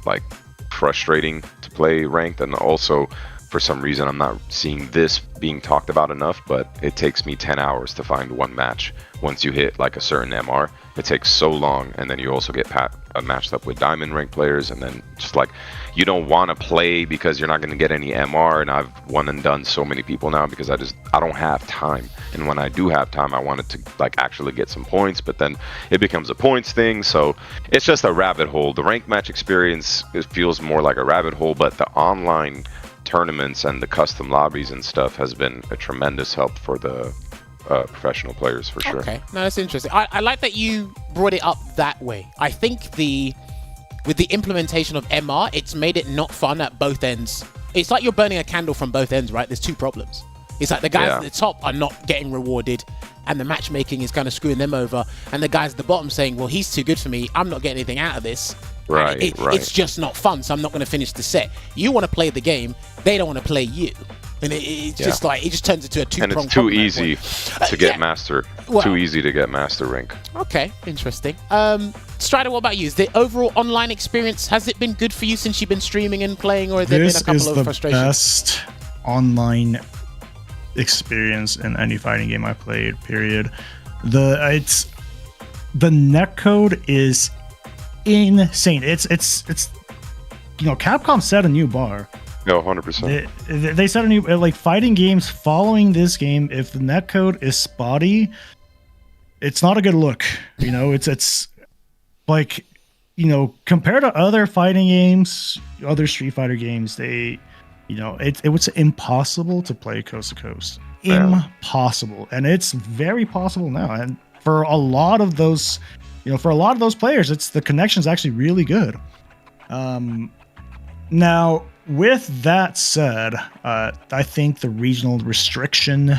like frustrating to play ranked, and also for some reason I'm not seeing this being talked about enough, but it takes me 10 hours to find one match. Once you hit like a certain MR, it takes so long, and then you also get matched up with diamond rank players, and then just like you don't want to play because you're not going to get any MR. And I've won and done so many people now because I don't have time, and when I do have time, I wanted to like actually get some points, but then it becomes a points thing, so it's just a rabbit hole. The ranked match experience, it feels more like a rabbit hole, but the online tournaments and the custom lobbies and stuff has been a tremendous help for the professional players, for sure. Okay, no, that's interesting. I like that you brought it up that way. I think with the implementation of MR, it's made it not fun at both ends. It's like you're burning a candle from both ends, right? There's two problems. It's like the guys at the top are not getting rewarded, and the matchmaking is kind of screwing them over, and the guys at the bottom saying, well, he's too good for me, I'm not getting anything out of this. Right. It's just not fun, so I'm not going to finish the set. You want to play the game, they don't want to play you. And it just turns into a two-pronged. And it's too easy to get master. Too easy to get master rank. Okay, interesting. Strider, what about you? Is the overall online experience, has it been good for you since you've been streaming and playing, or has there been a couple of frustrations? This is the best online experience in any fighting game I played, period. The netcode is insane. It's Capcom set a new bar. No, 100%. They set a new, like, fighting games following this game, if the netcode is spotty, it's not a good look. It's like, compared to other fighting games, other Street Fighter games, it was impossible to play coast to coast. impossible, and it's very possible now. And for a lot of those, players, the connection's actually really good. Now, with that said, I think the regional restriction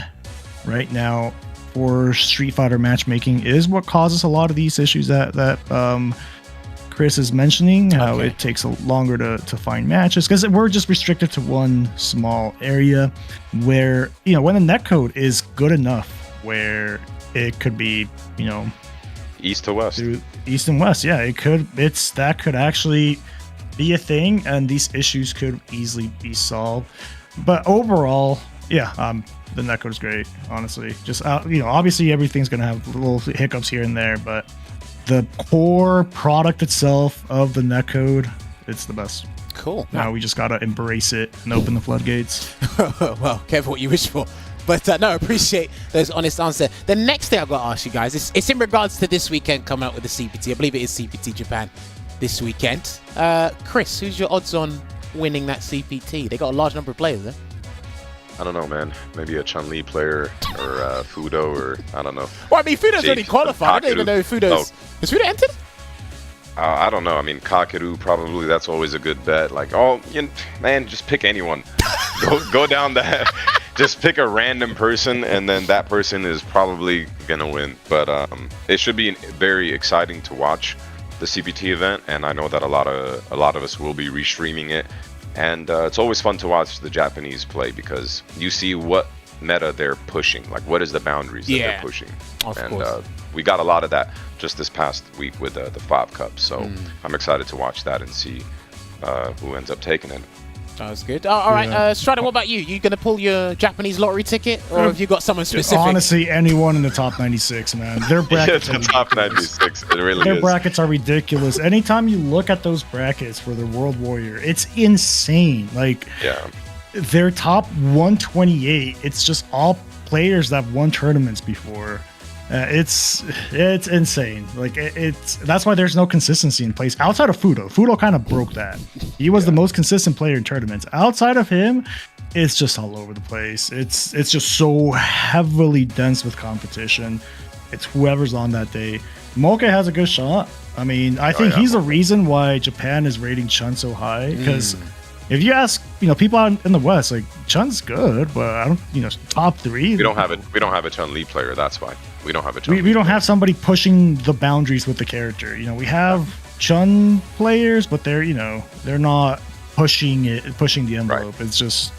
right now for Street Fighter matchmaking is what causes a lot of these issues that Chris is mentioning, how it takes longer to find matches, because we're just restricted to one small area where, when the netcode is good enough where it could be, east to west. East and west, yeah, that could actually be a thing, and these issues could easily be solved. But overall, the netcode is great, honestly. Just obviously everything's gonna have little hiccups here and there, but the core product itself of the netcode, it's the best. Cool. Now we just gotta embrace it and open the floodgates. Well, careful what you wish for. But no, I appreciate those honest answers. The next thing I've got to ask you guys, it's in regards to this weekend coming out with the CPT. I believe it is CPT Japan this weekend. Chris, who's your odds on winning that CPT? They got a large number of players there. I don't know, man. Maybe a Chun-Li player or Fudo, or I don't know. Well, I mean, Fudo's already qualified. I don't even know if Fudo's... Has Fudo entered? I don't know. I mean, Kakeru, probably. That's always a good bet. Like, man, just pick anyone. go down that. Just pick a random person, and then that person is probably gonna win. But it should be very exciting to watch the CPT event, and I know that a lot of us will be restreaming it. And it's always fun to watch the Japanese play, because you see what meta they're pushing, like what is the boundaries that they're pushing. Of course. We got a lot of that just this past week with the 5 Cup, so I'm excited to watch that and see who ends up taking it. Sounds good. All right, Strider, what about you? You going to pull your Japanese lottery ticket, or have you got someone specific? Honestly, anyone in the top 96, man. Their brackets the top 96. It really Their brackets are ridiculous. Anytime you look at those brackets for the World Warrior, it's insane. Like, their top 128, it's just all players that have won tournaments before. It's insane. Like that's why there's no consistency in place outside of Fudo. Fudo kind of broke that. He was the most consistent player in tournaments. Outside of him, it's just all over the place. It's just so heavily dense with competition. It's whoever's on that day. Mocha has a good shot. I mean, I think he's the reason why Japan is rating Chun so high, because if you ask, people out in the West, like, Chun's good, but I don't, top 3. We don't have a Chun-Li player. That's why we don't have a Chun-Li. We don't have somebody pushing the boundaries with the character. We have Chun players, but they're not pushing the envelope. It's just,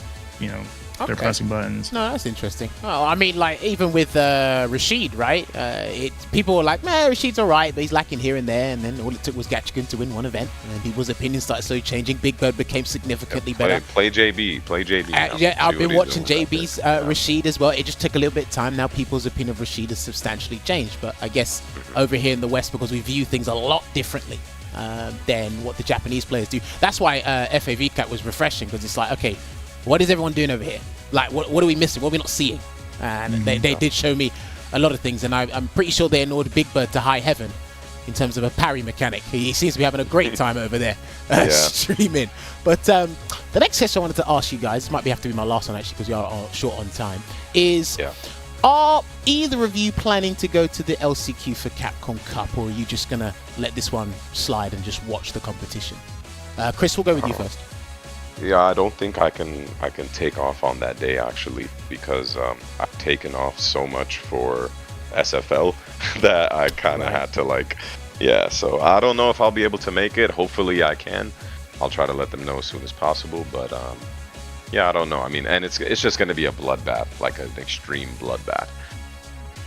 they're pressing buttons. No, that's interesting. Oh, I mean, like, even with Rashid, right? People were like, man, Rashid's all right, but he's lacking here and there. And then all it took was Gachigan to win one event, and people's opinions started slowly changing. Big Bird became significantly better. Play JB. I've been watching JB's Rashid as well. It just took a little bit of time. Now people's opinion of Rashid has substantially changed. But I guess over here in the West, because we view things a lot differently than what the Japanese players do. That's why FAV Cat was refreshing, because it's like, okay, what is everyone doing over here? Like, what are we missing? What are we not seeing? And they did show me a lot of things, and I'm pretty sure they ignored Big Bird to high heaven in terms of a parry mechanic. He seems to be having a great time over there streaming. But the next question I wanted to ask you guys, this might have to be my last one actually, because we are short on time, is are either of you planning to go to the LCQ for Capcom Cup, or are you just going to let this one slide and just watch the competition? Chris, we'll go with you first. Yeah, I don't think I can take off on that day, actually, because I've taken off so much for SFL that I kind of had to so I don't know if I'll be able to make it. Hopefully I can. I'll try to let them know as soon as possible, but I don't know. I mean, and it's just going to be a bloodbath, like an extreme bloodbath.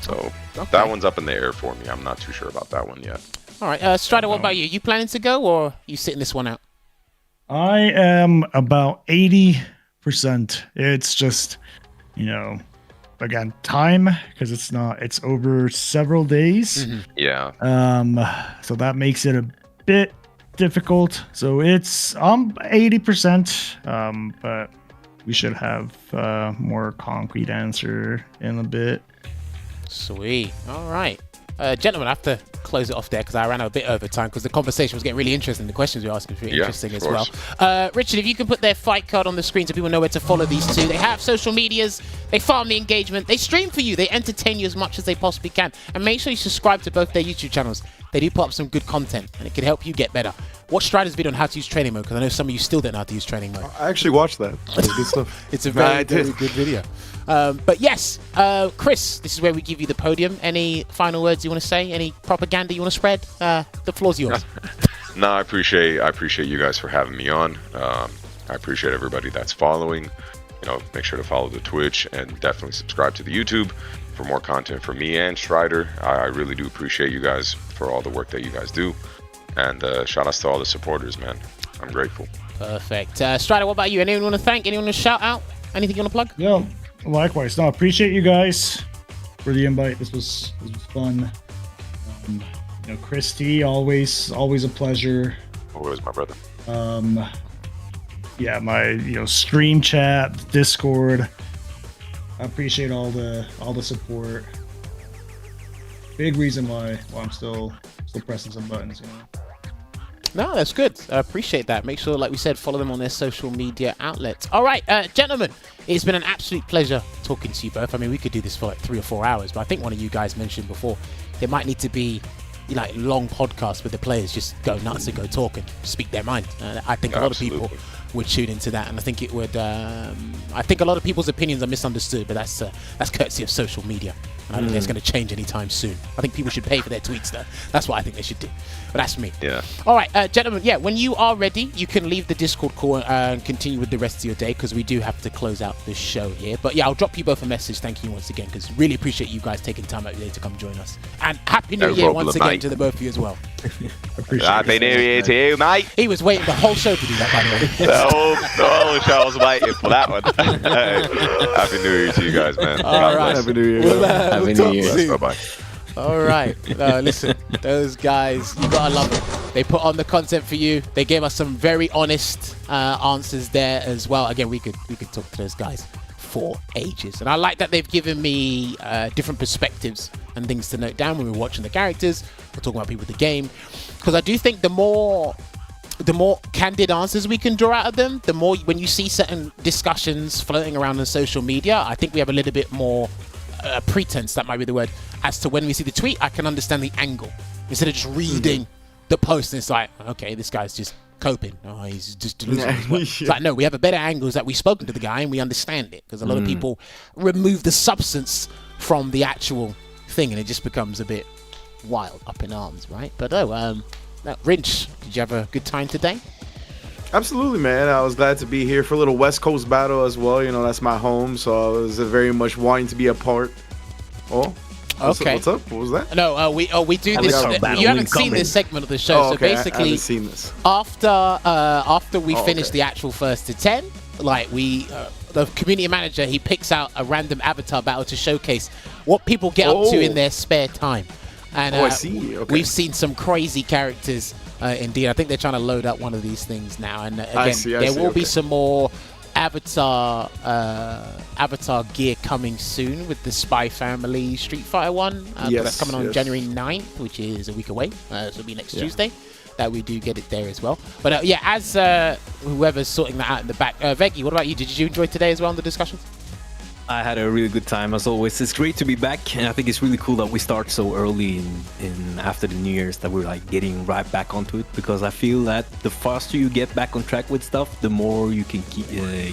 So that one's up in the air for me. I'm not too sure about that one yet. All right, Strider, what about you? You planning to go, or you sitting this one out? I am about 80%. It's just, again, time, because it's over several days. Yeah. So that makes it a bit difficult. So it's 80%. But we should have more concrete answer in a bit. Sweet. All right. Gentlemen, I have to close it off there because I ran a bit over time because the conversation was getting really interesting. The questions we were asking were really interesting as well. Richard, if you can put their fight card on the screen so people know where to follow these two. They have social medias, they farm the engagement, they stream for you, they entertain you as much as they possibly can. And make sure you subscribe to both their YouTube channels. They do put up some good content and it can help you get better. Watch Strider's video on how to use training mode because I know some of you still don't know how to use training mode. I actually watched that. It was good stuff. It's a very good video. But yes, Chris, this is where we give you the podium. Any final words you want to say? Any propaganda you want to spread? The floor's yours. No, I appreciate you guys for having me on. I appreciate everybody that's following. You know, make sure to follow the Twitch and definitely subscribe to the YouTube for more content from me and Strider. I really do appreciate you guys for all the work that you guys do. And shout outs to all the supporters, man. I'm grateful. Perfect. Strider, what about you? Anyone you want to thank? Anyone to shout out? Anything you want to plug? Yeah, likewise. No, appreciate you guys for the invite. This was fun. You know, Chris T, always a pleasure. Always my brother. Yeah, my stream chat, Discord. I appreciate all the support. Big reason why I'm still pressing some buttons, No, that's good. I appreciate that. Make sure, like we said, follow them on their social media outlets. All right, gentlemen, it's been an absolute pleasure talking to you both. I mean, we could do this for like 3 or 4 hours, but I think one of you guys mentioned before there might need to be like long podcasts where the players just go nuts and go talk and speak their mind. I think a lot of people would tune into that, and I think it would. I think a lot of people's opinions are misunderstood, but that's courtesy of social media. And I don't think it's going to change anytime soon. I think people should pay for their tweets, though. That's what I think they should do. But that's me. Yeah. All right, gentlemen. Yeah, when you are ready, you can leave the Discord call and continue with the rest of your day because we do have to close out this show here. But yeah, I'll drop you both a message. Thank you once again because really appreciate you guys taking time out of your day to come join us. And Happy New Year once again to the both of you as well. Happy New Year to you, mate. He was waiting the whole show to do that, by the way. The whole show was waiting for that one. Happy New Year to you guys, man. All right. Happy New Year. Happy New Year. Bye-bye. All right. Listen, those guys, you gotta love it. They put on the content for you. They gave us some very honest answers there as well. Again, we could talk to those guys for ages. And I like that they've given me different perspectives and things to note down when we're watching the characters. We're talking about people with the game. Because I do think the more candid answers we can draw out of them, the more when you see certain discussions floating around on social media, I think we have a little bit more pretense, that might be the word, as to when we see the tweet, I can understand the angle. Instead of just reading the post and it's like, okay, this guy's just coping. Oh, he's just delusional. It's like, no, we have a better angle is that we've spoken to the guy and we understand it. Because a lot of people remove the substance from the actual thing and it just becomes a bit wild, up in arms, right? But Rinch, did you have a good time today? Absolutely, man. I was glad to be here for a little West Coast battle as well. You know, that's my home, so I was very much wanting to be a part. Oh, okay. What's up? What was that? No, we do this. You haven't seen this segment of the show, so basically, I haven't seen this. After we finish the actual first to 10, like the community manager, he picks out a random avatar battle to showcase what people get up to in their spare time. And I see. Okay. We've seen some crazy characters. Indeed, I think they're trying to load up one of these things now, and again, there will be some more avatar gear coming soon with the Spy Family Street Fighter one. That's coming on January 9th, which is a week away. So it'll be next Tuesday that we do get it there as well. But as whoever's sorting that out in the back, Veggie, what about you? Did you enjoy today as well in the discussions? I had a really good time as always. It's great to be back, and I think it's really cool that we start so early in after the New Year's, that we're like getting right back onto it, because I feel that the faster you get back on track with stuff, the more you can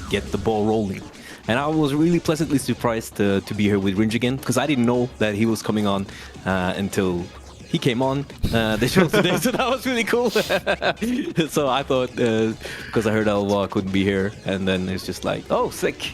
get the ball rolling. And I was really pleasantly surprised to be here with Ringe again, because I didn't know that he was coming on until he came on the show today, so that was really cool. So I thought, because I heard Alva couldn't be here, and then it's just like, oh, sick.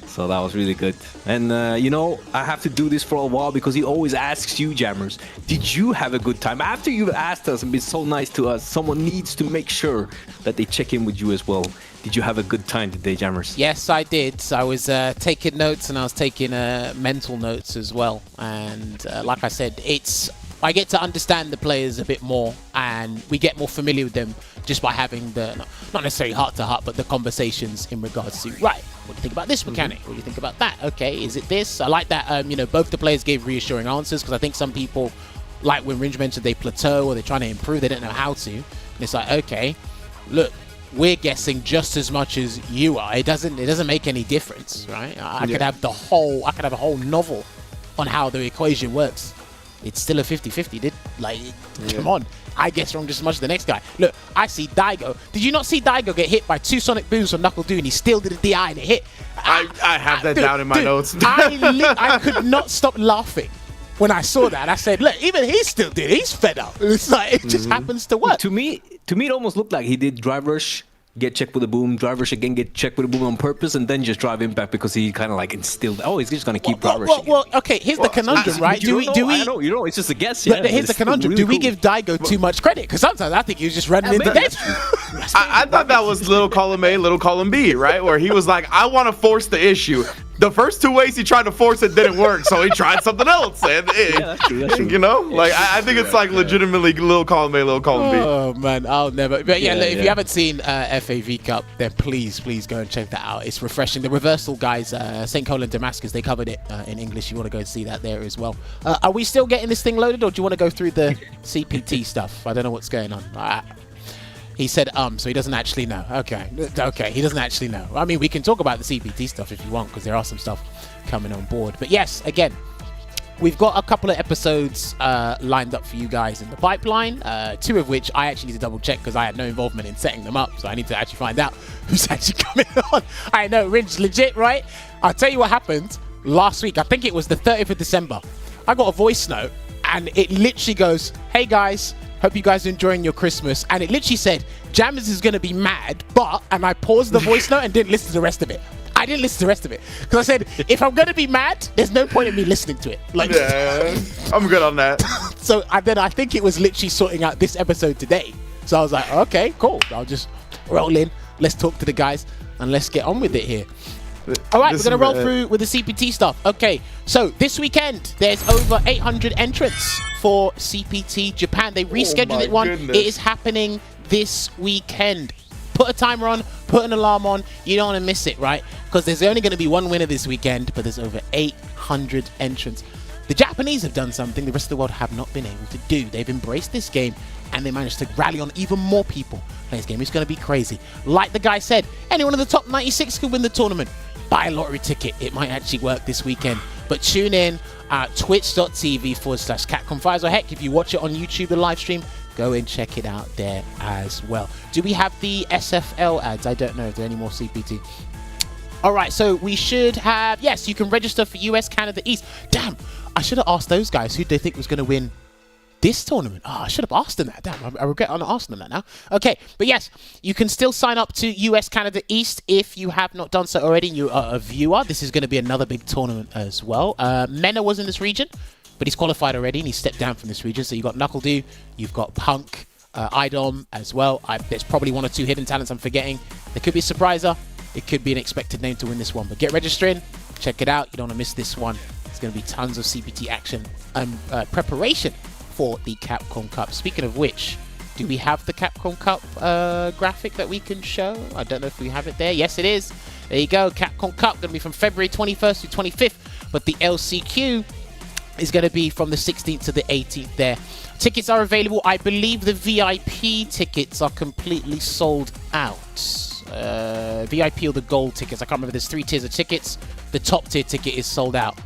So that was really good. And, I have to do this for a while because he always asks you, Jammers, did you have a good time? After you've asked us and been so nice to us, someone needs to make sure that they check in with you as well. Did you have a good time today, Jammers? Yes, I did. I was taking notes, and I was taking mental notes as well. And like I said, I get to understand the players a bit more, and we get more familiar with them just by having not necessarily heart-to-heart, but the conversations in regards to, right, what do you think about this mechanic? What do you think about that? Okay, is it this? I like that, both the players gave reassuring answers, because I think some people like when Ringe mentioned they plateau or they're trying to improve, they don't know how to. And it's like, okay, look, we're guessing just as much as you are. It doesn't make any difference, right? I could have a whole novel on how the equation works. It's still a 50-50, dude. Like, come on. I guess wrong just as much as the next guy. Look, I see Daigo. Did you not see Daigo get hit by 2 sonic booms from Knuckle Doo and he still did a DI and it hit? I have that down in my notes. I could not stop laughing when I saw that. I said, look, even he still did. He's fed up. It's like, it just happens to work. To me, it almost looked like he did drive rush, get checked with a boom, drive rush again, get checked with a boom on purpose, and then just drive impact because he kind of like instilled, he's just going to keep drive rushing. Well, okay, here's the conundrum, right? Do we? I don't know, it's just a guess. Yeah, but here's the conundrum. Really do we give Daigo too much credit? Because sometimes I think he was just running into dead. I thought that was little column A, little column B, right? Where he was like, I want to force the issue. The first 2 ways he tried to force it didn't work, so he tried something else. And that's true. you know, like I think it's like legitimately little column A, little column B. Oh man, I'll never. But yeah, look, if you haven't seen FAV Cup, then please go and check that out. It's refreshing. The reversal guys, St. Colin Damascus, they covered it in English. You want to go and see that there as well. Are we still getting this thing loaded, or do you want to go through the CPT stuff? I don't know what's going on. He said so he doesn't actually know. Okay, he doesn't actually know. I mean, we can talk about the CPT stuff if you want, because there are some stuff coming on board. But yes, again, we've got a couple of episodes lined up for you guys in the pipeline, 2 of which I actually need to double check because I had no involvement in setting them up, so I need to actually find out who's actually coming on. I know, Ringe, legit, right? I'll tell you what happened last week. I think it was the 30th of December. I got a voice note, and it literally goes, hey guys, hope you guys are enjoying your Christmas. And it literally said, Jammers is going to be mad, but... And I paused the voice note and didn't listen to the rest of it. I didn't listen to the rest of it. Because I said, if I'm going to be mad, there's no point in me listening to it. Like, yeah, I'm good on that. So then I think it was literally sorting out this episode today. So I was like, okay, cool. I'll just roll in. Let's talk to the guys and let's get on with it here. All right, we're going to roll through with the CPT stuff. Okay, so this weekend, there's over 800 entrants for CPT Japan. They rescheduled it one. Goodness. It is happening this weekend. Put a timer on, put an alarm on. You don't want to miss it, right? Because there's only going to be one winner this weekend, but there's over 800 entrants. The Japanese have done something the rest of the world have not been able to do. They've embraced this game, and they managed to rally on even more people. This game is going to be crazy. Like the guy said, anyone in the top 96 could win the tournament. Buy a lottery ticket. It might actually work this weekend. But tune in at twitch.tv/CatConfires. Or heck, if you watch it on YouTube, the live stream, go and check it out there as well. Do we have the SFL ads? I don't know if there are any more CPT. All right, so we should have... Yes, you can register for US, Canada, East. Damn, I should have asked those guys who they think was going to win this tournament. Oh, I should have asked them that. Damn, I regret not asking them that now. Okay, but yes, you can still sign up to US, Canada, East if you have not done so already. You are a viewer. This is going to be another big tournament as well. Mena was in this region, but he's qualified already and he stepped down from this region. So you've got Knuckle Doo, you've got Punk, Idom as well. There's probably 1 or 2 hidden talents I'm forgetting. There could be a surpriser. It could be an expected name to win this one. But get registering, check it out. You don't want to miss this one. There's going to be tons of CPT action and preparation for the Capcom Cup. Speaking of which, do we have the Capcom Cup graphic that we can show? I don't know if we have it there. Yes, it is. There you go. Capcom Cup going to be from February 21st to 25th, but the LCQ is going to be from the 16th to the 18th there. Tickets are available. I believe the VIP tickets are completely sold out. VIP or the gold tickets. I can't remember. There's 3 tiers of tickets. The top tier ticket is sold out.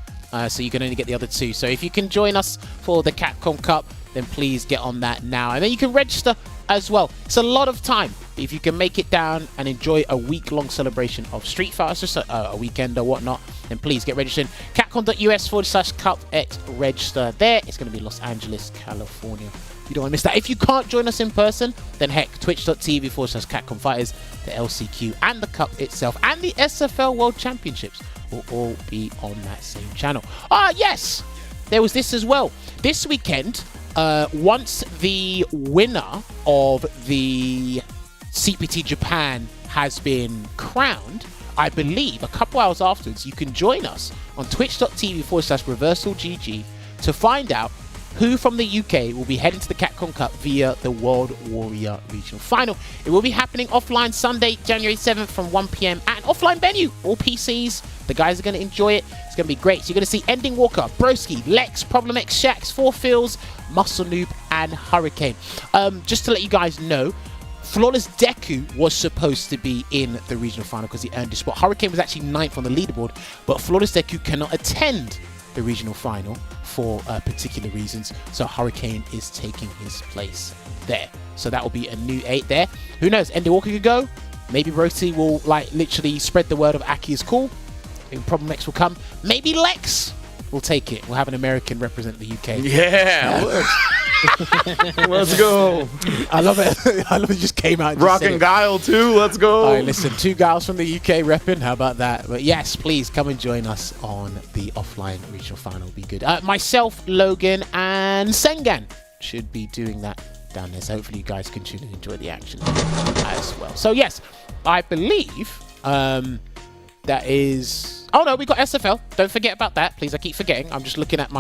So you can only get the other 2. So if you can join us for the Capcom Cup, then please get on that now. And then you can register as well. It's a lot of time. If you can make it down and enjoy a week-long celebration of Street Fighter, just a weekend or whatnot, then please get registered. Capcom.us/cup at register there. It's going to be Los Angeles, California. You don't want to miss that. If you can't join us in person, then heck, twitch.tv/CatConfighters, the LCQ and the Cup itself and the SFL World Championships will all be on that same channel. Yes, there was this as well. This weekend, once the winner of the CPT Japan has been crowned, I believe a couple hours afterwards, you can join us on twitch.tv/ReversalGG to find out who from the UK will be heading to the Capcom Cup via the World Warrior Regional Final. It will be happening offline Sunday, January 7th from 1 PM and offline venue, all PCs. The guys are going to enjoy it. It's going to be great. So you're going to see Ending Walker, Broski, Lex, Problem X, Shax, Four Fills, Muscle Noob, and Hurricane. Just to let you guys know, Flawless Deku was supposed to be in the regional final because he earned a spot. Hurricane was actually 9th on the leaderboard, but Flawless Deku cannot attend the regional final for particular reasons. So Hurricane is taking his place there. So that will be a new 8 there. Who knows? Ending Walker could go. Maybe Rosie will like literally spread the word of Aki is cool. Maybe Problem X will come. Maybe Lex will take it. We'll have an American represent the UK. Yeah. Let's go. I love it. I love it. Just came out. And Rock and Guile too. Let's go. All right, listen, 2 guys from the UK repping. How about that? But yes, please come and join us on the offline regional final. It'll be good. Myself, Logan, and Sengan should be doing that down there. So hopefully you guys can tune and enjoy the action as well. So yes, I believe that is. Oh no, we got SFL. Don't forget about that, please. I keep forgetting. I'm just looking at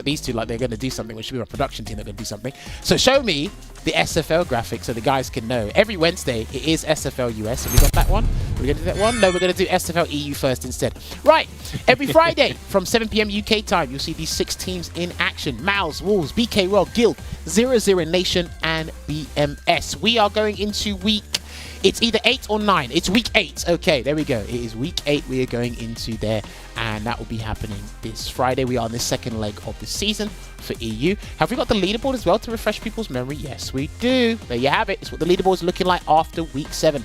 these two like they're going to do something, which should be my production team. They're going to do something. So show me the SFL graphic so the guys can know. Every Wednesday it is SFL US. Have we got that one? Are we going to do that one? No, we're going to do SFL EU first instead. Right. Every Friday from 7 p.m. UK time, you'll see these 6 teams in action: Mouse, Wolves, BK Roll, Guild, 00 Nation, and BMS. We are going into week. It's either 8 or 9. It's week 8. Okay, there we go. It is week 8 we are going into there, and that will be happening this Friday. We are on the second leg of the season for EU. Have we got the leaderboard as well to refresh people's memory? Yes, we do. There you have it. It's what the leaderboard is looking like after week 7.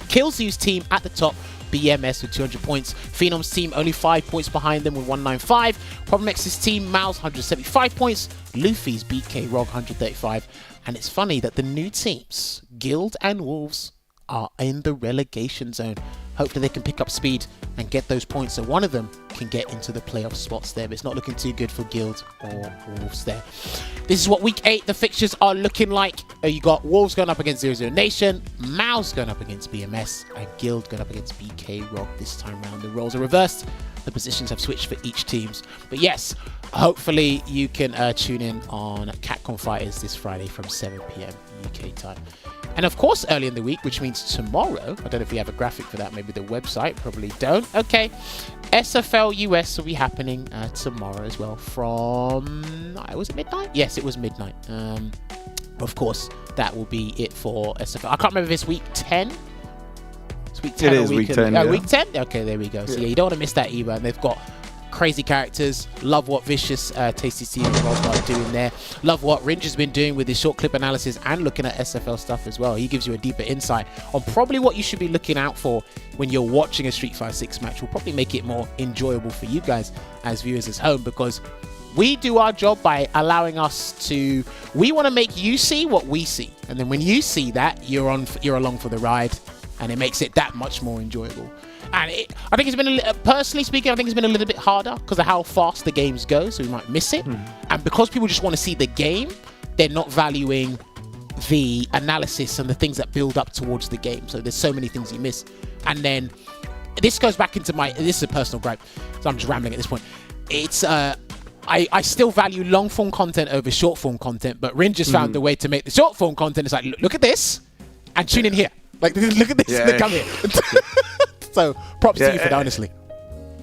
Killzoo's team at the top, BMS with 200 points. Phenom's team only 5 points behind them with 195. Problem X's team, Miles, 175 points. Luffy's BK Rog, 135. And it's funny that the new teams, Guild and Wolves, are in the relegation zone. Hopefully they can pick up speed and get those points so one of them can get into the playoff spots there. But it's not looking too good for Guild or Wolves there. This is what week 8 the fixtures are looking like. You got Wolves going up against 00 Nation, Mouse going up against BMS, and Guild going up against BK Rock this time round. The roles are reversed. The positions have switched for each teams. But yes, hopefully you can tune in on Capcom Fighters this Friday from 7 p.m. UK time. And of course, early in the week, which means tomorrow, I don't know if we have a graphic for that, maybe the website, probably don't. Okay, SFL US will be happening tomorrow as well from, was it midnight? Yes, it was midnight. Of course, that will be it for SFL. I can't remember if it's week 10. Week 10 it is week 10. Yeah. Week 10? Okay, there we go. So yeah, you don't want to miss that either. And they've got crazy characters. Love what Vicious, Tasty C and Rob are doing there. Love what Ringe has been doing with his short clip analysis and looking at SFL stuff as well. He gives you a deeper insight on probably what you should be looking out for when you're watching a Street Fighter 6 match. Will probably make it more enjoyable for you guys as viewers at home, because we do our job by allowing us to. We want to make you see what we see, and then when you see that, you're along for the ride. And it makes it that much more enjoyable. And I think it's been, personally speaking, I think it's been a little bit harder because of how fast the games go, so we might miss it. And because people just want to see the game, they're not valuing the analysis and the things that build up towards the game. So there's so many things you miss. And then this goes back into this is a personal gripe, so I'm just rambling at this point. It's I still value long form content over short form content, but Rin just found the way to make the short form content. It's like, look at this and tune in here. Like, look at this, look, come here. So props to you for that, honestly.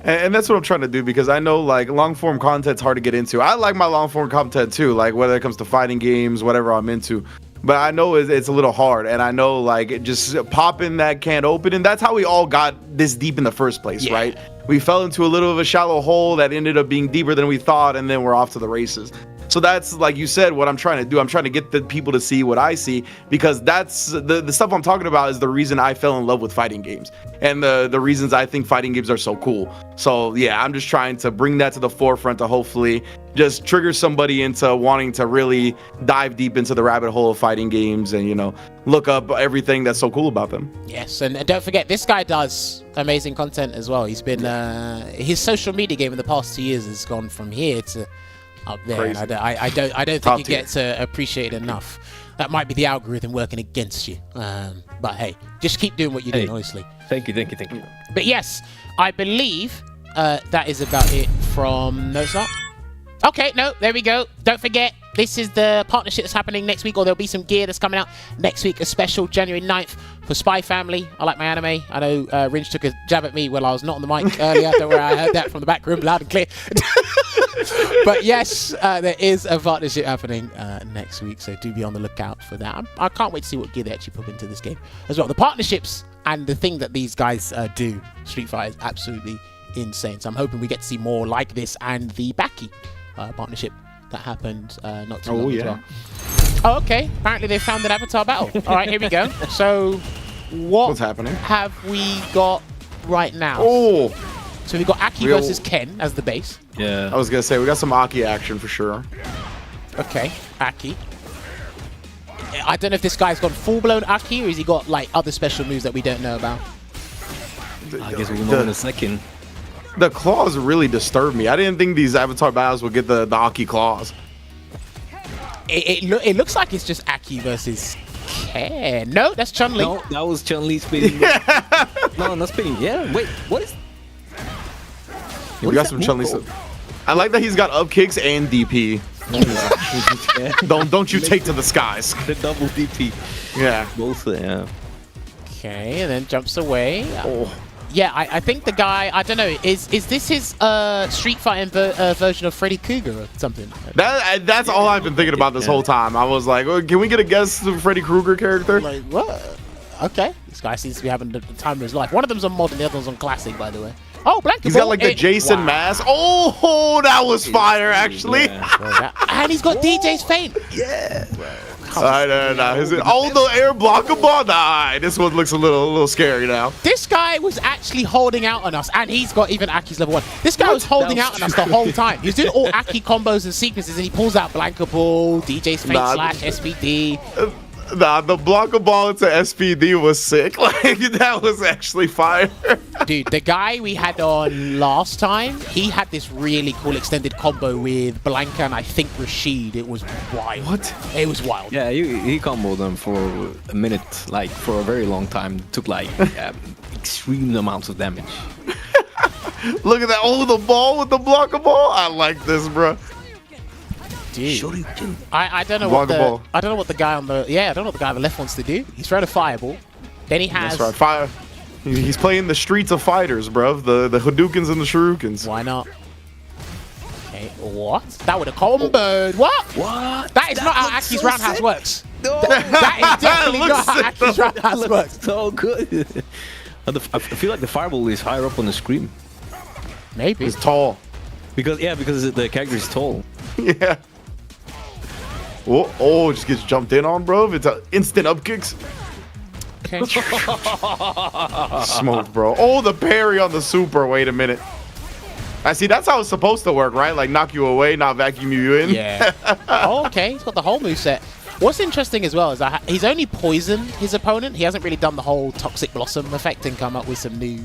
And that's what I'm trying to do, because I know like long form content's hard to get into. I like my long form content too, like whether it comes to fighting games, whatever I'm into. But I know it's a little hard, and I know like just popping that can't open, and that's how we all got this deep in the first place, right? We fell into a little of a shallow hole that ended up being deeper than we thought, and then we're off to the races. So that's, like you said, what I'm trying to do. I'm trying to get the people to see what I see, because that's the stuff I'm talking about is the reason I fell in love with fighting games, and the reasons I think fighting games are so cool. So yeah, I'm just trying to bring that to the forefront to hopefully just trigger somebody into wanting to really dive deep into the rabbit hole of fighting games and, you know, look up everything that's so cool about them. Yes, and don't forget, this guy does amazing content as well. He's been his social media game in the past 2 years has gone from here to up there. And I don't think it gets appreciated enough. That might be the algorithm working against you. But hey, just keep doing what you're doing, honestly. Thank you. But yes, I believe that is about it from... No, it's not. Okay, no, there we go. Don't forget, this is the partnership that's happening next week, or there'll be some gear that's coming out next week. A special January 9th for Spy Family. I like my anime. I know Ringe took a jab at me while I was not on the mic earlier. Don't worry, I heard that from the back room loud and clear. But yes, there is a partnership happening next week, so do be on the lookout for that. I can't wait to see what gear they actually put into this game as well. The partnerships and the thing that these guys do, Street Fighter, is absolutely insane. So I'm hoping we get to see more like this, and the Baki partnership that happened not too long ago. Oh, okay. Apparently they found an avatar battle. All right, here we go. So what's happening? Have we got right now? Oh, so we got Aki versus Ken as the base. Yeah. I was gonna say we got some Aki action for sure. Okay, Aki. I don't know if this guy's gone full-blown Aki, or has he got like other special moves that we don't know about? I guess we'll know in a second. The claws really disturb me. I didn't think these avatar battles would get the Aki claws. It looks like it's just Aki versus Ken. No, that's Chun-Li. No, that was Chun-Li spinning. No, not spinning. Yeah, wait, what is... We got some Chun-Li stuff. I like that he's got up kicks and DP. Don't you take to the skies. The double DP. Yeah. Both, yeah. Okay, and then jumps away. Oh. Yeah, I think the guy, I don't know, is this his Street Fighter version of Freddy Krueger or something? That's all I've been thinking about this whole time. I was like, oh, can we get a guess of Freddy Krueger character? Like, what? Okay. This guy seems to be having the time of his life. One of them's on modern, the other one's on classic, by the way. Oh, Blanca He's got like the Jason mask. Oh, that was fire, actually. Yeah. And he's got DJ's feint. Yeah. Oh, the air blocker ball. Nah, this one looks a little scary now. This guy was actually holding out on us, and he's got even Aki's level 1. This guy was holding out on us the whole time. He was doing all Aki combos and sequences, and he pulls out Blanca Ball, DJ's feint slash SPD. Nah, the blocker ball into SPD was sick. Like, that was actually fire. Dude, the guy we had on last time, he had this really cool extended combo with Blanca and I think Rashid. It was wild. What? It was wild. Yeah, he comboed them for a minute, like for a very long time. It took like extreme amounts of damage. Look at that. Oh, the ball with the blocker ball. I like this, bro. Dude. I don't know what the guy on the I don't know what the guy on the left wants to do. He's throwing a fireball. Then he has That's right, fire. He's playing the streets of fighters, bro. The Hadoukens and the Shurikens. Why not? Okay, what? That would have comboed. What? What? That is not how Aki's roundhouse works. No. That is definitely not how Aki's roundhouse works. So good. I feel like the fireball is higher up on the screen. Maybe. It's tall. Because the character is tall. Yeah. Oh, just gets jumped in on, bro. It's instant up kicks. Okay. Smoke, bro. Oh, the parry on the super. Wait a minute. I see. That's how it's supposed to work, right? Like knock you away, not vacuum you in. Yeah. Oh, okay. He's got the whole moveset. What's interesting as well is that he's only poisoned his opponent. He hasn't really done the whole Toxic Blossom effect and come up with some new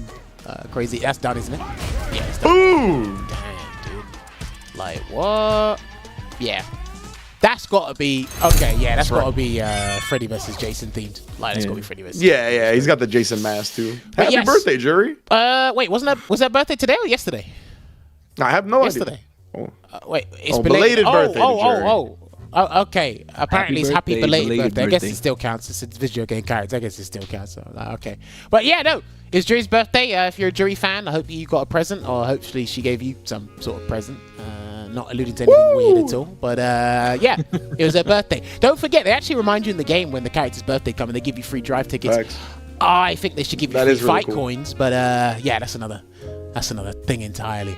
crazy... That's done, isn't it? Yeah, it's done. Ooh! Damn, dude. Like, what? Yeah. That's got to be... Okay, yeah, that's got to be Freddy versus Jason themed. Like, that's got to be Freddy versus Jason. Yeah, he's got the Jason mask, too. Happy birthday, Jury. Wait, was that birthday today or yesterday? I have no idea. Oh. Wait, it's belated birthday to Jury. Oh, okay. Apparently it's happy belated birthday. I guess it birthday. still counts. It's a video game character. I guess it still counts. So, okay. But yeah, no. It's Jury's birthday. If you're a Jury fan, I hope you got a present, or hopefully she gave you some sort of present. Not alluding to anything weird at all. But yeah, it was her birthday. Don't forget, they actually remind you in the game when the character's birthday comes and they give you free drive tickets. Thanks. I think they should give you free really fight cool. coins. But yeah, that's another thing entirely.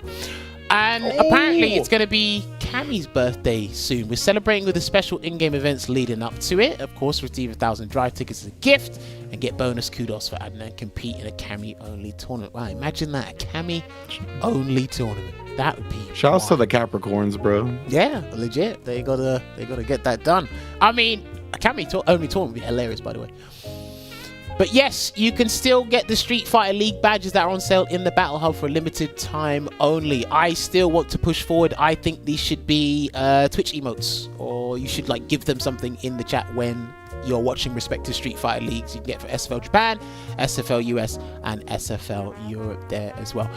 And apparently it's going to be Cammy's birthday soon. We're celebrating with the special in-game events leading up to it. Of course, receive 1,000 drive tickets as a gift and get bonus kudos for adding and compete in a Cammy-only tournament. Wow, imagine that, a Cammy-only tournament. That would be Shouts to the Capricorns, bro. Yeah, legit. They gotta get that done. I mean, a Cammy-only tournament would be hilarious, by the way. But yes, you can still get the Street Fighter League badges that are on sale in the Battle Hub for a limited time only. I still want to push forward. I think these should be Twitch emotes, or you should like give them something in the chat when you're watching respective Street Fighter leagues. You can get for SFL Japan, SFL US, and SFL Europe there as well.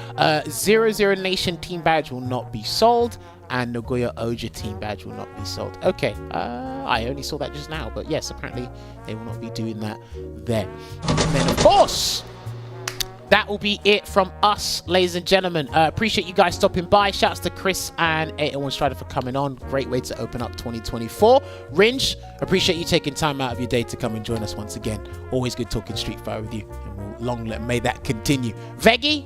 00 Nation team badge will not be sold, and Nagoya Oja team badge will not be sold. Okay, I only saw that just now, but yes, apparently they will not be doing that there. And then, of course, that will be it from us, ladies and gentlemen. Appreciate you guys stopping by. Shouts to Chris and 801 Strider for coming on. Great way to open up 2024. Ringe, appreciate you taking time out of your day to come and join us once again. Always good talking Street Fighter with you, and may that continue. Veggie,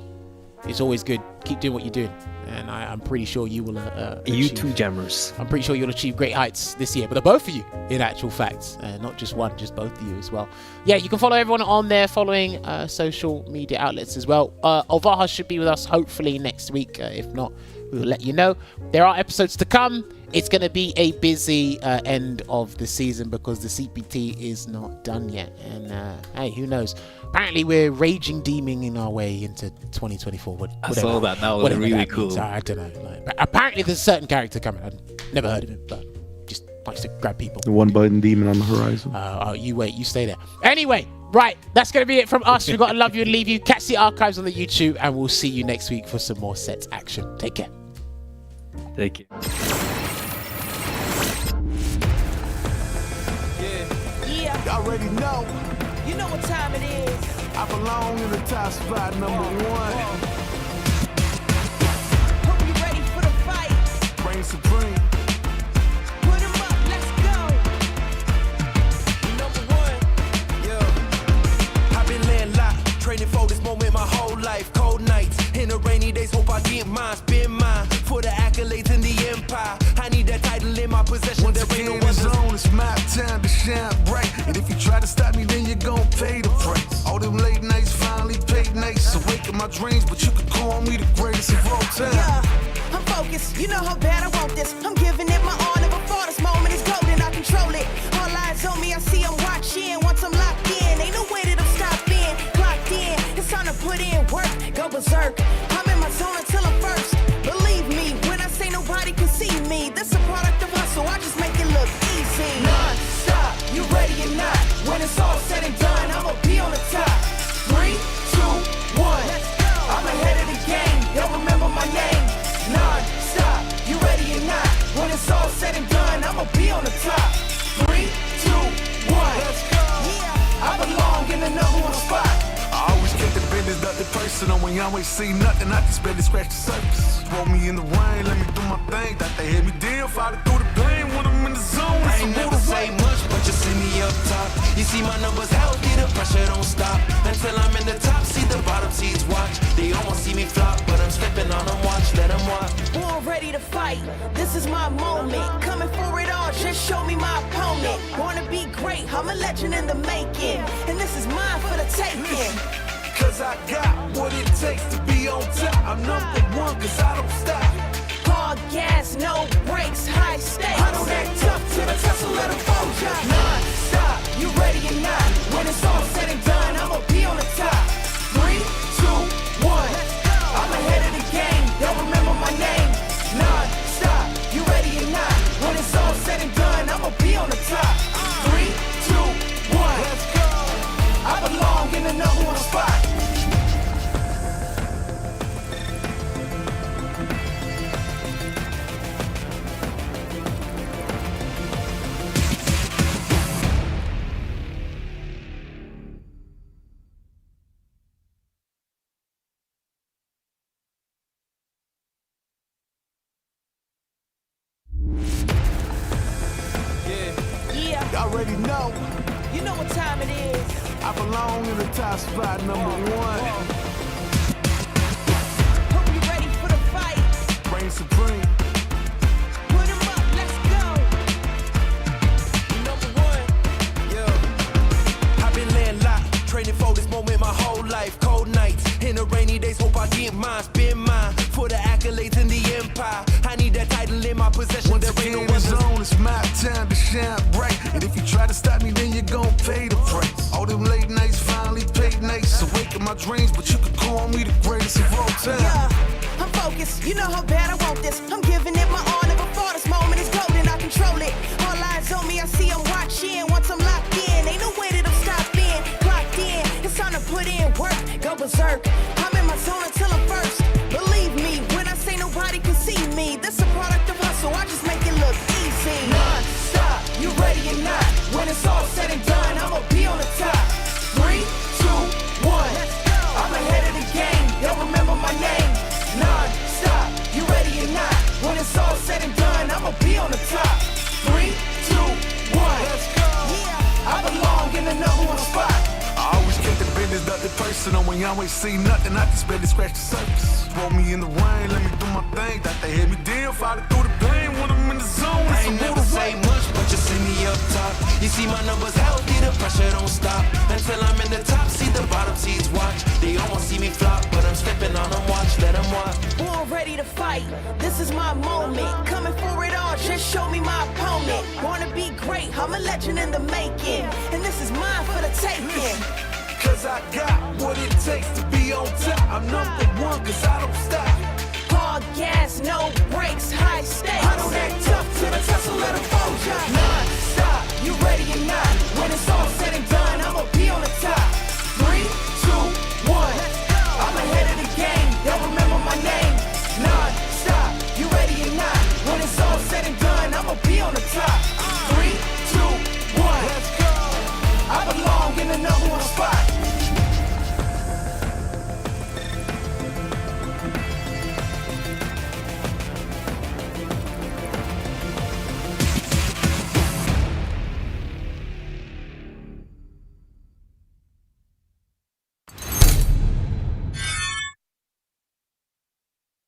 it's always good. Keep doing what you're doing, and I'm pretty sure you will. You too, Jammers. I'm pretty sure you'll achieve great heights this year, but the both of you, in actual fact, not just one, just both of you as well. Yeah, you can follow everyone on there, following social media outlets as well. Ovaha should be with us hopefully next week. If not, we'll let you know. There are episodes to come. It's going to be a busy end of the season because the CPT is not done yet. And hey, who knows? Apparently, we're raging deeming our way into 2024. I saw that. That was really cool. I don't know. Apparently, there's a certain character coming. I've never heard of him, but just likes to grab people. The one-button demon on the horizon. You wait. You stay there. Anyway, right. That's going to be it from us. We've got to love you and leave you. Catch the archives on the YouTube, and we'll see you next week for some more sets action. Take care. Take it. Y'all already know. You know what time it is. I belong in the top spot, #1. Hope you ready for the fight. Reign supreme. Put 'em up, let's go. #1, yeah. I've been landlocked, training for this moment my whole life. Cold nights, in the rainy days, hope I get mine, spin mine. For the accolades in the empire, I need that title in my possession. Once There ain't no again, one it's to on, it's my time to shine bright. And if you try to stop me, then you're gon' pay the price. All them late nights finally paid nights. Awaken my dreams, but you could call me the greatest of all time. Yeah, I'm focused. You know how bad I want this. I'm giving it my all. Never thought this moment is golden. I control it. All eyes on me. I see I'm watching. Once I'm locked in, ain't no way that I'm stopping. Clocked in. It's time to put in work. Go berserk. I'm in my zone until I'm first. Believe me when I say nobody can see me. This a product of hustle. I just make it look easy. Non-stop. You ready or not? When it's all said and done, I'ma be on the top. 3, 2, 1. I'm ahead of the game. Y'all remember my name. Non-stop. You ready or not? When it's all said and done, I'ma be on the top. 3, 2, 1. Let's go. Yeah, I belong in the #1 spot. I always kept the business, nothing personal. When you always see nothing, I just barely scratch the surface. Roll me in the rain, let me do my thing. Thought they hit me down, fighting through the blame. When I'm in the zone, I ain't never say much, but you see me up top. You see my numbers healthy, the pressure don't stop. Until I'm in the top, see the bottom seeds watch. They almost see me flop, but I'm stepping on them, watch, let them watch. Born ready to fight, this is my moment. Coming for it all, just show me my opponent. Wanna be great, I'm a legend in the making. And this is mine for the taking. Cause I got what it takes to be on top. I'm #1 cause I don't stop. Hard gas, no brakes, high stakes. I don't act tough till the tussle let them fold ya. Non-stop, you ready or not? When it's all said and done, I'ma be on the top. 3, 2, 1. I'm ahead of the game, y'all remember my name. Non-stop, you ready or not? When it's all said and done, I'ma be on the top. 3, 2, 1. Let's go. I belong in the #1 spot. Y'all already know. You know what time it is. I belong in the top spot, #1. Hope you ready for the fight. Reign supreme. Put 'em up, let's go. #1, yeah. I've been landlocked, training for this moment my whole life. Cold nights, in the rainy days, hope I get mine, spin mine. For the accolades in the empire, I need that title in my possession. Once There ain't again, no one it's to on, it's my time to shine bright. And if you try to stop me, then you're gon' pay the price. All them late nights finally paid nights. Awaken my dreams, but you could call me the greatest of all time. Yeah, I'm focused. You know how bad I want this. I'm giving it my all. Never thought this moment is golden. I control it. All eyes on me. I see I'm watching. Once I'm locked in, berserk. I'm in my zone until I'm first. Believe me, when I say nobody can see me, this a product of hustle, I just make it look easy. Non-stop, you ready or not? When it's all said and done, I'ma be on the top. 3, 2, 1. I'm ahead of the game, y'all remember my name. Non-stop, you ready or not? When it's all said and done, I'ma be on the top. 3, 2, 1. Let's go. Yeah, I belong in the number one spot. I always kept the business, nothing personal. When y'all ain't see nothing, I just barely scratch the surface. Roll me in the rain, let me do my thing. Thought they hit me down, fight through the pain when I'm in the zone. I ain't never say much, but you see me up top. You see my numbers healthy, the pressure don't stop. Until I'm in the top, see the bottom seeds watch. They almost see me flop, but I'm stepping on them, watch, let them watch. Born ready to fight, this is my moment. Coming for it all, just show me my opponent. Wanna be great, I'm a legend in the making. And this is mine for the taking. Cause I got what it takes to be on top. I'm number one cause I don't stop. Hard gas, no brakes, high